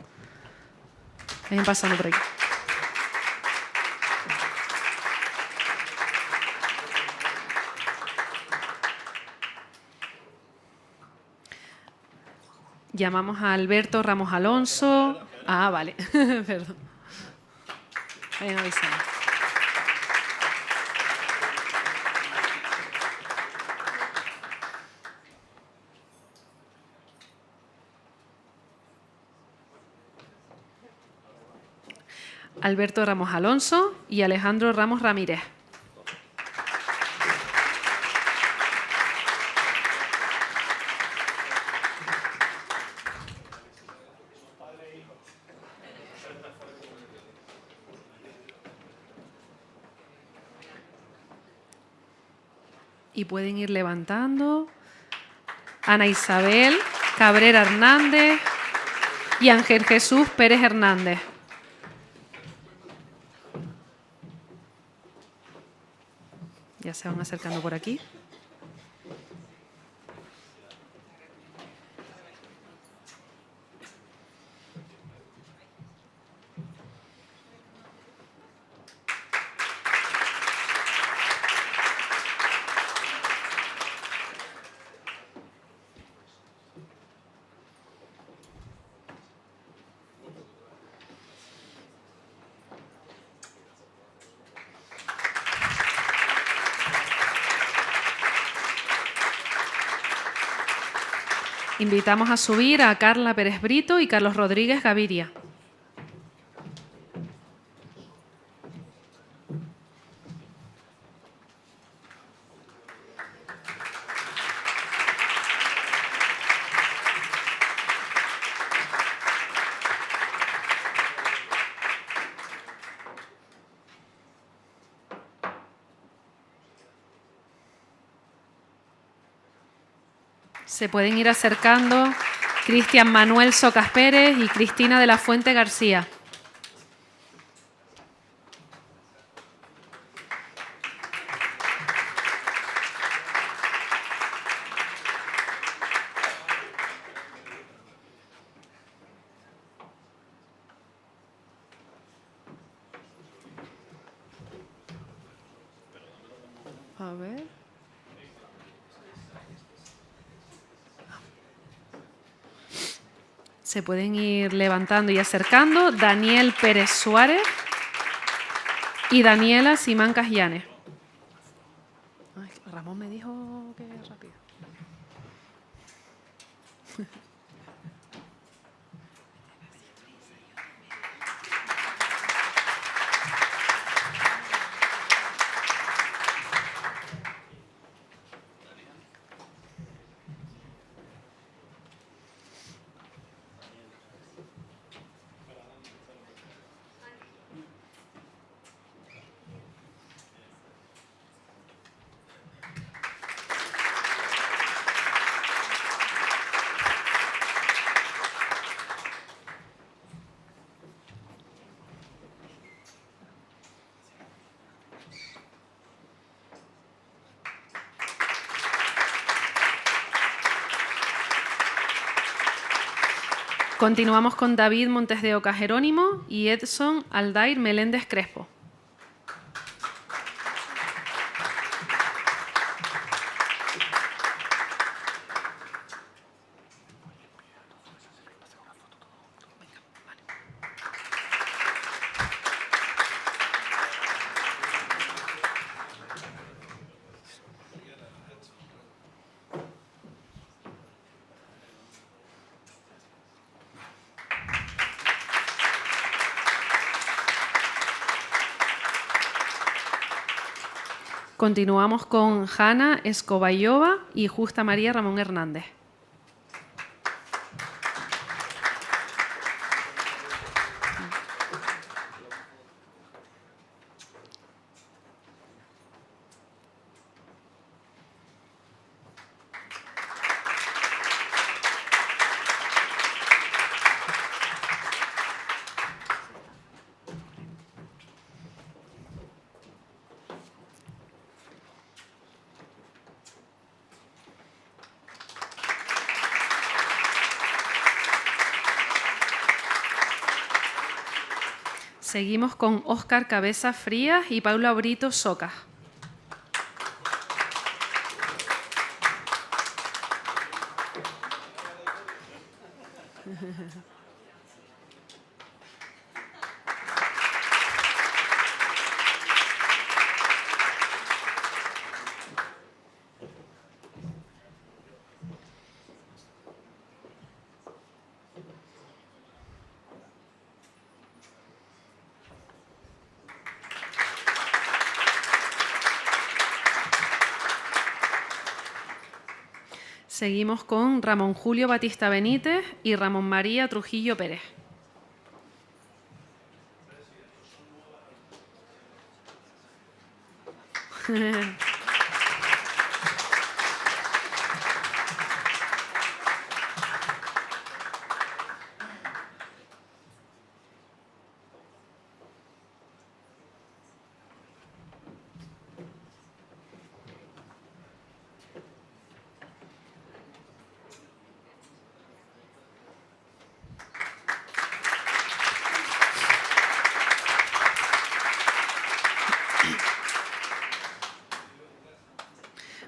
Vayan pasando por aquí. Llamamos a Alberto Ramos Alonso. Ah, vale. Perdón. Vayan avisando. Alberto Ramos Alonso y Alejandro Ramos Ramírez. Y pueden ir levantando. Ana Isabel Cabrera Hernández y Ángel Jesús Pérez Hernández. Ya se van acercando por aquí. Invitamos a subir a Carla Pérez Brito y Carlos Rodríguez Gaviria. Se pueden ir acercando Cristian Manuel Socas Pérez y Cristina de la Fuente García. se pueden ir levantando y acercando. Daniel Pérez Suárez y Daniela Simán Cajianes. Ay, Ramón me dijo que rápido. Continuamos con David Montes de Oca Jerónimo y Edson Aldair Meléndez Crespo. Continuamos con Hanna Escobayova y Justa María Ramón Hernández. Seguimos con Óscar Cabeza Frías y Paula Brito Soca. Seguimos con Ramón Julio Batista Benítez y Ramón María Trujillo Pérez.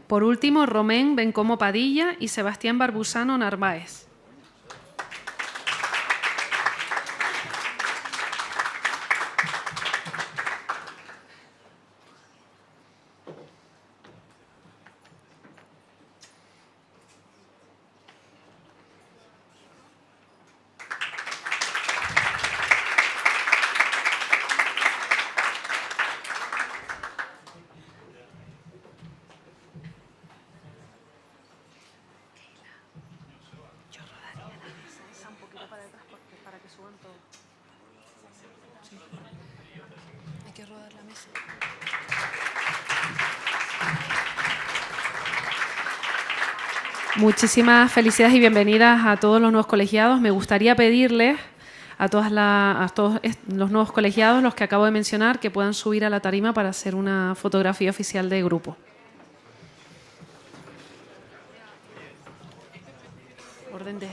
Por último, Romén Bencomo Padilla y Sebastián Barbusano Narváez. Muchísimas felicidades y bienvenidas a todos los nuevos colegiados. Me gustaría pedirles a todos los nuevos colegiados, los que acabo de mencionar, que puedan subir a la tarima para hacer una fotografía oficial de grupo. Orden de...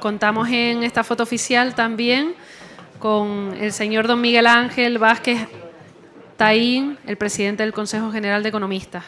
contamos en esta foto oficial también con el señor don Miguel Ángel Vázquez Taín, el presidente del Consejo General de Economistas.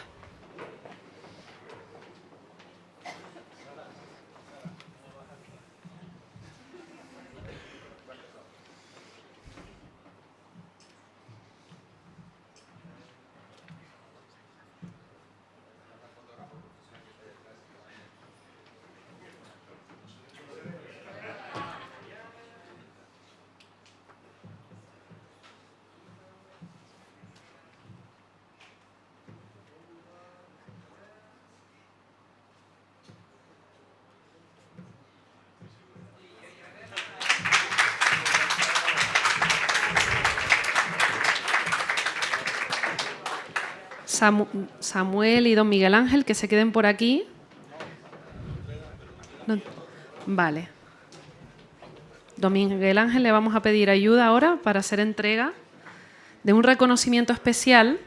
Samuel y don Miguel Ángel, que se queden por aquí. No, vale. Don Miguel Ángel, le vamos a pedir ayuda ahora para hacer entrega de un reconocimiento especial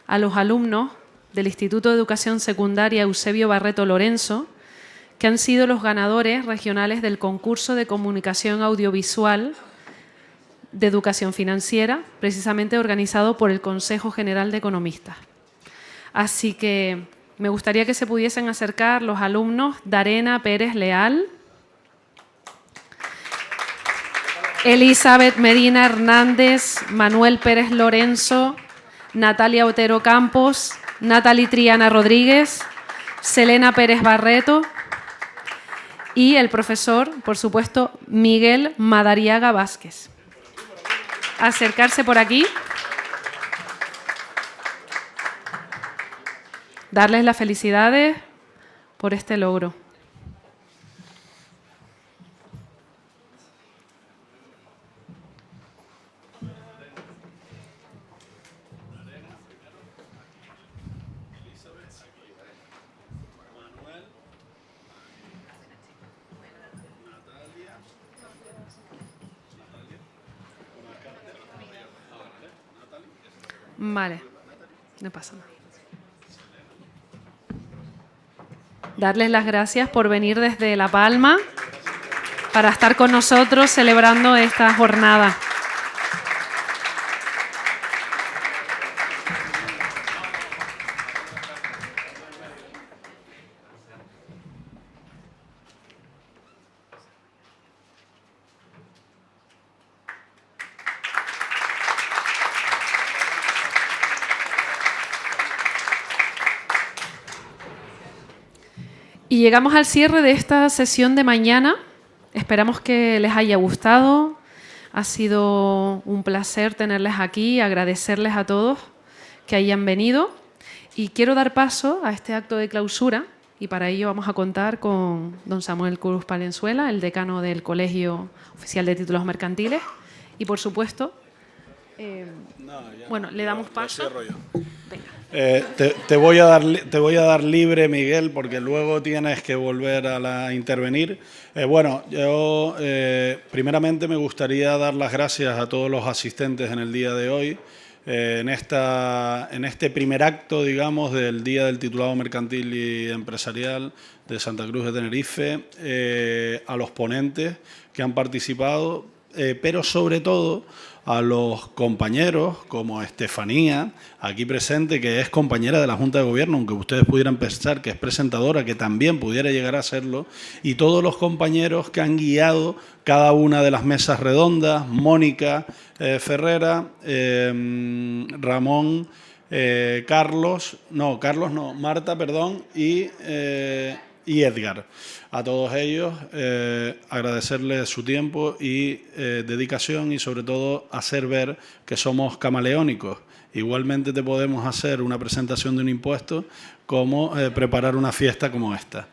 a los alumnos del Instituto de Educación Secundaria Eusebio Barreto Lorenzo, que han sido los ganadores regionales del concurso de comunicación audiovisual de educación financiera, precisamente organizado por el Consejo General de Economistas. Así que me gustaría que se pudiesen acercar los alumnos Darena Pérez Leal, Elizabeth Medina Hernández, Manuel Pérez Lorenzo, Natalia Otero Campos, Natalie Triana Rodríguez, Selena Pérez Barreto y el profesor, por supuesto, Miguel Madariaga Vázquez. Acercarse por aquí. Darles las felicidades por este logro. Vale, no pasa nada. Darles las gracias por venir desde La Palma para estar con nosotros celebrando esta jornada. Y llegamos al cierre de esta sesión de mañana. Esperamos que les haya gustado. Ha sido un placer tenerles aquí, agradecerles a todos que hayan venido. Y quiero dar paso a este acto de clausura y para ello vamos a contar con don Samuel Cruz Palenzuela, el decano del Colegio Oficial de Títulos Mercantiles. Y por supuesto, bueno, le damos paso. Te voy a dar libre, Miguel, porque luego tienes que volver a intervenir. Bueno, yo primeramente me gustaría dar las gracias a todos los asistentes en el día de hoy, en este primer acto, digamos, del Día del Titulado Mercantil y Empresarial de Santa Cruz de Tenerife, a los ponentes que han participado, pero sobre todo a los compañeros como Estefanía, aquí presente, que es compañera de la Junta de Gobierno, aunque ustedes pudieran pensar que es presentadora, que también pudiera llegar a serlo, y todos los compañeros que han guiado cada una de las mesas redondas, Mónica Ferrera, Ramón, Marta, perdón, y Edgar. A todos ellos agradecerles su tiempo y dedicación y sobre todo hacer ver que somos camaleónicos. Igualmente te podemos hacer una presentación de un impuesto como preparar una fiesta como esta.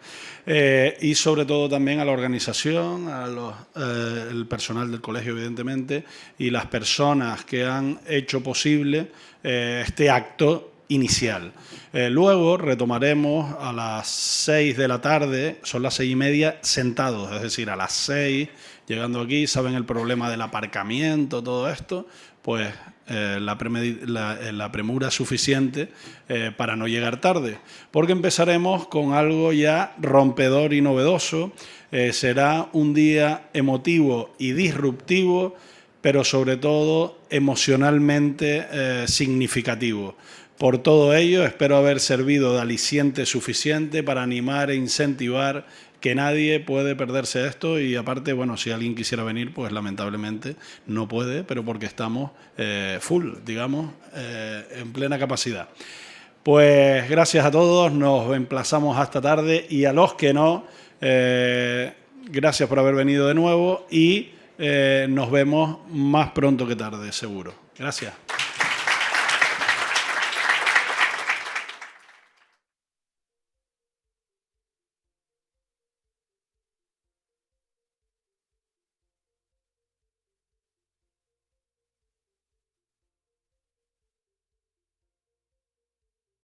Y sobre todo también a la organización, el personal del colegio evidentemente y las personas que han hecho posible este acto inicial. Luego retomaremos a las 6 de la tarde, son las 6:30, sentados, es decir, a las 6, llegando aquí, saben el problema del aparcamiento, todo esto, pues la premura suficiente para no llegar tarde, porque empezaremos con algo ya rompedor y novedoso. Será un día emotivo y disruptivo, pero sobre todo emocionalmente significativo. Por todo ello, espero haber servido de aliciente suficiente para animar e incentivar que nadie puede perderse esto, y aparte, bueno, si alguien quisiera venir, pues lamentablemente no puede, pero porque estamos full, digamos, en plena capacidad. Pues gracias a todos, nos emplazamos hasta tarde, y a los que no, gracias por haber venido de nuevo, y nos vemos más pronto que tarde, seguro. Gracias.